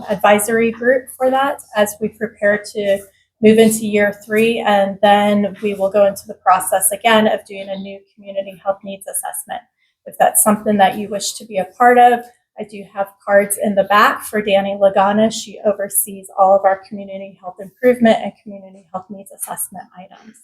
advisory group for that as we prepare to move into year 3, and then we will go into the process again of doing a new community health needs assessment. If that's something that you wish to be a part of, I do have cards in the back for Danny Lagana. She oversees all of our community health improvement and community health needs assessment items.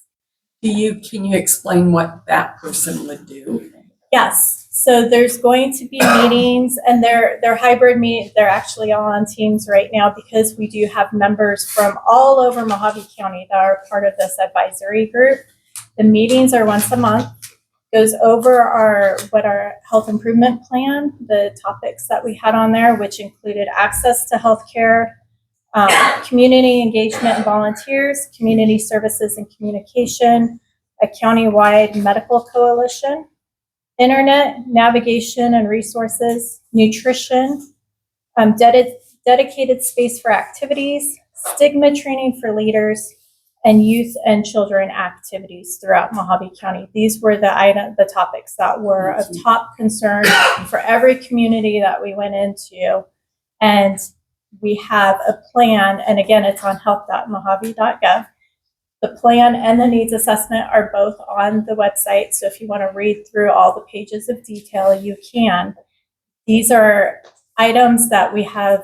Can you explain what that person would do? Yes, so there's going to be meetings, and they're hybrid they're actually all on Teams right now because we do have members from all over Mohave County that are part of this advisory group. The meetings are once a month, goes over our health improvement plan, the topics that we had on there, which included access to healthcare, community engagement and volunteers, community services and communication, a countywide medical coalition, internet, navigation and resources, nutrition, dedicated space for activities, stigma training for leaders, and youth and children activities throughout Mohave County. These were the topics that were of top concern for every community that we went into. And we have a plan, and again, it's on health.mohave.gov. The plan and the needs assessment are both on the website, so if you want to read through all the pages of detail, you can. These are items that we have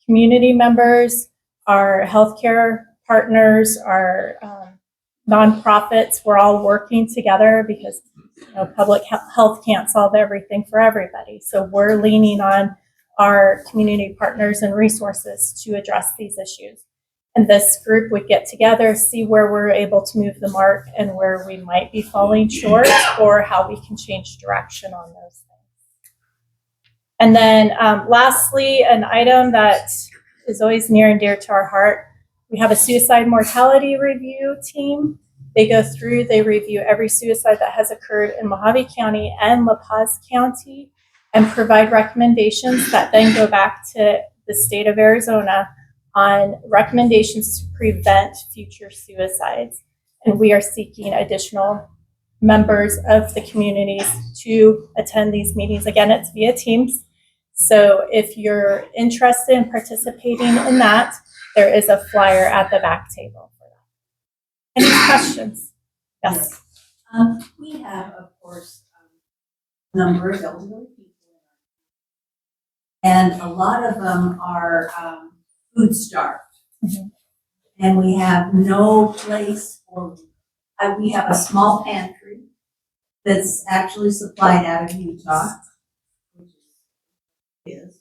community members, our healthcare partners, our nonprofits, we're all working together because public health can't solve everything for everybody. So we're leaning on our community partners and resources to address these issues. And this group would get together, see where we're able to move the mark and where we might be falling short, or how we can change direction on those things. And then lastly, an item that is always near and dear to our heart, we have a suicide mortality review team. They go through, they review every suicide that has occurred in Mohave County and La Paz County and provide recommendations that then go back to the state of Arizona on recommendations to prevent future suicides. And we are seeking additional members of the communities to attend these meetings. Again, it's via Teams. So if you're interested in participating in that, there is a flyer at the back table for that. Any questions? Yes. We have, of course, a number of elderly people, and a lot of them are food starved. Mm-hmm. And we have no place for, we have a small pantry that's actually supplied out of Utah, which is,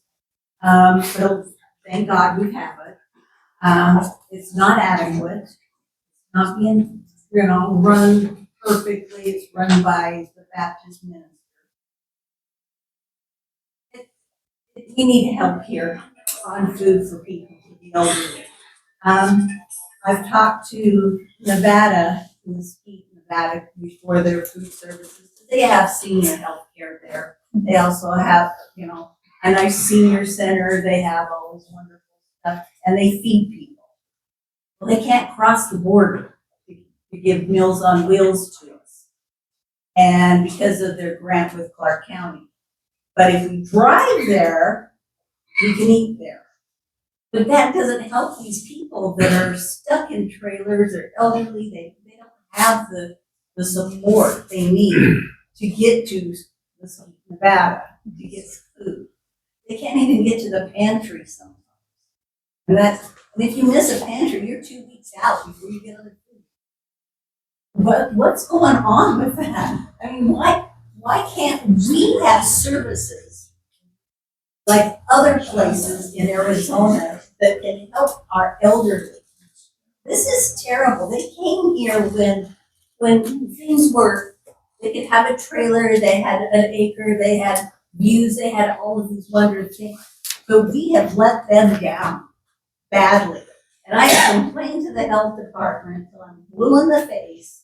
but thank God we have it. It's not adequate, it's not being, run perfectly, it's run by the Baptist minister. We need help here on food for people, for the elderly. I've talked to Nevada, Nevada before their food services. They have senior health care there. They also have, a nice senior center. They have all this wonderful stuff, and they feed people. Well, they can't cross the border to give Meals on Wheels to us, and because of their grant with Clark County. But if we drive there, we can eat there. But that doesn't help these people that are stuck in trailers or elderly. They don't have the support they need to get to Nevada to get food. They can't even get to the pantry sometimes. And if you miss a pantry, you're 2 weeks out before you get other food. What's going on with that? I mean, why can't we have services like other places in Arizona that can help our elderly? This is terrible. They came here when things were, they could have a trailer, they had an acre, they had views, they had all of these wonderful things. But we have let them down badly. And I have complained to the health department until I'm blue in the face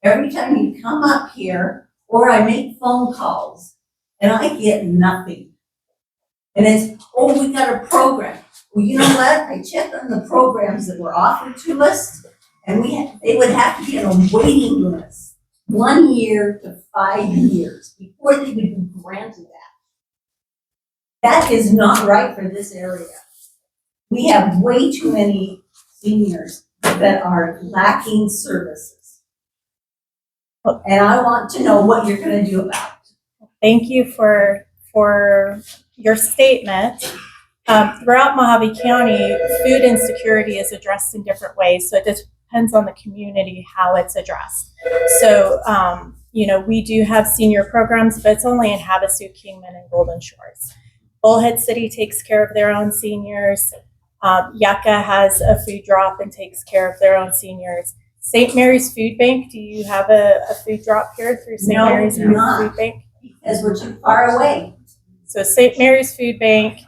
every time you come up here, or I make phone calls and I get nothing. And it's, we got a program. Well, you know what? I checked on the programs that were offered to us, and they would have to be on a waiting list 1 year to 5 years before they would be granted that. That is not right for this area. We have way too many seniors that are lacking services. And I want to know what you're going to do about it. Thank you for your statement. Throughout Mohave County, food insecurity is addressed in different ways, so it depends on the community how it's addressed. So, we do have senior programs, but it's only in Havasu, Kingman, and Golden Shores. Bullhead City takes care of their own seniors. Yucca has a food drop and takes care of their own seniors. St. Mary's Food Bank, do you have a food drop here through St. Mary's Food Bank? Because we're too far away. So St. Mary's Food Bank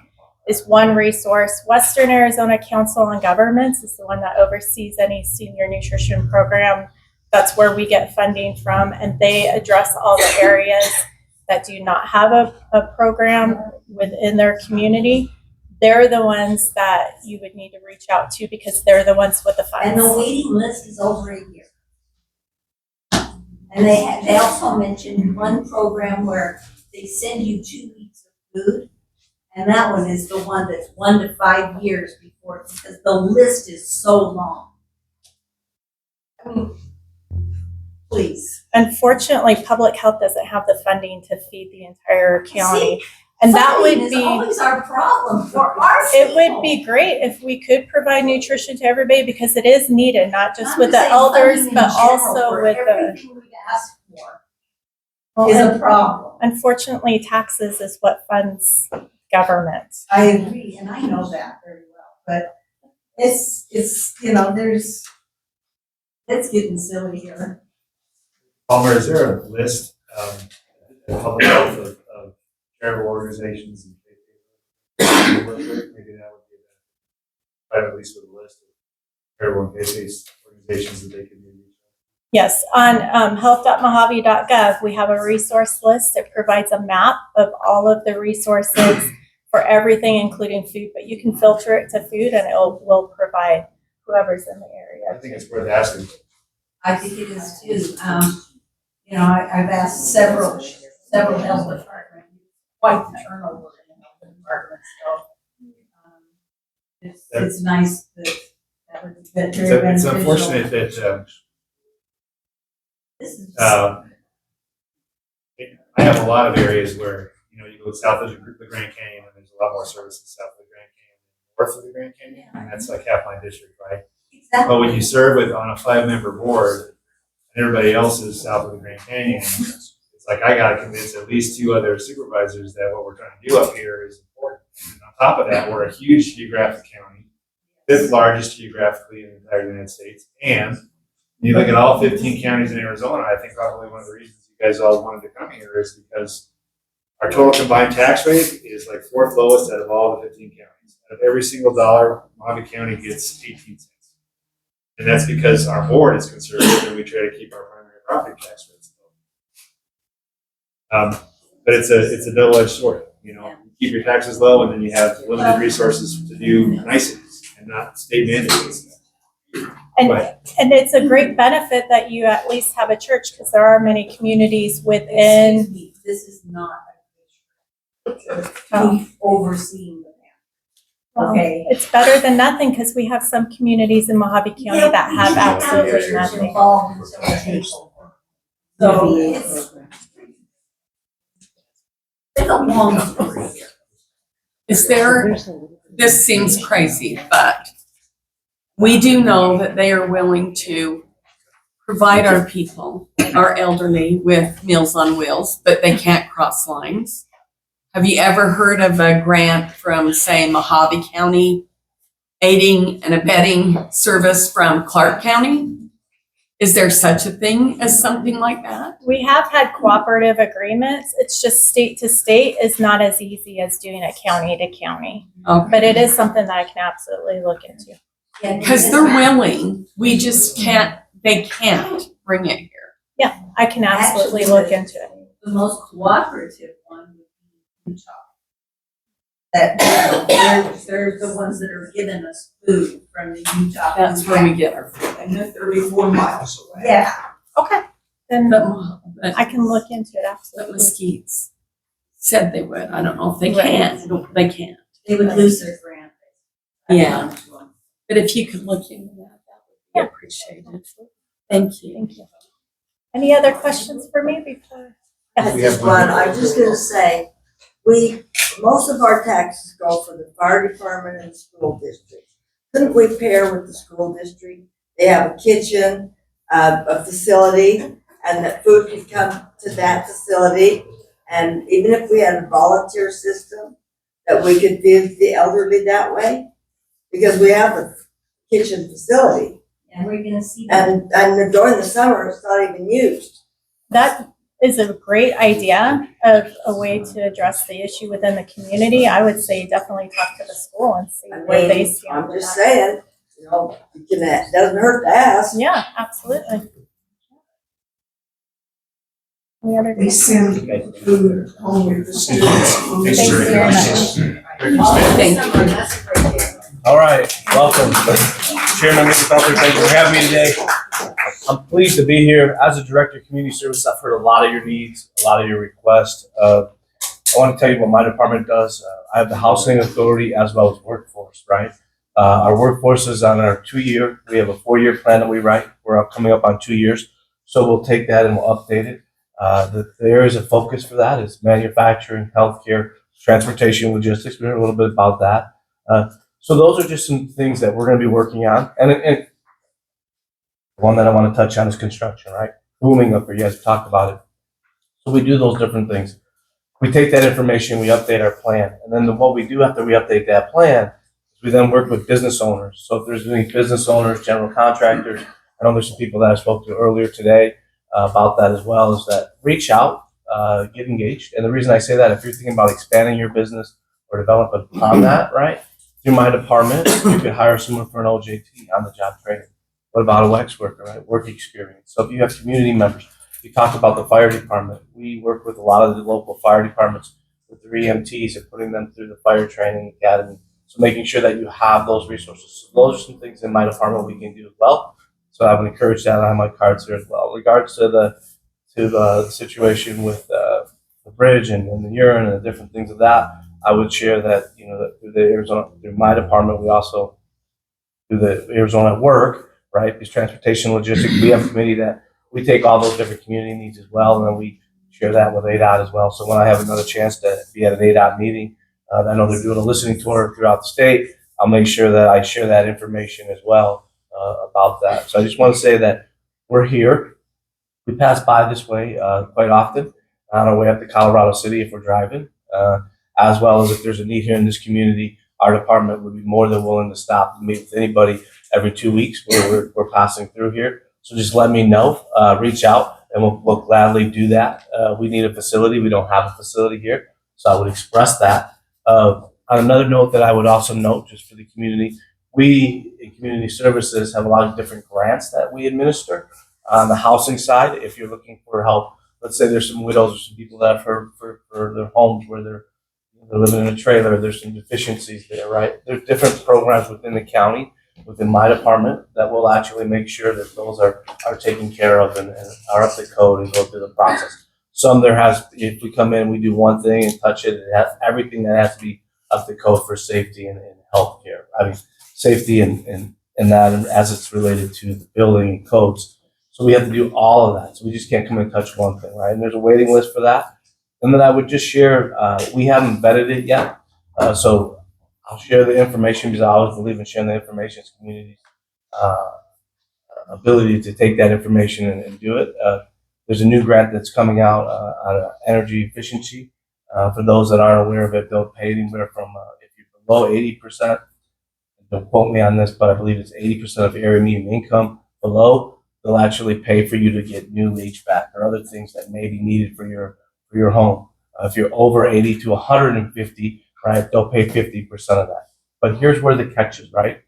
is one resource. Western Arizona Council on Governments is the one that oversees any senior nutrition program. That's where we get funding from, and they address all the areas that do not have a program within their community. They're the ones that you would need to reach out to because they're the ones with the funds. And the waiting list is over a year. And they also mentioned one program where they send you 2 weeks of food. And that one is the one that's 1 to 5 years before, because the list is so long. I mean, please. Unfortunately, public health doesn't have the funding to feed the entire county. And that would Funding be is always our problem for our it people. would be great if we could provide nutrition to everybody because it is needed, not just I'm with the saying elders, funding in but general also for with the everything we ask for is a problem. Unfortunately, taxes is what funds government. I agree, and I know that very well, but it's it's getting silly here. Palmer, is there a list in public health of charitable organizations and maybe that would be at least with a list of charitable and faith-based organizations that they can use? Yes, on health.mohave.gov, we have a resource list. It provides a map of all of the resources for everything, including food, but you can filter it to food and it will provide whoever's in the area. I think it's worth asking. I think it is too. I've asked several health departments, quite the turnover in the health department, so it's nice that would be very beneficial. It's unfortunate that I have a lot of areas where, you go south of the Grand Canyon and there's a lot more services south of the Grand Canyon than north of the Grand Canyon, and that's like half my district, right? Exactly. But when you serve on a 5-member board and everybody else is south of the Grand Canyon, it's like I gotta convince at least 2 other supervisors that what we're trying to do up here is important. And on top of that, we're a huge geographic county, 5th largest geographically in the entire United States, and you look at all 15 counties in Arizona, I think probably one of the reasons you guys all wanted to come here is because our total combined tax rate is like 4th lowest out of all the 15 counties. Out of every single dollar, Mohave County gets 18 cents. And that's because our board is conservative and we try to keep our primary property tax rates low. But it's a double-edged sword. You keep your taxes low and then you have limited resources to do niceties and not state mandates. And it's a great benefit that you at least have a church because there are many communities within. Excuse me, this is not a overseeing the man. Okay. It's better than nothing because we have some communities in Mohave County that have absolutely nothing. Involved in some of the people. So it's a long story here. This seems crazy, but we do know that they are willing to provide our people, our elderly, with Meals on Wheels, but they can't cross lines. Have you ever heard of a grant from, say, Mohave County aiding and abetting service from Clark County? Is there such a thing as something like that? We have had cooperative agreements. It's just state to state is not as easy as doing it county to county. Okay. But it is something that I can absolutely look into. Because they're willing, we just can't, they can't bring it here. Yeah, I can absolutely look into it. The most cooperative one would be Utah. That they're the ones that are giving us food from the Utah. That's where we get our food. And they're 34 miles away. Yeah. Okay. Then But I can look into it, But absolutely. Mesquite's said they would. I don't know if they can. They can't. They would lose their grant. Yeah. But if you could look into that, that would be appreciated. Thank you. Thank you. Any other questions for me before? Just one, I was just gonna say, most of our taxes go for the fire department and the school district. Couldn't we pair with the school district? They have a kitchen, a facility, and that food could come to that facility. And even if we had a volunteer system, that we could feed the elderly that way, because we have a kitchen facility. And we're gonna see that. And during the summer, it's not even used. That is a great idea of a way to address the issue within the community. I would say definitely talk to the school and see where they stand. I'm just saying, you know, it doesn't hurt to ask. Yeah, absolutely. Any other They send food home with the students. Thank you very much. Thank you. All right, welcome. Chairman Lingenfelter, thank you for having me today. I'm pleased to be here. As a Director of Community Service, I've heard a lot of your needs, a lot of your requests. I want to tell you what my department does. I have the Housing Authority as well as workforce, right? Our workforce is on our 2-year. We have a 4-year plan that we write. We're coming up on 2 years. So we'll take that and we'll update it. The areas of focus for that is manufacturing, healthcare, transportation, logistics. We heard a little bit about that. So those are just some things that we're going to be working on. And one that I want to touch on is construction, right? Booming up here. You guys talked about it. So we do those different things. We take that information, we update our plan. And then what we do after we update that plan is we then work with business owners. So if there's any business owners, general contractors, I know there's some people that I spoke to earlier today about that as well, is that reach out, get engaged. And the reason I say that, if you're thinking about expanding your business or developing upon that, right? Through my department, you could hire someone for an OJT on the job training. What about a wax worker, right? Work experience. So if you have community members, you talked about the fire department. We work with a lot of the local fire departments with their EMTs and putting them through the fire training academy. So making sure that you have those resources. So those are some things in my department we can do as well. So I would encourage that on my cards here as well. In regards to the situation with the bridge and the urine and the different things of that, I would share that, you know, that through my department, we also do the Arizona work, right? These transportation logistics, we have a committee that we take all those different community needs as well, and then we share that with ADOT as well. So when I have another chance to be at an ADOT meeting, I know they're doing a listening tour throughout the state, I'll make sure that I share that information as well about that. So I just want to say that we're here. We pass by this way quite often on our way up to Colorado City if we're driving, as well as if there's a need here in this community, our department would be more than willing to stop and meet with anybody every 2 weeks where we're passing through here. So just let me know, reach out, and we'll gladly do that. We need a facility. We don't have a facility here, so I would express that. On another note that I would also note, just for the community, we in community services have a lot of different grants that we administer. On the housing side, if you're looking for help, let's say there's some widows or some people that for their homes where they're living in a trailer, there's some deficiencies there, right? There's different programs within the county, within my department, that will actually make sure that those are taken care of and are up to code and go through the process. Some if we come in, we do one thing and touch it, it has everything that has to be up to code for safety and healthcare. I mean, safety and that as it's related to the building and codes. So we have to do all of that. So we just can't come and touch one thing, right? And there's a waiting list for that. And then I would just share, we haven't vetted it yet. So I'll share the information because I always believe in sharing the information. It's community's ability to take that information and do it. There's a new grant that's coming out on energy efficiency. For those that aren't aware of it, they'll pay anywhere from, if you're below 80%, don't quote me on this, but I believe it's 80% of area median income below, they'll actually pay for you to get new HVAC or other things that may be needed for your home. If you're over 80 to 150, right, they'll pay 50% of that. But here's where the catch is, right?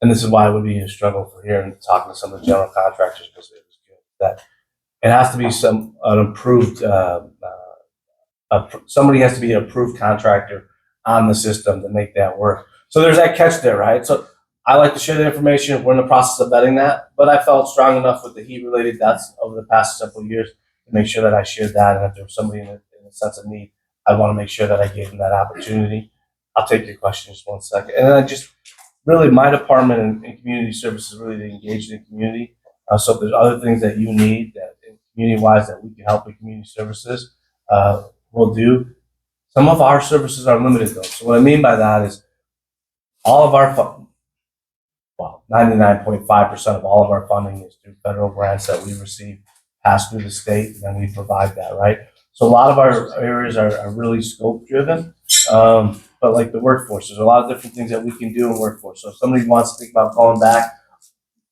And this is why it would be a struggle for here and talking to some of the general contractors, because it was good that it has to be an approved, somebody has to be an approved contractor on the system to make that work. So there's that catch there, right? So I like to share the information. We're in the process of vetting that, but I felt strong enough with the heat-related deaths over the past several years to make sure that I shared that. And if there was somebody in a sense of need, I want to make sure that I gave them that opportunity. I'll take your question just 1 second. And then I just really, my department and community services really to engage in the community. So if there's other things that you need that community-wise that we can help with community services, we'll do. Some of our services are limited though. So what I mean by that is all of our 99.5% of all of our funding is through federal grants that we receive pass through the state, and then we provide that, right? So a lot of our areas are really scope driven. But like the workforce, there's a lot of different things that we can do in workforce. So if somebody wants to think about going back,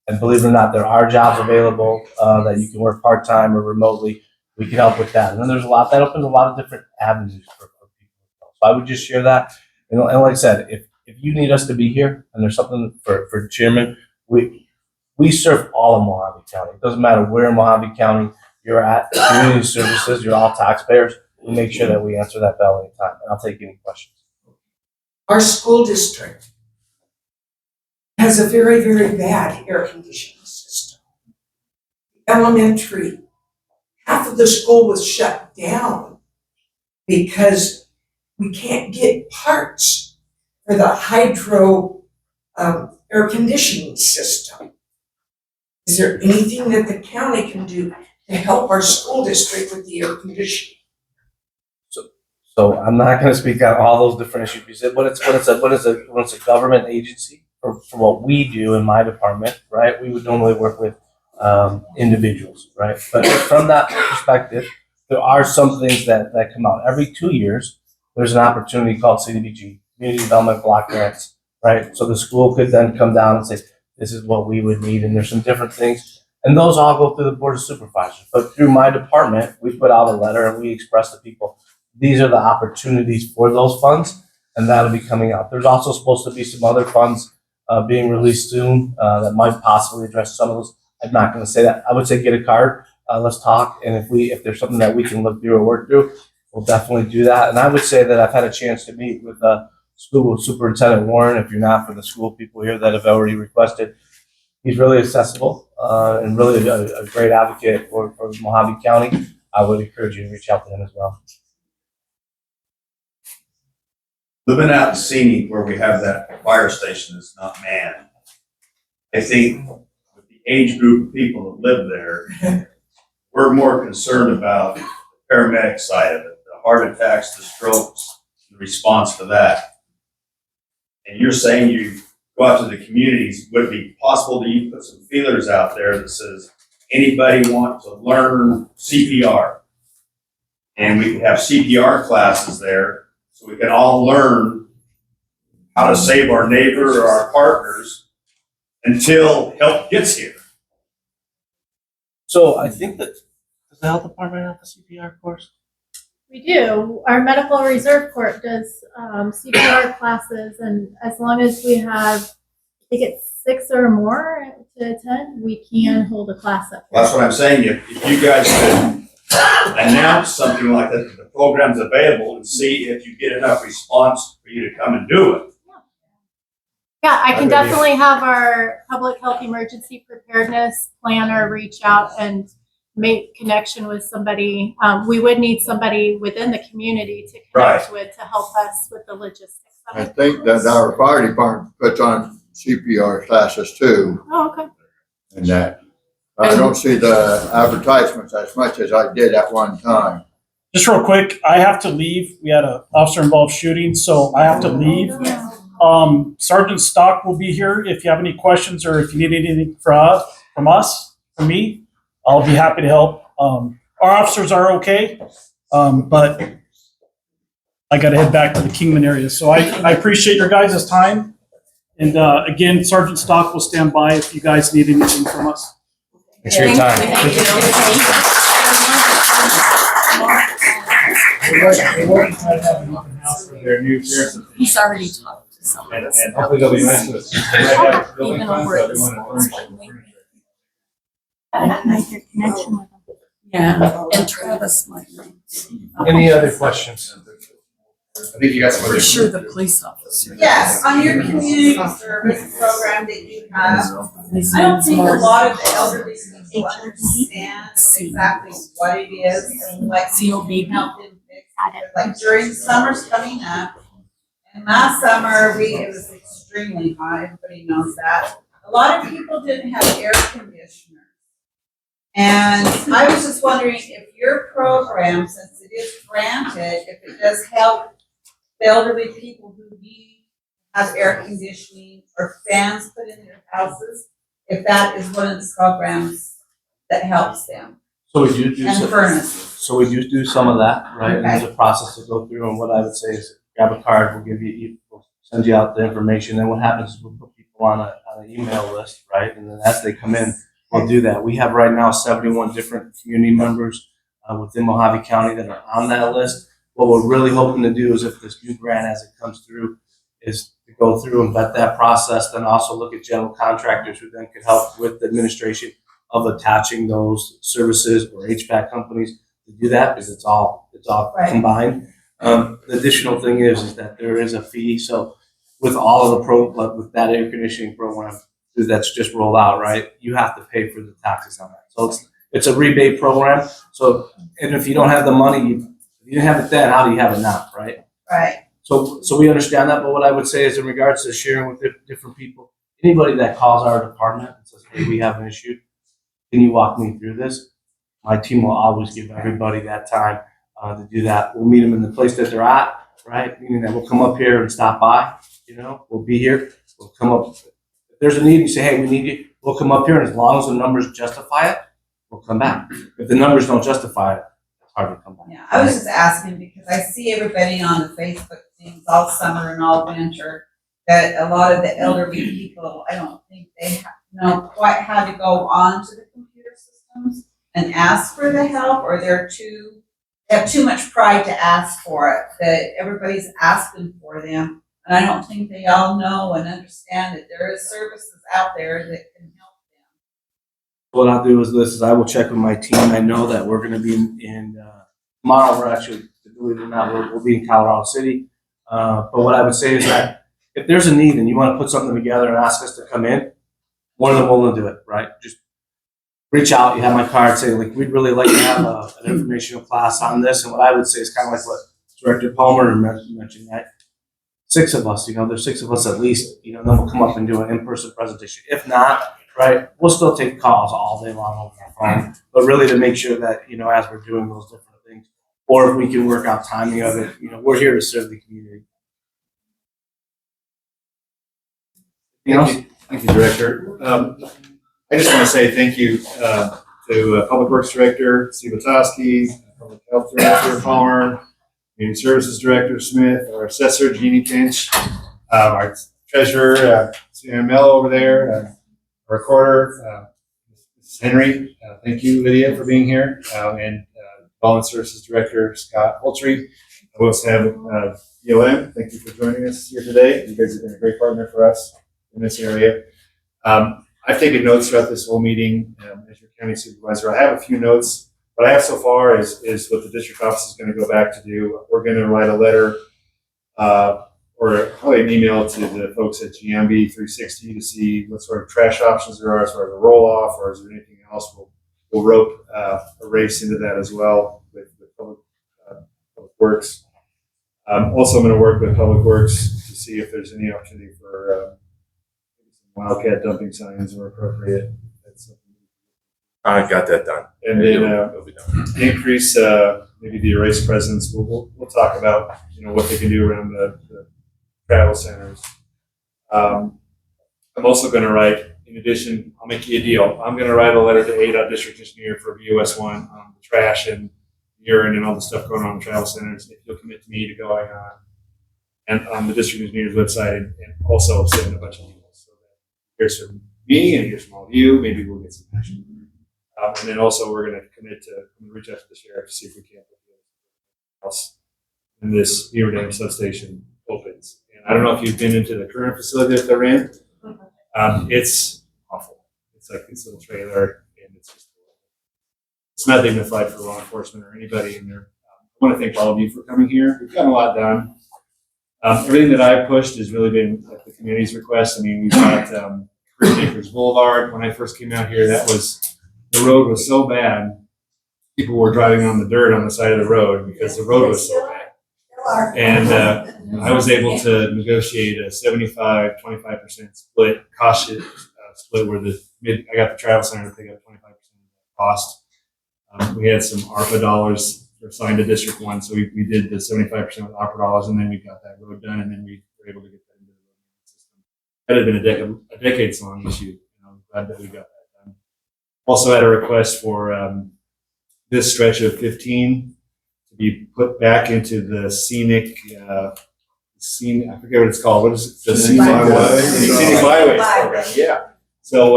and believe it or not, there are jobs available that you can work part-time or remotely. We can help with that. And then there's that opens a lot of different avenues for people. So I would just share that. And like I said, if you need us to be here and there's something for the chairman, we serve all of Mohave County. It doesn't matter where in Mohave County you're at, community services, you're all taxpayers. We make sure that we answer that bell anytime. And I'll take any questions. Our school district has a very, very bad air conditioning system. Elementary, half of the school was shut down because we can't get parts for the hydro air conditioning system. Is there anything that the county can do to help our school district with the air conditioning? So I'm not going to speak on all those different issues. You said when it's a government agency, for what we do in my department, right? We would normally work with individuals, right? But from that perspective, there are some things that come out every 2 years. There's an opportunity called CDBG, Community Development Block Grants, right? So the school could then come down and say, this is what we would need, and there's some different things. And those all go through the Board of Supervisors. But through my department, we put out a letter and we express to people, these are the opportunities for those funds, and that'll be coming out. There's also supposed to be some other funds being released soon that might possibly address some of those. I'm not going to say that. I would say get a card, let's talk, and if there's something that we can look through or work through, we'll definitely do that. And I would say that I've had a chance to meet with School Superintendent Warren, if you're not, for the school people here that have already requested. He's really accessible and really a great advocate for Mohave County. I would encourage you to reach out to him as well. Living out in Scenic, where we have that fire station that's not manned, I think with the age group of people that live there, we're more concerned about the paramedic side of it, the heart attacks, the strokes, the response to that. And you're saying you go out to the communities, would it be possible that you put some feelers out there that says, anybody want to learn CPR? And we could have CPR classes there, so we can all learn how to save our neighbor or our partners until help gets here. So I think that, does the health department have the CPR course? We do. Our medical reserve court does CPR classes, and as long as we have, I think it's 6 or more to attend, we can hold a class up. That's what I'm saying. If you guys could announce something like that, the program's available, and see if you get enough response for you to come and do it. Yeah, I can definitely have our public health emergency preparedness planner reach out and make connection with somebody. We would need somebody within the community to connect with to help us with the logistics of I it. think that our fire department puts on CPR classes too, Oh, okay. and that I don't see the advertisements as much as I did at one time. Just real quick, I have to leave. We had an officer-involved shooting, so I have to leave. Sergeant Stock will be here if you have any questions or if you need anything from me. I'll be happy to help. Our officers are okay, but I got to head back to the Kingman area. So I appreciate your guys' time. And again, Sergeant Stock will stand by if you guys need anything from us. Thanks for your time. They won't try to have an open house for their new sheriff's. He's already talked to someone. And hopefully they'll be nice to us. Even over at the schools. I didn't make your connection with them. Yeah, and Travis might know. Any other questions? I think you got some. For sure the police officer. Yes, on your community service program that you have, I don't think a lot of the elderly people understand exactly what it is and what you can help them fix. Like during summer's coming up, and last summer it was extremely hot, everybody knows that. A lot of people didn't have air conditioners. And I was just wondering if your program, since it is granted, if it does help the elderly people who have air conditioning or fans put in their houses, if that is one of the programs that helps them. So we do and some, furnaces. so we do some of that, right? And Okay. there's a process to go through, and what I would say is grab a card, we'll give you, we'll send you out the information, and what happens is we'll put people on an email list, right? And then as they come in, we'll do that. We have right now 71 different community members within Mohave County that are on that list. What we're really hoping to do is, if this new grant as it comes through, is to go through and vet that process, then also look at general contractors who then could help with the administration of attaching those services, or HVAC companies to do that, because it's all Right. combined. The additional thing is that there is a fee. So with all of the with that air conditioning program that's just rolled out, right, you have to pay for the taxes on that. So it's a rebate program. So, and if you don't have the money, if you didn't have it then, how do you have it now, right? Right. So we understand that, but what I would say is, in regards to sharing with different people, anybody that calls our department and says, hey, we have an issue, can you walk me through this? My team will always give everybody that time to do that. We'll meet them in the place that they're at, right? Meaning that we'll come up here and stop by, we'll be here, we'll come up. If there's a need, you say, hey, we need you, we'll come up here, and as long as the numbers justify it, we'll come back. If the numbers don't justify it, it's hard to come back. Yeah, I was just asking because I see everybody on the Facebook things all summer and all winter, that a lot of the elderly people, I don't think they know quite how to go on to the computer systems and ask for the help, or they have too much pride to ask for it, that everybody's asking for them. And I don't think they all know and understand that there is services out there that can help them. What I'll do is I will check with my team. I know that we're going to be in tomorrow. We're actually, believe it or not, we'll be in Colorado City. But what I would say is that if there's a need and you want to put something together and ask us to come in, more than willing to do it, right? Just reach out. You have my card. Say, like, we'd really like to have an informational class on this. And what I would say is kind of like what Director Palmer mentioned, that 6 of us, there's 6 of us at least, then we'll come up and do an in-person presentation. If not, right, we'll still take calls all day long over the phone, but really to make sure that, as we're doing those different things, or if we can work out timing of it, we're here to serve the community. Thank you, Director. I just want to say thank you to Public Works Director Steve Witowski, Public Health Director Palmer, Community Services Director Smith, our Assessor Jeannie Kinch, our Treasurer Susan Mello over there, our Recorder Mrs. Henry. Thank you, Lydia, for being here, and Volunteer Services Director Scott Holtry. We also have BLM. Thank you for joining us here today. You guys have been a great partner for us in this area. I've taken notes throughout this whole meeting as your county supervisor. I have a few notes. What I have so far is what the district office is going to go back to do. We're going to write a letter or probably an email to the folks at GMB 360 to see what sort of trash options there are as far as a roll-off, or is there anything else. We'll rope a race into that as well with Public Works. Also, I'm going to work with Public Works to see if there's any opportunity for wildcat dumping signs were appropriate. I got that done. And then increase maybe the erase presence. We'll talk about what they can do around the travel centers. I'm also going to write, in addition, I'll make you a deal. I'm going to write a letter to ADOT District Engineer for BOS 1 on the trash and urine and all the stuff going on in travel centers. If you'll commit to me to going on and on the district engineer's website and also send a bunch of emails. Here's from me and here's from all of you. Maybe we'll get some action. And then also we're going to commit to reach out to the sheriff to see if we can't put anything else in this Beaver Dam substation opens. And I don't know if you've been into the current facility that they're in. It's awful. It's like this little trailer, and it's not dignified for law enforcement or anybody in there. I want to thank all of you for coming here. We've gotten a lot done. Everything that I've pushed has really been at the community's request. I mean, we've got Green Acres Boulevard. When I first came out here, the road was so bad, people were driving on the dirt on the side of the road because the road was so bad. And I was able to negotiate a 75-25% split, cost split, where I got the travel center to pick up 25% of the cost. We had some ARPA dollars assigned to District 1, so we did the 75% with ARPA dollars, and then we got that road done, and then we were able to get that into the road system. That had been a decades-long issue. I'm glad that we got that done. Also had a request for this stretch of 15 to be put back into the scenic, I forget what it's called. What is it? The Scenic Byway. Scenic Byway program. Yeah. So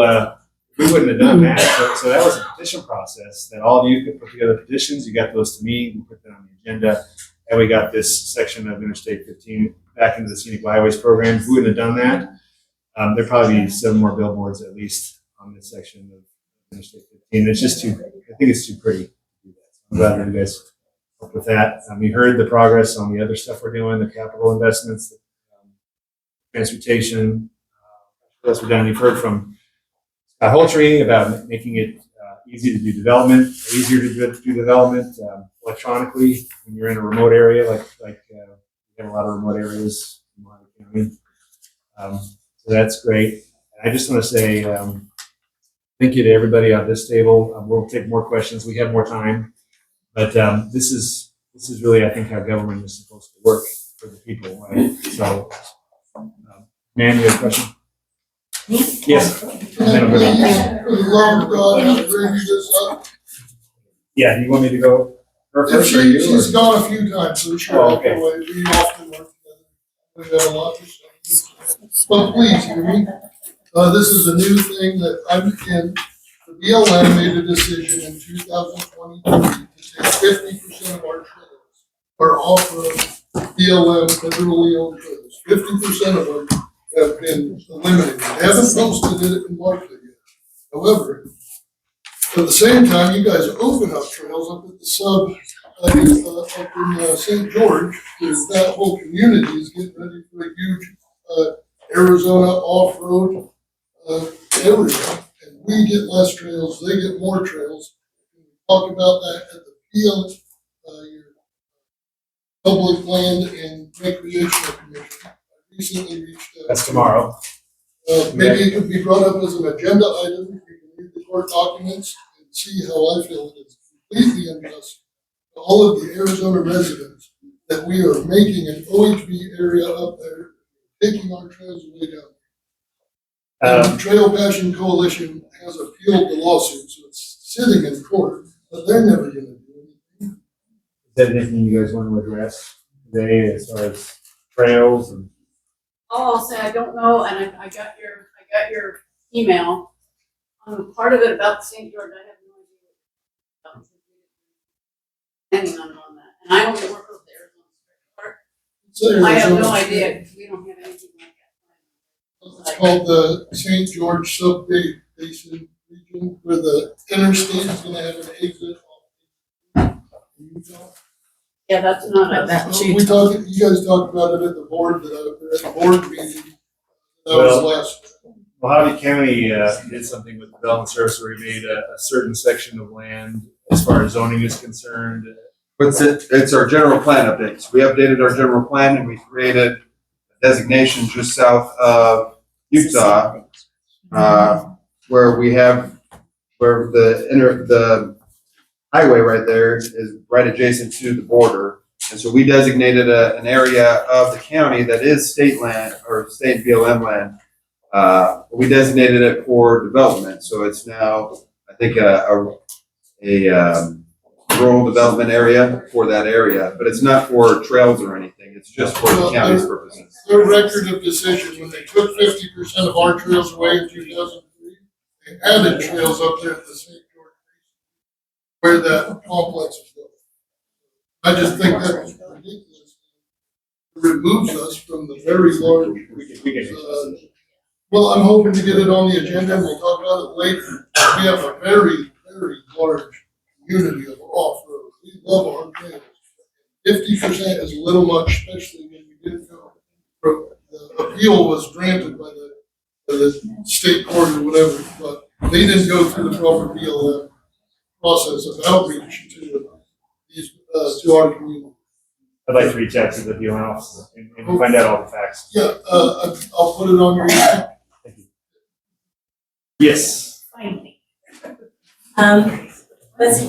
we wouldn't have done that. So that was a petition process that all of you could put together petitions. You got those to me. We put that on the agenda, and we got this section of Interstate 15 back into the Scenic Byways program. If we wouldn't have done that, there'd probably be 7 more billboards at least on this section of Interstate 15. It's just too. I think it's too pretty to do that. So I'm glad that you guys helped with that. We heard the progress on the other stuff we're doing, the capital investments, transportation. What else we've done? You've heard from Scott Holtry about making it easy to do development, easier to do development electronically when you're in a remote area, like we have a lot of remote areas in Mohave County. So that's great. I just want to say thank you to everybody on this table. We'll take more questions. We have more time, but this is really, I think, how government is supposed to work for the people, right? So, man, you have a question? Yes. Yeah, do you want me to go first? She's gone a few times, so she'll walk okay. away. We often work together. We have a lot to say. But please hear me. This is a new thing that I'm in. The BLM made a decision in 2023 to take 50% of our trails are off-road BLM federally owned trails. 50% of them have been eliminated. They haven't posted it and marked it yet. However, at the same time, you guys open up trails up at the sub, up in St. George. That whole community is getting ready for a huge Arizona off-road area. And we get less trails, they get more trails. We talk about that at the field, your public land and recreational commission. I recently reached out. That's tomorrow. Maybe it could be brought up as an agenda item. We can read the court documents and see how I feel it is completely unjust to all of the Arizona residents that we are making an OHV area up there, taking our trails away down there. The Trail Passion Coalition has appealed the lawsuit, so it's sitting in court, but they're never going to do anything. Is that anything you guys want to address today as far as trails and? All I'll say, I don't know, and I got your email. Part of it about St. George, I have no idea. Hanging on that, and I only work with the Arizona State Park. I have no idea, because we don't have anything like that. It's called the St. George Sub-Basin region, where the interstate is going to have an exit off Utah. Yeah, that's not us. You guys talked about it at the board, at the board meeting. That was last. Mohave County did something with development service where we made a certain section of land as far as zoning is concerned. It's our general plan updates. We updated our general plan and we created a designation just south of Utah, where the highway right there is right adjacent to the border. And so we designated an area of the county that is state land or state BLM land. We designated it for development. So it's now, I think, a rural development area for that area, but it's not for trails or anything. It's just for the county's purposes. Their record of decision, when they took 50% of our trails away in 2003, they added trails up there at the St. George where that complex is built. I just think that is ridiculous. It removes us from the very large. Well, I'm hoping to get it on the agenda and we'll talk about it later. We have a very, very large community of off-road. We love our trails. 50% is a little much, especially when we didn't go. The appeal was granted by the state court or whatever, but they didn't go through the proper BLM process of outreach to our community. I'd like to reach out to the BLM office and find out all the facts. Yeah, I'll put it on your email. Thank you. Yes. Finally. This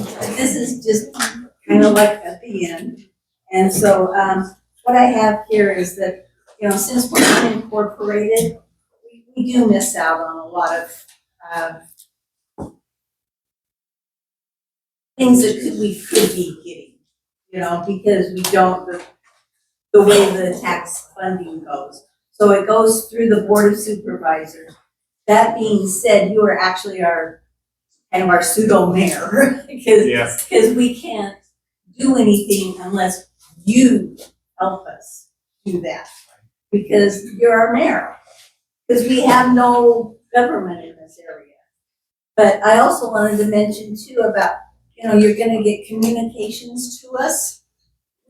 is just kind of like at the end. And so what I have here is that, since we're unincorporated, we do miss out on a lot of things that we could be getting, you know, because we don't, the way the tax funding goes. So it goes through the Board of Supervisors. That being said, you are actually our pseudo mayor, because we can't do anything unless you help us do that. Because you're our mayor. Because we have no government in this area. But I also wanted to mention too about, you know, you're gonna get communications to us.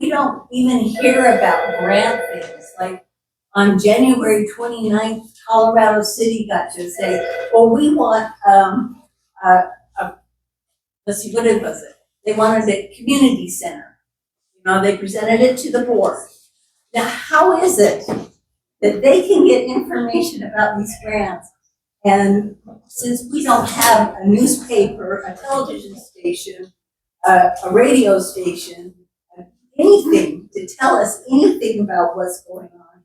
We don't even hear about grant things, like on January 29th, Colorado City got to say, well, we want, let's see, what was it? They wanted a community center. You know, they presented it to the board. Now, how is it that they can get information about these grants? And since we don't have a newspaper, a television station, a radio station, anything to tell us anything about what's going on,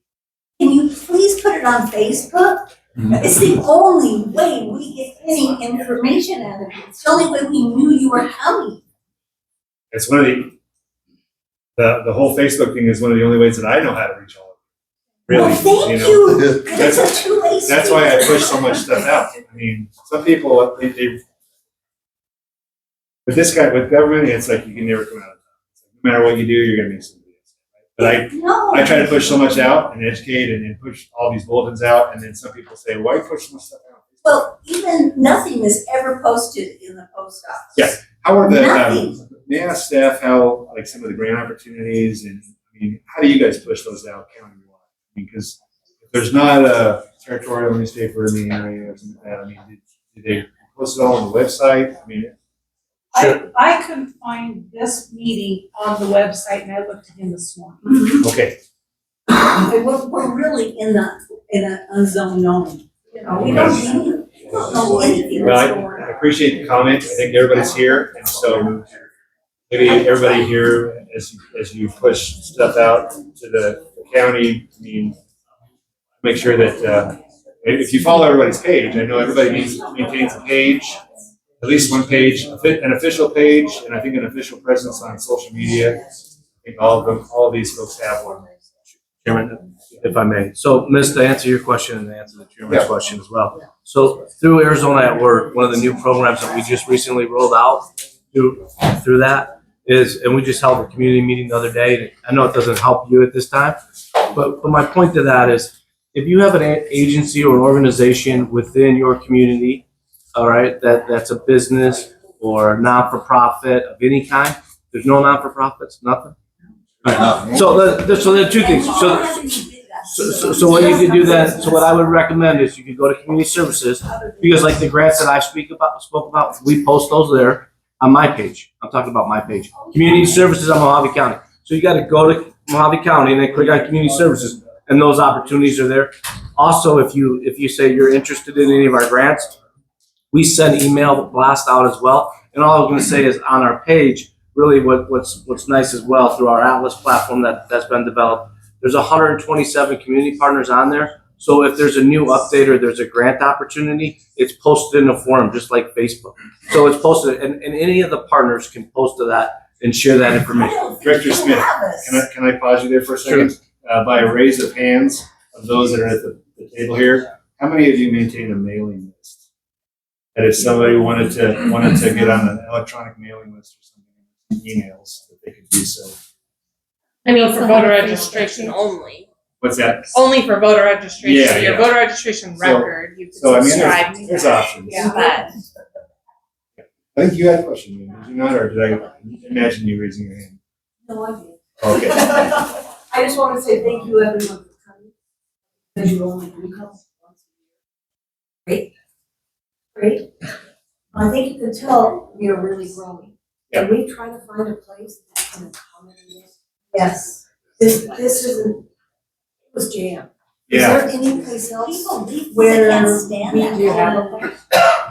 can you please put it on Facebook? It's the only way we get any information out of it. It's the only way we knew you were coming. It's one of the whole Facebook thing is one of the only ways that I know how to reach all of them. Really, Well, thank you. It's a two-way street. That's why I push so much stuff out. I mean, some people, they with this guy, with government, it's like you can never come out of it. No matter what you do, you're gonna make some videos. But I try to push so much out and educate and push all these bulletins out, and then some people say, why push so much stuff out? Well, even nothing is ever posted in the post office. Yeah. How are the, Nothing. may I ask staff how, like, some of the grant opportunities and, I mean, how do you guys push those out countywide? Because if there's not a territorial newspaper in the area or something like that, I mean, do they post it all on the website? I mean, I couldn't find this meeting on the website, and I looked again this morning. okay. We're really in a unknown. You know, we don't know anything Well, that's going on. I appreciate the comment. I think everybody's here, and so maybe everybody here, as you push stuff out to the county, I mean, make sure that if you follow everybody's page, I know everybody maintains a page, at least one page, an official page, and I think an official presence on social media. I think all of these folks have one. Chairman, if I may. So, Miss, to answer your question and to answer the chairman's question as well. So, through Arizona at Work, one of the new programs that we just recently rolled out through that is, and we just held a community meeting the other day. I know it doesn't help you at this time, but my point to that is, if you have an agency or an organization within your community, all right, that's a business or non-for-profit of any kind, there's no non-for-profits, nothing? Right. So there are two things. So what you could do then, so what I would recommend is you could go to community services, because like the grants that I spoke about, we post those there on my page. I'm talking about my page. Community services on Mohave County. So you got to go to Mohave County and then click on community services, and those opportunities are there. Also, if you say you're interested in any of our grants, we send email blast out as well. And all I was going to say is on our page, really what's nice as well, through our Atlas platform that's been developed, there's 127 community partners on there. So if there's a new update or there's a grant opportunity, it's posted in a forum just like Facebook. So it's posted, and any of the partners can post to that and share that information. Director Smith, can I pause you there for a second? Sure. By a raise of hands of those that are at the table here, how many of you maintain a mailing list? That if somebody wanted to get on an electronic mailing list or something, emails, that they could do so. I mean, for voter registration only. What's that? Only for voter registration. Yeah, Your yeah. voter registration record, you can So I mean, subscribe to there's that. options. Yeah, but I think you had a question, did you not, or did I imagine you raising your hand? No, I did. Okay. I just want to say thank you everyone for coming. Because you only come once a year. Great. I think you can tell we are really growing. And we try to find a place that can accommodate us. Yes. This isn't, it was jammed. Yeah. Is there any place else where we do have a place?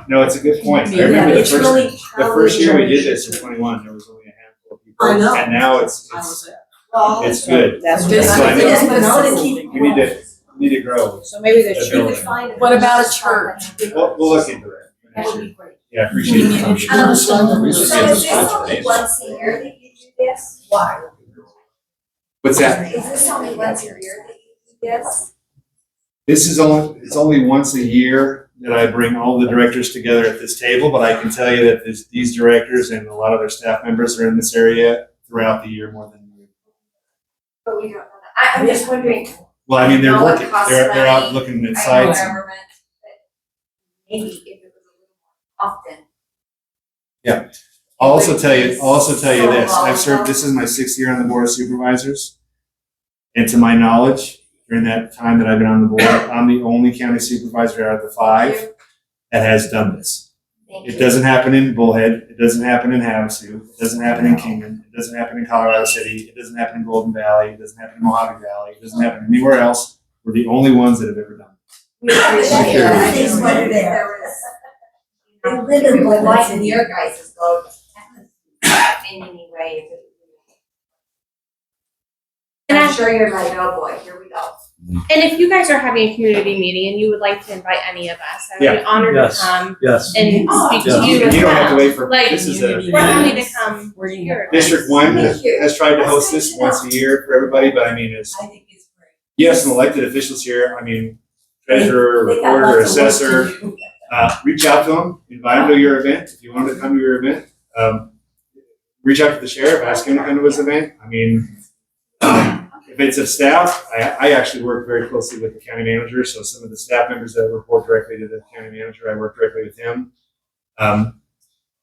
No, it's a good point. I Yeah, remember it's really the first year we did this in 21, there was only a handful of people. I know. And now it's good. That's good. So I know keep we need to grow. So maybe the the church building. could find it. What about a church? We'll look into it. That would be great. Yeah, I appreciate it. So is this only once a year that you do this? Why? What's that? Is this only once a year that you do this? It's only once a year that I bring all the directors together at this table, but I can tell you that these directors and a lot of their staff members are in this area throughout the year more than you. But we don't know that. I'm just wondering. Well, I mean, they're know it working, costs they're out money. looking at I know sites. government, but maybe if it was a little more often. Yeah. I'll also tell you this. I've served, this is my 6th year on the Board of Supervisors. And to my knowledge, during that time that I've been on the board, I'm the only county supervisor out of the 5 that has done this. It doesn't happen in Bullhead. It doesn't happen in Havasu. It doesn't happen in Kingman. It doesn't happen in Colorado City. It doesn't happen in Golden Valley. It doesn't happen in Mohave Valley. It doesn't happen anywhere else. We're the only ones that have ever done it. I just wondered if there was. I live in the light in your guys' vote in any way. And I'm sure you're like, oh boy, here we go. And if you guys are having a community meeting and you would like to invite any of us, I would be honored to come and speak to you. And you don't have to wait for, Like, this is a. we're happy to come here. District 1 has tried to host this once a year for everybody, but I mean, it's, yes, some elected officials here, I mean, treasurer, recorder, assessor, reach out to them, invite them to your event, if you want them to come to your event. Reach out to the sheriff, ask him to come to his event. I mean, if it's a staff, I actually work very closely with the county manager, so some of the staff members that report directly to the county manager, I work directly with him. I've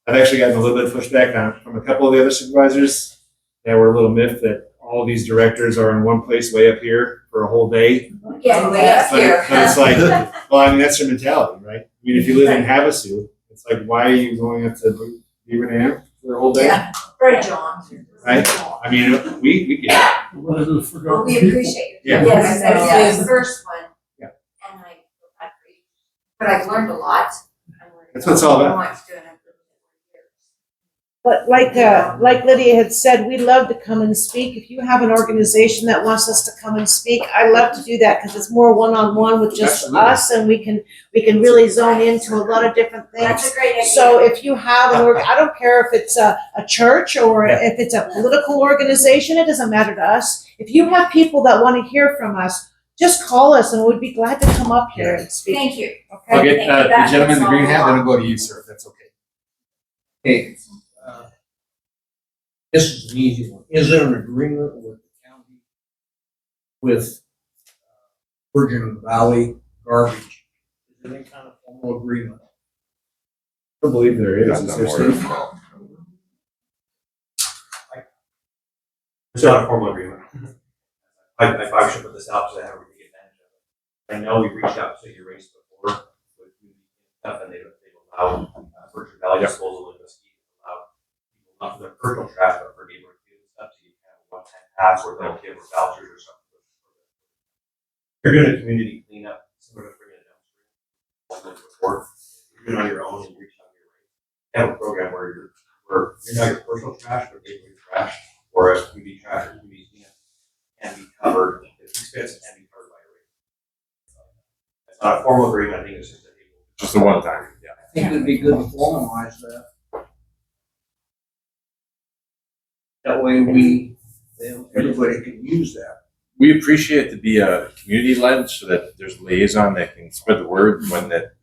actually gotten a little bit of pushback from a couple of the other supervisors that were a little miffed that all these directors are in one place way up here for a whole day. Yeah, way up here. But it's like, well, I mean, that's their mentality, right? I mean, if you live in Havasu, it's like, why are you going up to Beaver Dam for a whole day? Yeah, right, John. Right? I mean, we get it. Well, we appreciate it. Yeah. Yes, that was the first one. Yeah. And but I've learned a lot. That's what it's all about. I want to do it. But like Lydia had said, we love to come and speak. If you have an organization that wants us to come and speak, I love to do that because it's more one-on-one with just us, and we can really zone into a lot of different things. That's a great idea. So if you have I don't care if it's a church or if it's a political organization, it doesn't matter to us. If you have people that want to hear from us, just call us and we'd be glad to come up here and speak. Thank you. Okay. I'll get the gentleman in the green hat, then I'll go to you, sir, if that's okay. Okay. This is an easy one. Is there an agreement with the county with Virgin Valley garbage? Is there any kind of formal agreement? I don't believe there is. Is there, Steve? There's not a formal agreement. I probably should put this out because I haven't really advantage of it. I know we reached out to your race before with stuff, and they allow Virgin Valley disposal of this. Not for their personal trash, but for neighborhood stuff, so you can have a one-time pass or they'll give vouchers or something. You're doing a community cleanup, similar to bringing a dumpster before. You're doing it on your own and you reach out to your rate. Have a program where you're not your personal trash, but neighborhood trash, or a community trash or community cleanup can be covered. It's expensive, can be covered by your rate. It's not a formal agreement. I think it's just a one time. Yeah. I think it'd be good to formalize that. That way everybody can use that. We appreciate it to be a community led so that there's a liaison that can spread the word when that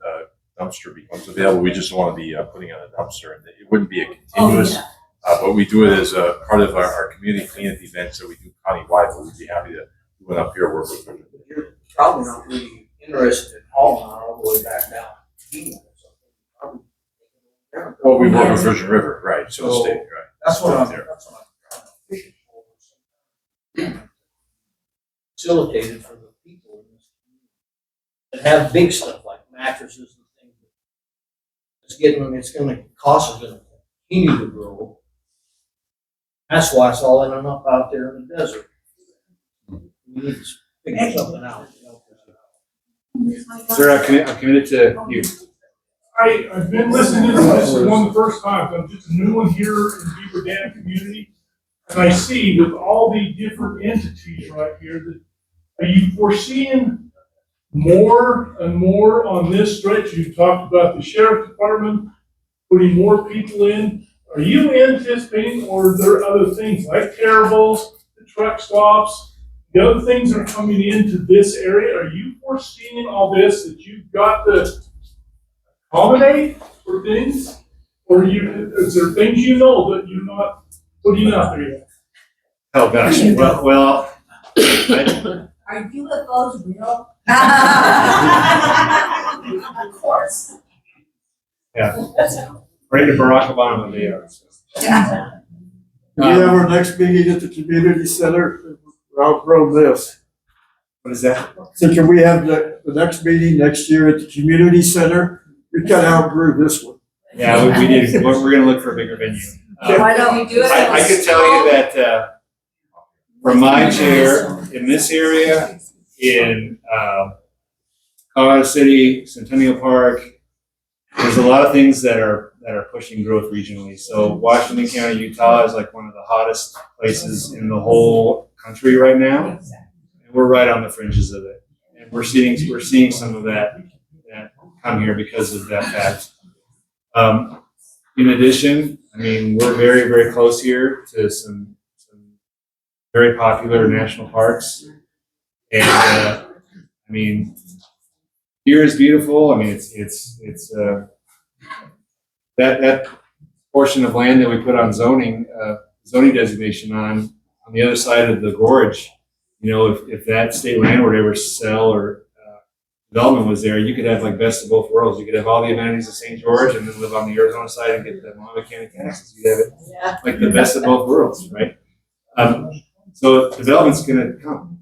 dumpster becomes available. We just want to be putting on a dumpster, and it wouldn't be a continuous, but we do it as a part of our community cleanup event. So we do countywide, but we'd be happy to do it up here work with them. You're probably not really interested in hauling all the way back down. Well, we work with Virgin River, right? So the state, right? That's what I'm. Facilitated for the people in this community that have big stuff like mattresses and things. It's gonna cost us gonna continue to grow. That's why it's all in and up out there in the desert. We need to figure something out. Sir, I'm committed to you. I've been listening to this one of the first times. I'm just a new one here in Beaver Dam community. And I see with all the different entities right here that, are you foreseeing more and more on this stretch? You talked about the sheriff department, putting more people in? Are you anticipating, or are there other things like Terribles, the truck stops, the other things that are coming into this area? Are you foreseeing all this that you've got to accommodate for things? Or is there things you know that you're not putting out there yet? Oh, gosh, well, I, Are UFOs real? Of course. yeah, right to Barack Obama, they are. We have our next meeting at the community center. I'll grow this. What is that? So can we have the next meeting next year at the community center? We kind of outgrew this one. Yeah, we did, we're gonna look for a bigger venue. Why don't we do it? I can tell you that, from my chair in this area, in, Colorado City, Centennial Park, there's a lot of things that are pushing growth regionally. So Washington County, Utah is like one of the hottest places in the whole country right now. And we're right on the fringes of it. And we're seeing some of that come here because of that fact. In addition, I mean, we're very, very close here to some very popular national parks. And, I mean, here is beautiful. I mean, it's that portion of land that we put on zoning designation on the other side of the gorge, you know, if that state land were to ever sell or development was there, you could have like best of both worlds. You could have all the amenities of St. George and then live on the Arizona side and get the Mohave County taxes. You have it like the best of both worlds, right? So development's going to come.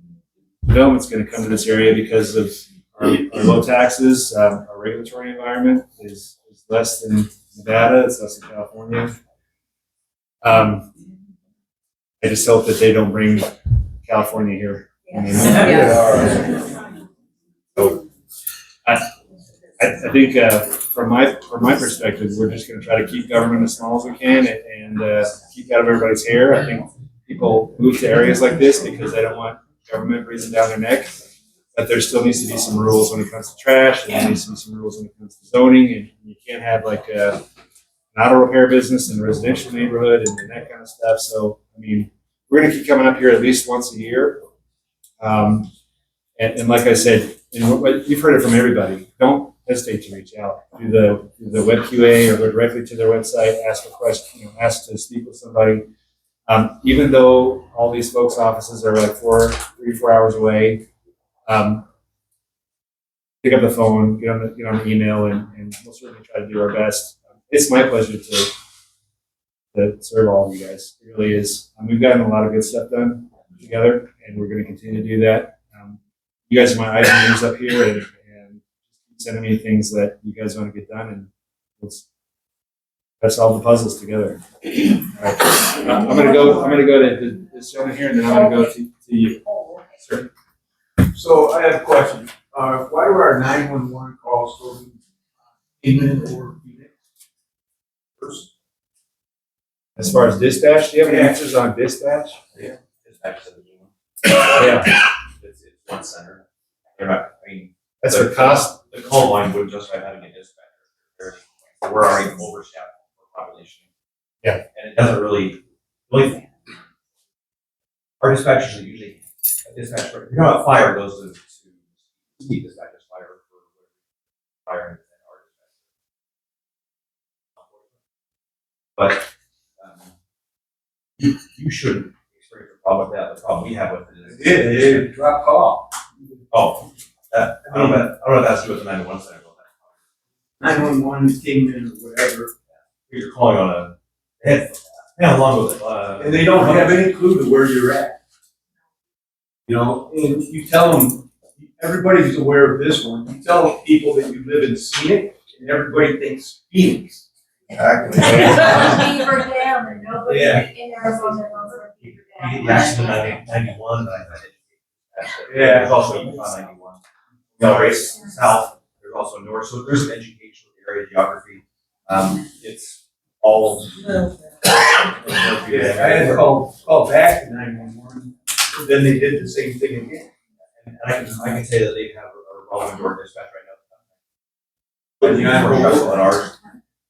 Development's going to come to this area because of our low taxes. Our regulatory environment is less than Nevada. It's less than California. I just hope that they don't bring California here. So I think from my perspective, we're just going to try to keep government as small as we can and keep out of everybody's hair. I think people move to areas like this because they don't want government breathing down their neck. But there still needs to be some rules when it comes to trash, and there needs to be some rules when it comes to zoning, and you can't have like an auto repair business in a residential neighborhood and that kind of stuff. So, I mean, we're going to keep coming up here at least once a year. And like I said, you've heard it from everybody. Don't hesitate to reach out. Do the web QA or go directly to their website, ask a question, ask to speak with somebody. Even though all these folks' offices are like 3-4 hours away, pick up the phone, get on the email, and we'll certainly try to do our best. It's my pleasure to serve all of you guys. It really is. We've gotten a lot of good stuff done together, and we're going to continue to do that. You guys are my eyes and ears up here, and keep sending me things that you guys want to get done, and let's solve the puzzles together. All right. I'm gonna go to this gentleman here, and then I'm gonna go to you. Sir. So I have a question. Why do our 911 calls go to England or Phoenix first? As far as dispatch, do you have any answers on dispatch? Yeah, dispatch to the human. Yeah. It's one center. They're not, I mean. That's for cost. The call line wouldn't justify having a dispatcher. We're already overstaffed for population. Yeah. And it doesn't really, our dispatchers are usually, a dispatch, if you're not fire, goes to Steve dispatchers, fire for fire and our dispatcher. But you shouldn't experience a problem with that. The problem we have with it is drop call. Oh, I don't know if that's with the 911 center. 911 came in or whatever. You're calling on a head. How long was it? And they don't have any clue to where you're at. You know, and you tell them, everybody's aware of this one. You tell people that you live in Scenic, and everybody thinks Phoenix. Exactly. Beaver Dam, and nobody in Arizona knows where Beaver Dam is. The accident 91, Yeah. There's also 91. Race south, there's also north, so there's an educational area, geography. It's all. I had to call back to 911, then they did the same thing again. And I can say that they have a revolving door dispatch right now. But you have a request on ours,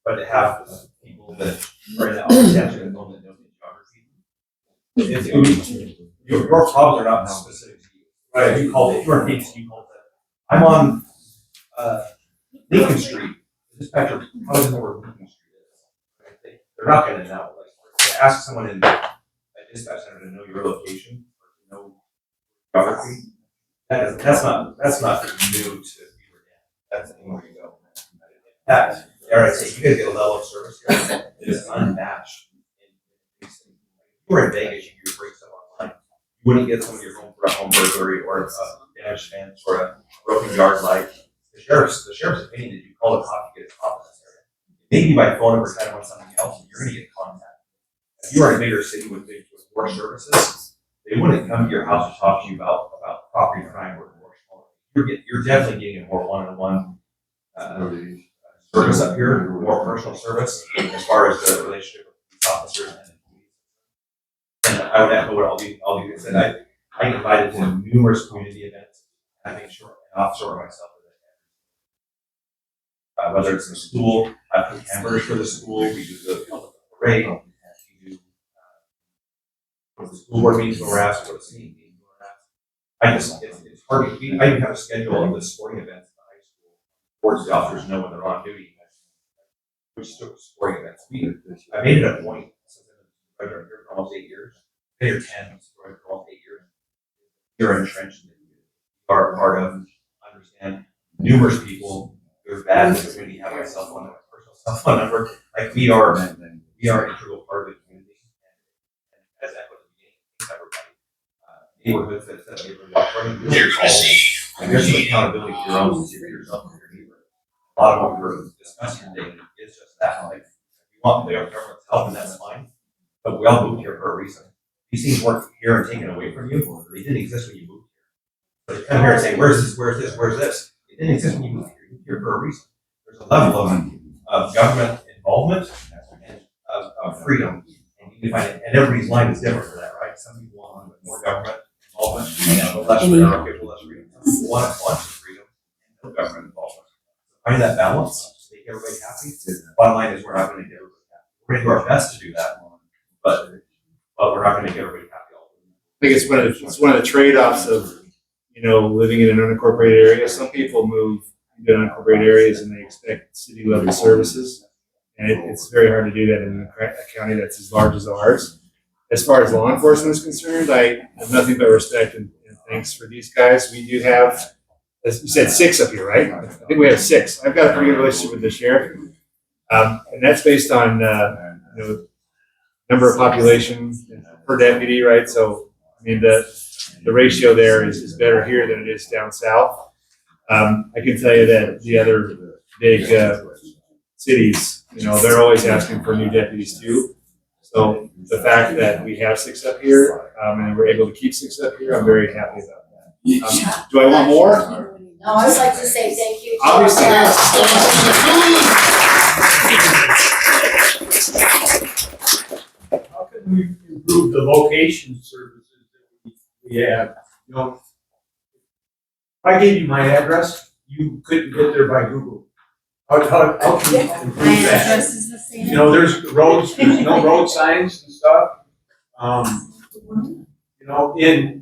but to have people that are in the office actually that know the geography. It's gonna be, your problems are not specific to you. Right, you called it, your needs, you called it. I'm on, Lincoln Street, dispatcher, how does it know where Lincoln Street is? Right? They're not gonna know, like, to ask someone in a dispatch center to know your location, or to know geography, that's not new to Beaver Dam, that's anywhere you go. That, dare I say, you guys get a level of service here that is unmatched. If you were in Vegas, you could break stuff online. You wouldn't get somebody home for a home burglary or a damaged fence or a broken yard light. The sheriff's opinion is you call the cop, you get a cop in this area. Maybe by phone or kind of on something else, you're gonna get contact. If you are in a bigger city with more services, they wouldn't come to your house to talk to you about property crime or more. You're definitely getting a more one-on-one service up here, more personal service as far as the relationship with police officers and police. And I would echo what all you guys said. I invited to numerous community events. I make sure an officer or myself is at whether it's in the school, I put cameras for the school, we do the parade, we do the school board meetings when we're asked, or the city meetings when we're asked. It's hard to, I even have a schedule of the sporting events in the high school. Boards, the officers know when they're on duty. Which sporting events. I made it a point since I've been here for almost 8 years. I've been here 10, for almost 8 years. You're entrenched in the community. You are part of, understand numerous people. Good, bad, in the community, have my cell phone number, personal cell phone number. Like we are an integral part of the community. And as that was the beginning, everybody. Neighborhoods that neighborhood watch party. And there's some accountability to your own, to yourself and your neighbor. A lot of what we're discussing today is just that. Like, if you want the government's help, and that's fine. But we all moved here for a reason. These things weren't here and taken away from you. They didn't exist when you moved here. So you come here and say, where's this, where's this, where's this? It didn't exist when you moved here. You moved here for a reason. There's a level of government involvement and of freedom. And you can find it, and everybody's line is different for that, right? Some people want more government involvement, and less freedom, or people less freedom. Some people want a bunch of freedom and no government involvement. Find that balance, make everybody happy. Bottom line is we're not going to get everybody happy. We're going to do our best to do that, but we're not going to get everybody happy all the time. I think it's one of the trade-offs of, living in an unincorporated area. Some people move into unincorporated areas and they expect city level services. And it's very hard to do that in a county that's as large as ours. As far as law enforcement is concerned, I have nothing but respect and thanks for these guys. We do have, as you said, 6 up here, right? I think we have 6. I've got a pretty good relationship with the sheriff. And that's based on, number of population per deputy, right? So, I mean, the ratio there is better here than it is down south. I can tell you that the other big cities, they're always asking for new deputies too. So the fact that we have 6 up here and we're able to keep 6 up here, I'm very happy about that. Do I want more? No, I would like to say thank you. Obviously. How can we improve the location services that we have? If I gave you my address, you couldn't get there by Google. How can we improve that? address is the same. There's no road signs and stuff.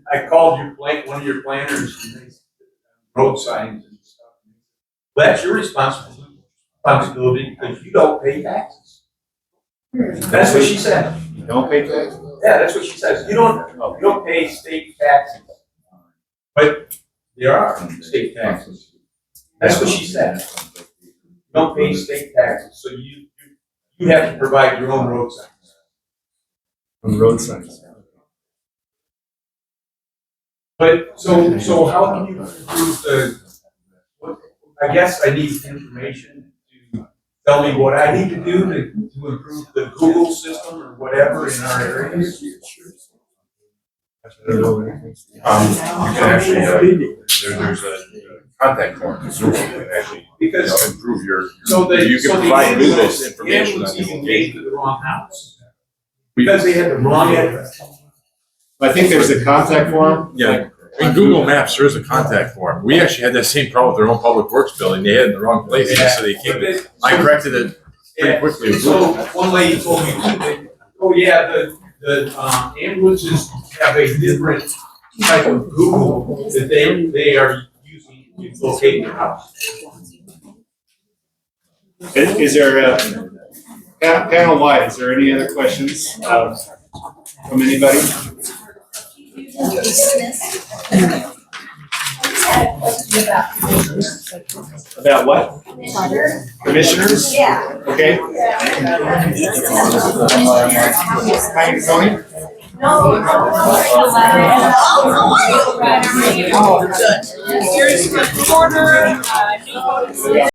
I called one of your planners, and they road signs and stuff. Well, that's your responsibility because you don't pay taxes. That's what she said. You don't pay taxes? Yeah, that's what she says. You don't pay state taxes. But there are state taxes. That's what she said. You don't pay state taxes, so you have to provide your own road signs. Road signs. But so how can you improve I guess I need information to tell me what I need to do to improve the Google system or whatever in our area. You can actually, there's a contact form, you can actually improve your, you can provide me this information. The even gave to the wrong house. Because they had the wrong address. I think there's a contact form. Yeah. In Google Maps, there is a contact form. We actually had that same problem with their own public works building. They had it in the wrong place, so they came. I corrected it pretty quickly. So one lady told me, oh yeah, the ambulances have a different type of Google that they are using to locate your house. Is there, panel wide, is there any other questions, from anybody? About what? Commissioners? Yeah. Okay. Planning and zoning? No. Oh, good. Here's the corner, new